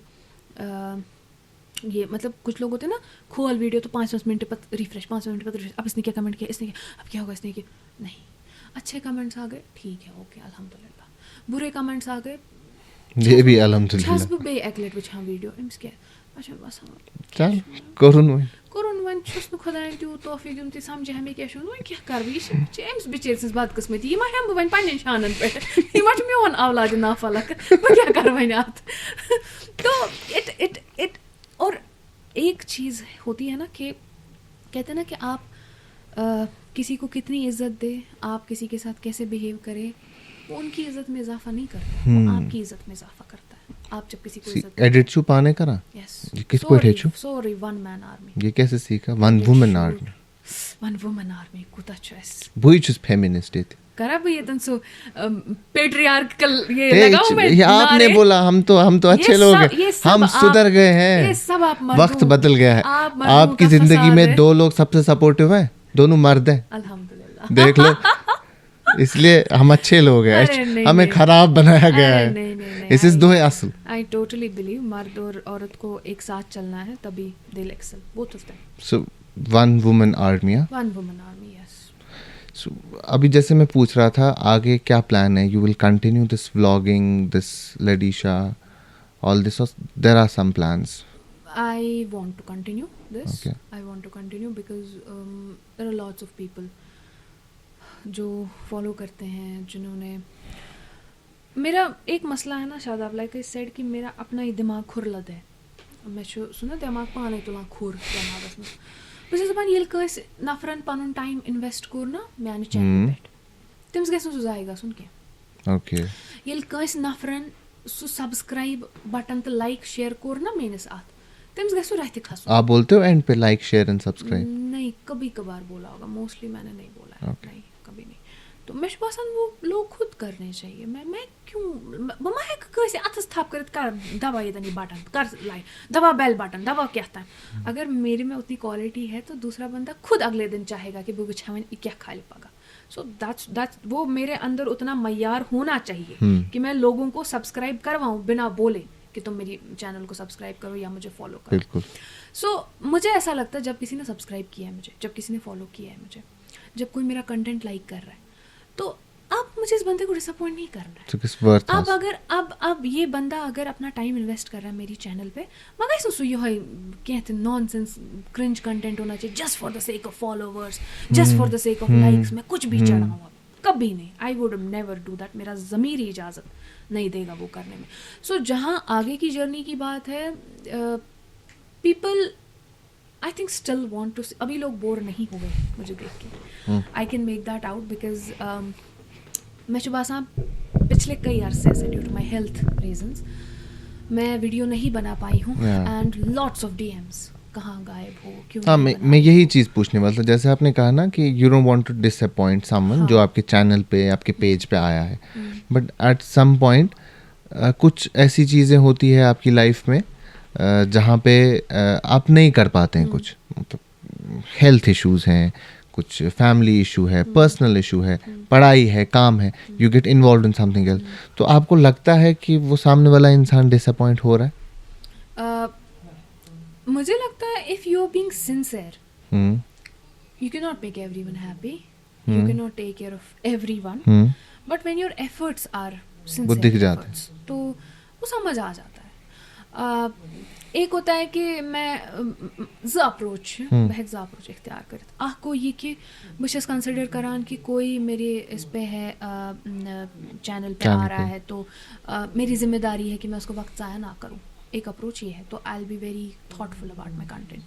ये मतलब कुछ लोग होते हैं ना खोल वीडियो तो 5-10 मिनट पर रिफ्रेश, 5 मिनट पर रिफ्रेश, अब इसने क्या कमेंट किया, इसने क्या, अब क्या होगा, इसने क्या, नहीं, अच्छे कमेंट्स आ गए ठीक है ओके अल्हम्दुलिल्लाह, बुरे कमेंट्स आ गए ये भी अल्हम्दुलिल्लाह छस बे एक्लेट वुछा वीडियो एम्स क्या अच्छा बस चल करुन वन छुस न खुदायन त्यू तौफीक दिम ती समझे हमें क्या वन क्या कर एम्स बिचार सज बदकिस्मती यह हम बह वन पन्न शानन पे यह मोन औलाद नाफलक बह क्या कर वन अत तो इट और एक चीज़ होती है ना कि कहते हैं ना कि आप किसी को कितनी इज्जत दे, आप किसी के साथ कैसे बिहेव करें, वो उनकी इज्जत में इजाफा नहीं करता, वो आपकी इज्जत में इजाफा करता है। आप जब किसी को इज्जत एडिट छू पाने करा यस ये किस पर है छू सॉरी वन मैन आर्मी ये कैसे सीखा वन वुमन आर्मी कुता चॉइस बुई छुस फेमिनिस्ट है करा भी ये तन सो पेट्रियार्कल ये लगाऊं मैं ये आपने बोला हम तो अच्छे लोग हैं, हम सुधर गए हैं, ये सब आप वक्त बदल गया है, आपकी जिंदगी में 2 लोग सबसे सपोर्टिव हैं, दोनों मर्द हैं अल्हम्दुलिल्लाह देख लो इसलिए हम अच्छे लोग हैं, हमें खराब बनाया गया है, इस इज दो असल। आई टोटली बिलीव मर्द और औरत को एक साथ चलना है तभी they will excel both of them. So one woman army yes. So, अभी जैसे मैं पूछ रहा था आगे क्या प्लान है, you will continue this vlogging, this Ladishah, all this, there are some plans? I want to continue this, I want to continue because there are lots of people जो फॉलो करते हैं, जिन्होंने मेरा एक मसला है ना शादाब लाइक आई सेड कि मेरा अपना ही दिमाग खुरलद है, मैं सुना दिमाग पाने तुला खुर दिमागस में बस दपान ये नफरन पन टाइम इन्वेस्ट कोर ना माने चैनल पे तम्स गस सो जाएगा सुन के ओके ये नफरन सो सब्सक्राइब बटन तो लाइक शेयर कोर ना मेनस आत तम्स गस रहते खस। आप बोलते हो एंड पे लाइक शेयर एंड सब्सक्राइब? नहीं कभी कभार बोला होगा, मोस्टली मैंने नहीं बोला है नहीं कभी नहीं, तो मैं बासान वो लोग खुद करने चाहिए, मैं क्यों मैं कैसे अथस थाप कर दबा ये बटन कर लाइक दबा बेल बटन दबा क्या था, अगर मेरे में उतनी क्वालिटी है तो दूसरा बंदा खुद अगले दिन चाहेगा कि वो बिछावन क्या खा ले पागा। सो दैट्स वो मेरे अंदर उतना मयार होना चाहिए कि मैं लोगों को सब्सक्राइब करवाऊँ बिना बोले कि तुम मेरी चैनल को सब्सक्राइब करो या मुझे फॉलो करो। बिल्कुल। सो मुझे ऐसा लगता है जब किसी ने सब्सक्राइब किया है मुझे, जब किसी ने फॉलो किया है मुझे, जब कोई मेरा कंटेंट लाइक कर रहा है, तो अब मुझे इस बंदे को डिसअपॉइंट नहीं करना है। So it's worth अब us. अगर अब ये बंदा अगर अपना टाइम इन्वेस्ट कर रहा है मेरी चैनल पे, मगर सो यो है कहते नॉनसेंस क्रिंज कंटेंट होना चाहिए just for the sake of followers, just for the sake of likes, मैं कुछ भी चढ़ाऊँ, कभी नहीं, I would never do that, मेरा ज़मीर ही इजाज़त नहीं देगा वो करने में। सो जहाँ आगे की जर्नी की बात है, people I think still want to, अभी लोग बोर नहीं हुए मुझे देख के, I can make that out because मैं शुभा साहब पिछले कई अरसे से due to my health reasons मैं वीडियो नहीं बना पाई हूँ, एंड लॉट्स ऑफ डीएम्स, कहाँ गायब हो, क्यों हाँ, नहीं मैं यही चीज़ पूछने वाला था, जैसे आपने कहा ना कि you don't want to disappoint someone जो आपके चैनल पे आपके पेज पे आया है, बट एट सम पॉइंट कुछ ऐसी चीज़ें होती है आपकी लाइफ में जहाँ पे आप नहीं कर पाते हैं, कुछ मतलब हेल्थ इश्यूज हैं, कुछ फैमिली इशू है, पर्सनल इशू है, पढ़ाई है, काम है, you get involve in something else, तो आपको लगता है कि वो सामने वाला इंसान डिसअपॉइंट हो रहा है? मुझे लगता है if you are being sincere, hmm, you cannot make everyone happy, you cannot take care of everyone, but when your efforts are वो sincere दिख जाता है। efforts, तो वो समझ आ जाता है। एक होता है कि मैं ज़ अप्रोच बह ज़ अप्रोच इख्तियार कर को ये कि बस छस कंसिडर करान कि कोई मेरे इस पे है चैनल पे आ रहा है, तो मेरी जिम्मेदारी है कि मैं उसको वक्त ज़ाया ना करूँ। एक अप्रोच ये है, तो I will be very thoughtful about my content.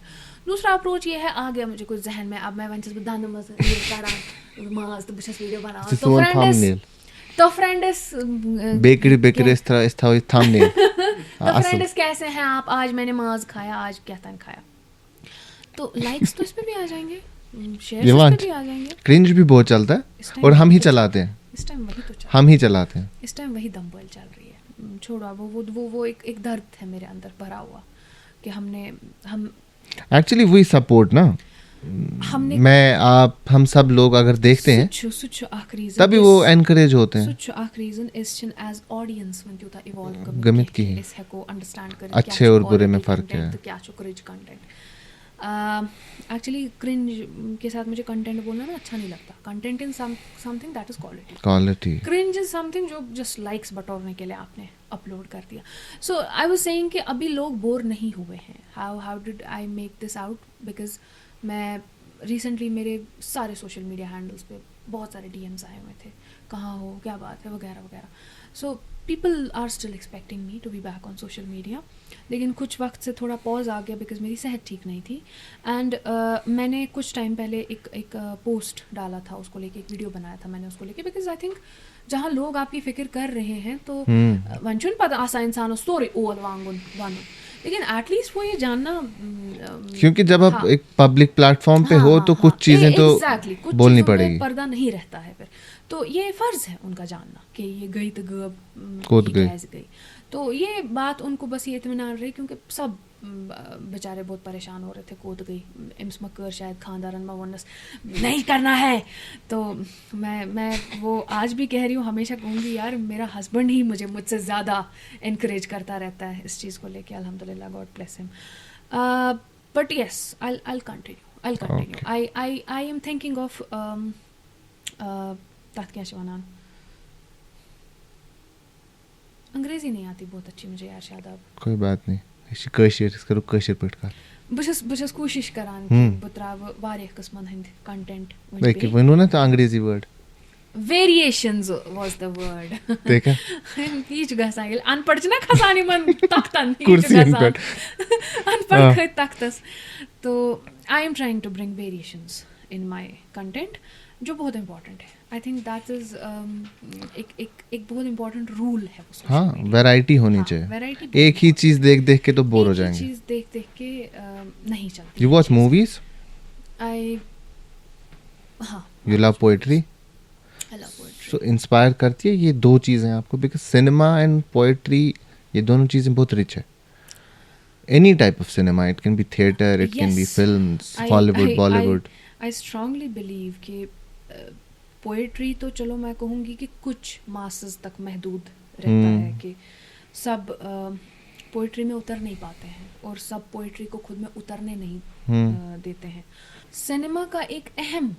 दूसरा अप्रोच ये है, आ गया मुझे कुछ जहन में, अब मैं वन चीज दान मज माज तो बस वीडियो बनाऊं, तो फ्रेंड्स बेकरी इस तरह इस थंबनेल तो फ्रेंड्स कैसे हैं आप, आज मैंने माज खाया, आज क्या तन खाया, तो लाइक्स तो इस पे भी आ जाएंगे, शेयर्स इस पे भी आ जाएंगे, क्रिंज भी बहुत चलता है और हम ही चलाते हैं, इस टाइम वही तो चल, हम ही चलाते हैं, इस टाइम वही दमबल चल रही है। छोड़ो, वो एक दर्द है मेरे अंदर भरा हुआ कि हम एक्चुअली वी सपोर्ट ना, हमने मैं आप हम सब लोग अगर देखते हैं तभी वो एनकरेज होते हैं। सुच आख रीजन इस चन एज ऑडियंस में क्यों था इवॉल्व गमित की इस है को अंडरस्टैंड कर अच्छे और बुरे में फर्क है, क्या चो क्रिंज कंटेंट। एक्चुअली क्रिंज के साथ मुझे कंटेंट बोलना ना अच्छा नहीं लगता, content in something that is quality, cringe is something जो जस्ट लाइक्स बटोरने के लिए आपने अपलोड कर दिया। सो आई वाज सेइंग कि अभी लोग बोर नहीं हुए हैं। How did I make this out, because मैं रिसेंटली मेरे सारे सोशल मीडिया हैंडल्स पे बहुत सारे डीएम्स आए हुए थे, कहाँ हो, क्या बात है, वगैरह वगैरह। So people are still expecting me to be back on social media, लेकिन कुछ वक्त से थोड़ा पॉज आ गया बिकॉज मेरी सेहत ठीक नहीं थी। एंड मैंने कुछ टाइम पहले एक पोस्ट डाला था, उसको लेके एक वीडियो बनाया था मैंने उसको लेके, बिकॉज आई थिंक जहाँ लोग आपकी फिक्र कर रहे हैं तो वंचुन पता आसा इंसान स्टोरी ओल वांगुन वानु, लेकिन एटलीस्ट वो ये जानना, क्योंकि जब आप एक पब्लिक प्लेटफॉर्म पे हो तो कुछ चीजें तो बोलनी पड़ेगी, पर्दा नहीं रहता है फिर, तो ये फर्ज है उनका जानना कि ये गई तो कूद गई। तो ये बात उनको बस ये इत्मीनान रही, क्योंकि सब बेचारे बहुत परेशान हो रहे थे, कूद गई इम्स मकर शायद खानदारन में वनस नहीं करना है। तो मैं वो आज भी कह रही हूँ, हमेशा कहूँगी यार मेरा हस्बैंड ही मुझसे ज़्यादा इनकरेज करता रहता है इस चीज़ को लेके, अल्हम्दुलिल्लाह, God bless him. But yes, I'll continue. I am thinking of तात क्या शवानान, अंग्रेजी नहीं आती बहुत अच्छी मुझे यार, शादाब कोई बात नहीं, कशिर पट कर बस कोशिश करान कि बह त्राव वारियाह किस्मन हंद कंटेंट, लाइक वनो ना तो अंग्रेजी word variations was the word, देखा हीच गसान गेल अनपढ़ ना खसानी मन तख्तन कुर्सी अनपढ़ अनपढ़ खै तख्तस। तो I am trying to bring variations in my content, जो बहुत इम्पोर्टेंट है। आई थिंक दैट इज एक बहुत इम्पोर्टेंट रूल है वो। हाँ, वैरायटी होनी चाहिए, वैरायटी, एक ही चीज देख के तो बोर हो जाएंगे, चीज देख के नहीं चलती। You watch movies? आई हाँ, you love poetry? I love poetry. So inspire करती है ये दो चीजें आपको, बिकॉज सिनेमा एंड पोएट्री ये दोनों चीजें बहुत रिच है। Any type of cinema, it can be theatre, it can be films, Hollywood, Bollywood. I strongly believe कि पोएट्री तो चलो मैं कहूँगी कि कुछ मासेस तक महदूद रहता है, कि सब पोएट्री में उतर नहीं पाते हैं और सब पोएट्री को खुद में उतरने नहीं देते हैं। सिनेमा का एक अहम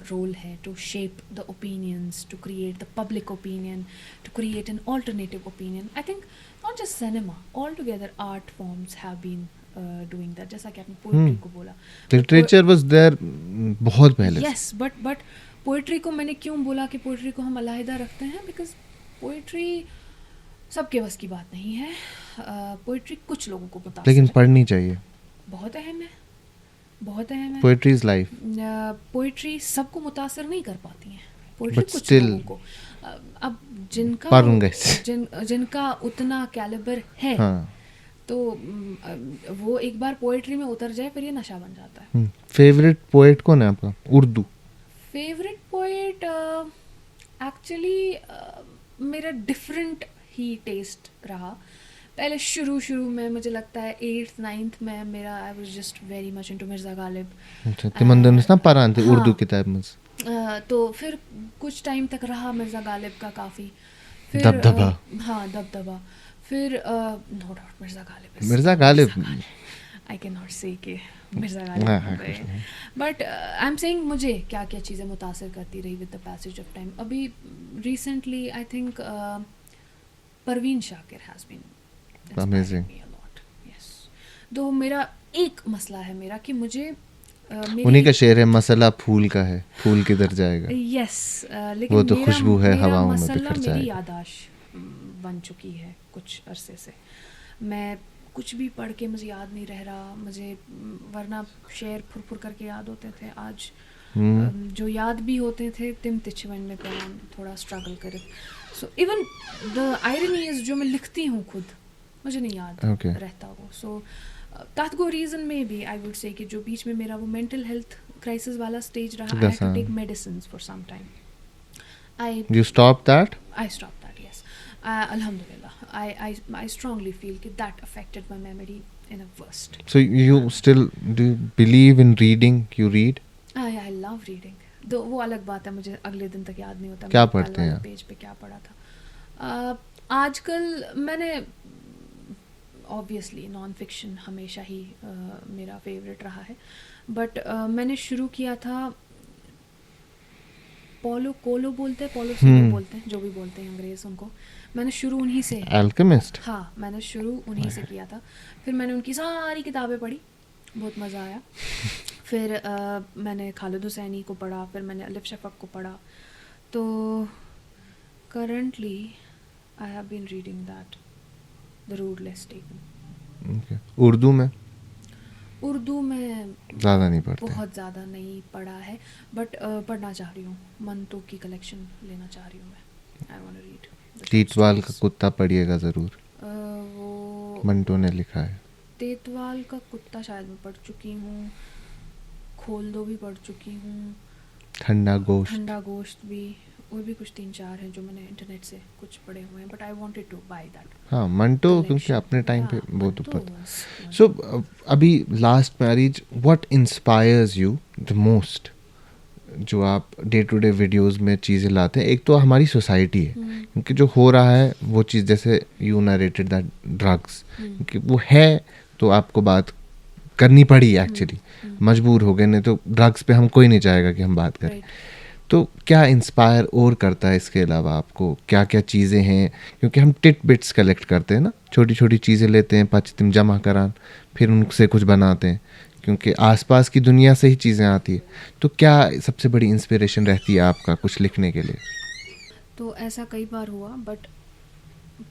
role है to shape the opinions, to create the public opinion, to create an alternative opinion. I think not just cinema, altogether art forms have been doing that. जैसा कि आपने पोइट्री को बोला, लिटरेचर वाज देयर बहुत पहले से. Yes, but poetry को मैंने क्यों बोला कि पोइट्री को हम अलहदा रखते हैं, बिकॉज पोइट्री सबके बस की बात नहीं है. पोइट्री कुछ लोगों को मुतासिर लेकिन है. पढ़नी चाहिए. बहुत अहम है, बहुत अहम है. Poetry is life. पोइट्री सबको मुतासिर नहीं कर पाती है. पोइट्री But कुछ still, लोगों को अब जिनका पारूंगा जिनका उतना कैलिबर है, हाँ. तो वो एक बार पोइट्री में उतर जाए फिर ये नशा बन जाता है. फेवरेट पोएट कौन है आपका उर्दू? फेवरेट पोएट एक्चुअली मेरा डिफरेंट ही टेस्ट रहा. पहले शुरू में मुझे लगता है 8th 9th में मेरा I was just very much into Mirza Ghalib. अच्छा, तिमंदन ना पढ़ान थे हाँ. उर्दू किताब में. तो फिर कुछ टाइम तक रहा मिर्ज़ा गालिब का काफ़ी. फिर दबदबा. हाँ, दबदबा. फिर no doubt Mirza Ghalib I can not say कि मिर्ज़ा हाँ, गालिब गए, बट आई एम सेइंग मुझे क्या क्या चीज़ें मुतासिर करती रही with the passage of time. अभी recently I think Parveen Shakir has been Amazing. Yes. तो मेरा एक मसला है मेरा कि मुझे उन्हीं का शेर है, मसला फूल का है, फूल किधर जाएगा. यस, लेकिन वो तो मेरा- खुशबू है मेरा हवाओं में मसला बिखर मेरी जाएगा. याददाश्त बन चुकी है कुछ अरसे से. मैं कुछ भी पढ़ के मुझे याद नहीं रह रहा. मुझे वरना शेर फुर करके याद होते थे. आज जो याद भी होते थे तिम तिचवन में पेन थोड़ा स्ट्रगल करे. So even the irony is जो मैं लिखती हूँ खुद मुझे नहीं याद Okay. रहता वो. सो दैट गो रीजन में भी आई वुड से कि जो बीच में मेरा वो मेंटल हेल्थ क्राइसिस वाला स्टेज रहा, I had to take medicines for some time. You stop that? I stopped that, yes. Alhamdulillah. I strongly feel that that affected my memory in a worst. So you still do you believe in reading? You read? I love reading. तो वो अलग बात है, मुझे अगले दिन तक याद नहीं होता क्या मैंने कल पढ़ते हैं वाले आप? पेज पे क्या पढ़ा था. आजकल मैंने ऑब्वियसली नॉन फिक्शन हमेशा ही मेरा फेवरेट रहा है, बट मैंने शुरू किया था पोलो कोलो बोलते हैं, पोलो सोलो बोलते हैं, जो भी बोलते हैं अंग्रेज़ उनको. मैंने शुरू उन्हीं से, Alchemist? हाँ मैंने शुरू उन्हीं से किया था. फिर मैंने उनकी सारी किताबें पढ़ी, बहुत मज़ा आया. फिर मैंने खालिद हुसैनी को पढ़ा, फिर मैंने अलिफ शफ़क़ को पढ़ा. तो currently I have been reading that the route less taken. Okay. Urdu में उर्दू में ज़्यादा नहीं पढ़ते. बहुत ज़्यादा नहीं पढ़ा है, बट पढ़ना चाह रही हूँ. मंतों की कलेक्शन लेना चाह रही हूँ मैं. I want to read Titwal का कुत्ता पढ़िएगा ज़रूर, वो मंटो ने लिखा है. तेतवाल का कुत्ता शायद मैं पढ़ चुकी हूँ. खोल दो भी पढ़ चुकी हूँ. ठंडा गोश्त. ठंडा गोश्त भी, और भी कुछ 3-4 हैं जो मैंने इंटरनेट से कुछ पढ़े हुए हैं, but I wanted to buy that. हाँ, मंटो क्योंकि अपने टाइम पे बहुत ऊपर था. सो अभी last marriage, what inspires you the most? जो आप डे टू डे वीडियोस में चीज़ें लाते हैं, एक तो हमारी सोसाइटी है, क्योंकि जो हो रहा है वो चीज़, जैसे यू नरेटेड दैट ड्रग्स, क्योंकि वो है तो आपको बात करनी पड़ी एक्चुअली, मजबूर हो गए, नहीं तो ड्रग्स पे हम कोई नहीं चाहेगा कि हम बात करें. तो क्या इंस्पायर और करता है इसके अलावा आपको? क्या क्या चीज़ें हैं? क्योंकि हम टिट बिट्स कलेक्ट करते हैं ना, छोटी छोटी चीज़ें लेते हैं, पचतिम जमा करान, फिर उनसे कुछ बनाते हैं, क्योंकि आसपास की दुनिया से ही चीज़ें आती है. तो क्या सबसे बड़ी इंस्पिरेशन रहती है आपका कुछ लिखने के लिए? तो ऐसा कई बार हुआ, बट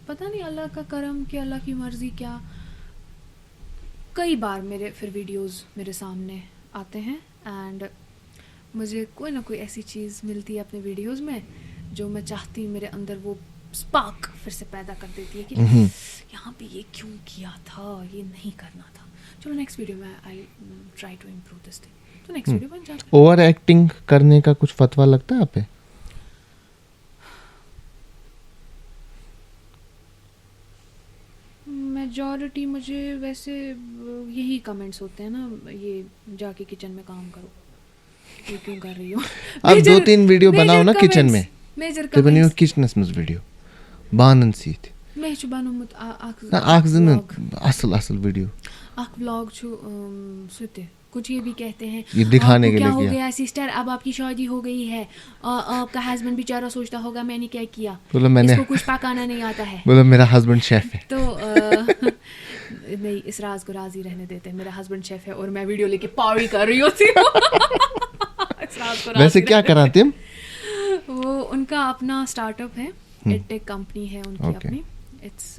पता नहीं अल्लाह का करम कि अल्लाह की मर्ज़ी क्या, कई बार मेरे फिर वीडियोस मेरे सामने आते हैं एंड मुझे कोई ना कोई ऐसी चीज़ मिलती है अपने वीडियोस में जो मैं चाहती हूँ मेरे अंदर वो स्पार्क फिर से पैदा कर देती है कि यहाँ पे ये क्यों किया था, ये नहीं करना था. चलो नेक्स्ट वीडियो में I try to improve this thing. तो नेक्स्ट वीडियो बन जाता है. ओवर एक्टिंग करने का कुछ फतवा लगता है आप पे? मेजॉरिटी मुझे वैसे यही कमेंट्स होते हैं ना, ये जाके किचन में काम करो, ये क्यों कर रही हो. आप 2-3 वीडियो बनाओ ना किचन में. मेजर तो बनियो कमेंट्स किचनस में वीडियो बानन सीथ मैं छु बानोमुत ना आख दिन असल वीडियो. अख व्लॉग छु सुते कुछ ये भी कहते हैं ये दिखाने आपको के क्या लिए हो किया। गया सिस्टर, अब आपकी शादी हो गई है, आपका हस्बैंड बेचारा सोचता होगा मैंने क्या किया, बोलो मैंने इसको कुछ पकाना नहीं आता है। बोलो मेरा हस्बैंड शेफ है। तो नहीं, इस राज को राज ही रहने देते हैं। मेरा हस्बैंड शेफ है और मैं वीडियो लेके पार्टी कर रही होती हूँ। इस राज को राज वैसे ही क्या रहने कराते हम? देते हैं। वो उनका अपना स्टार्टअप है, एडटेक कंपनी है उनकी Okay. अपनी। इट्स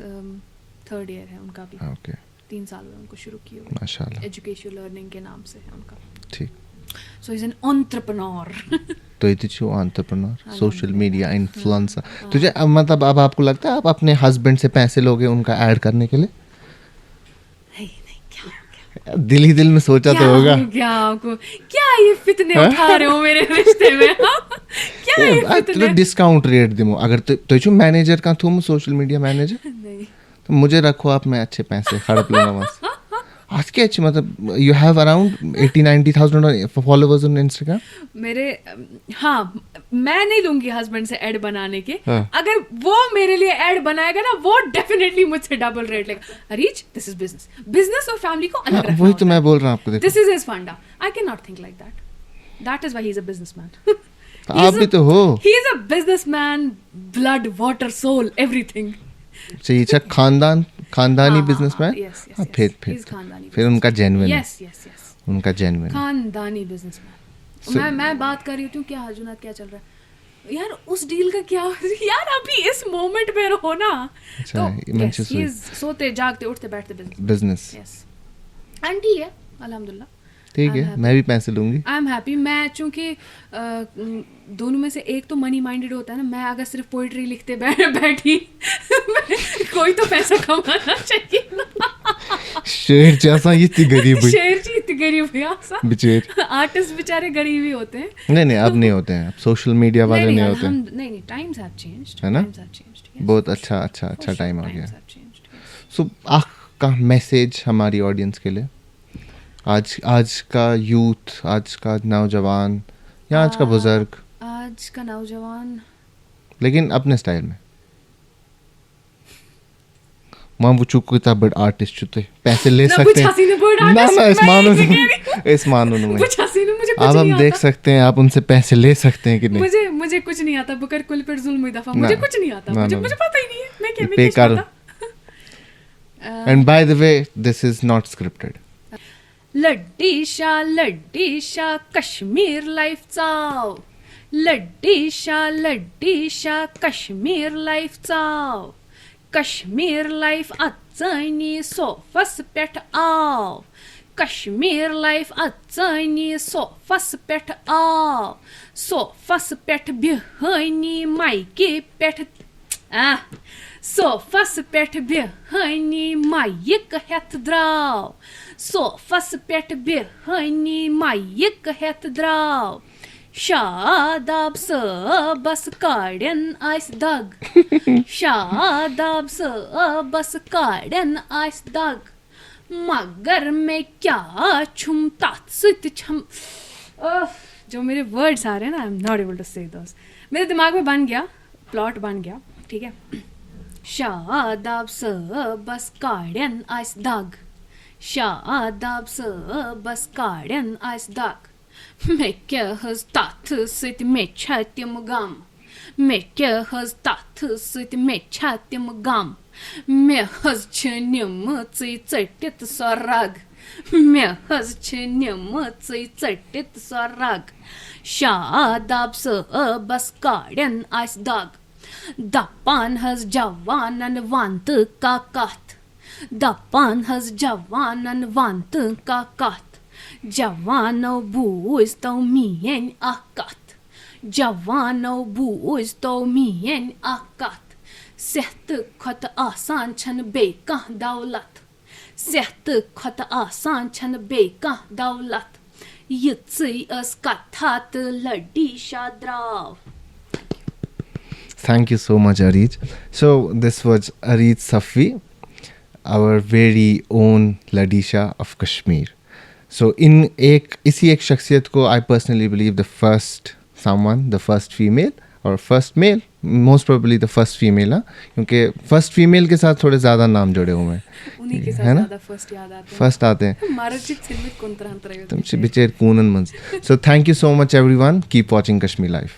3rd ईयर है उनका भी, ओके 3 साल में उनको शुरू किए हुए, माशाल्लाह एजुकेशन लर्निंग के नाम से है उनका। ठीक। So is an entrepreneur. तो ये छो एंटरप्रेन्योर, सोशल अल्हम्दुलिल्लाह। Media influencer. हाँ। तुझे अब मतलब अब आपको लगता है आप अपने हस्बैंड से पैसे लोगे उनका ऐड करने के लिए? नहीं नहीं, क्या दिल ही दिल में सोचा तो होगा। हो गया आपको? क्या ये फितने हाँ? उठा रहे हो मेरे रिश्ते में? हाँ? क्या ये तुला फितने? डिस्काउंट रेट दिमो अगर तो छो मैनेजर का तुम सोशल मीडिया मैनेजर नहीं, तो मुझे रखो आप, मैं अच्छे पैसे खड़प लूंगा बस। आज के अच्छे मतलब you have around 80-90,000 followers on Instagram. मेरे हाँ, मैं नहीं लूंगी हस्बैंड से ऐड बनाने के। हाँ। अगर वो मेरे लिए ऐड बनाएगा ना, वो डेफिनेटली मुझसे डबल रेट लेगा। Reach, this is business, business और फैमिली को अलग रखना वही तो होता मैं है। बोल रहा हूँ आपको। देखो this is his funda, I can not think like that. That is why he is a businessman. आप भी तो हो। He is a businessman, blood water soul everything. चाहिए अच्छा खानदानी हाँ, बिजनेसमैन। yes, yes, हाँ, yes. फिर He's खानदानी फिर उनका जेन्युइन है, यस यस यस, उनका जेन्युइन है। खानदानी बिजनेसमैन। So- मैं बात कर रही हूँ क्या जुनाद, क्या चल रहा है यार? उस डील का क्या यार, अभी इस मोमेंट में रहो ना। अच्छा, तो ये yes, he is सोते जागते उठते बैठते बिजनेस यस। आंटी है अल्हम्दुलिल्लाह, ठीक I'm है, happy. मैं भी पैसे लूंगी। I am happy. मैं चूंकि दोनों में से एक तो मनी माइंडेड होता है ना, मैं अगर सिर्फ पोइट्री लिखते बैठी कोई तो पैसा कमाना चाहिए ना। शेर जैसा ये इतनी गरीब हुई शेर जी इतनी गरीब हुई आसा। बेचारे। आर्टिस्ट बेचारे गरीब ही होते हैं। नहीं नहीं अब नहीं होते हैं, अब सोशल मीडिया वाले नहीं होते हैं। नहीं, टाइम्स हैव चेंज्ड, है ना? Times have changed. बहुत अच्छा टाइम आ गया। सो आपका मैसेज हमारी ऑडियंस के लिए, आज का यूथ, आज का नौजवान या आज का बुजुर्ग, आज का नौजवान लेकिन अपने स्टाइल में। मां वो चुप किता बड़ आर्टिस्ट चुते पैसे ले ना, सकते कुछ हसीने बड़ हैं ना artist, ना इस मैं मानो यही कह रही इस मानो में कुछ हसीने मुझे कुछ अब नहीं हम देख आता। सकते हैं आप उनसे पैसे ले सकते हैं कि नहीं। मुझे कुछ नहीं आता। बुकर कुल पर जुल्म हुई दफा, ना, मुझे कुछ नहीं आता। ना, मुझे ना, मुझे पता ही नहीं है मैं क्या बेकार। पता। And by the way this is not scripted. लड्डीशा कश्मीर लाईफ चाव, लड्डीशा कश्मीर लाईफ चाव, कश्मीर लाईफ अचनी सोफस पेठ आव, कश्मीर लाईफ अचनी सोफस पेठ आव, सोफस पेठ बिहनी मायके पेठ सोफस पेठ बिहनी मायक हेथ द्राव, सोफस पेठ बिहनी मायक हेथ द्राव, शादाब बस काड़न आइस दग, शादाब बस काड़न आइस दग, मगर मैं क्या छुम तात सुत छम। जो मेरे वर्ड्स आ रहे हैं ना, I am not able to say दोस। मेरे दिमाग में बन गया, प्लॉट बन गया, ठीक है। शादाब बस काड़न आइस दग, शादाब बस काड़न आइस दग, Mekja höz tattısit meçhatim gam, Mekja höz tattısit meçhatim gam, Me höz çınımıcı çırtit sorag, Me höz çınımıcı çırtit sorag, Şadabsı bas kaden ays dag, Dapan höz javanan vantı kakat, Dapan höz javanan vantı kakat, Jawano búis tó mien akat, Jawano búis tó mien akat, Sehtu kota asan chan beka daulat, Sehtu kota asan chan beka daulat, Yitsi as kathat ladi shadrav. Thank you so much, Areej. So this was Areej Safi, our very own Ladisha of Kashmir. So इसी एक शख्सियत को I personally believe the first someone, the first female और first male, most probably the first female, हाँ, क्योंकि first female के साथ थोड़े ज़्यादा नाम जुड़े हुए हैं, उन्हीं के है साथ ना? ज़्यादा फर्स्ट याद आते हैं. फर्स्ट आते हैं. मारचित सिल्मित कोंतरा अंतरा तुमचे बिचेर कूनन मंज. So thank you so much everyone. Keep watching Kashmir Life.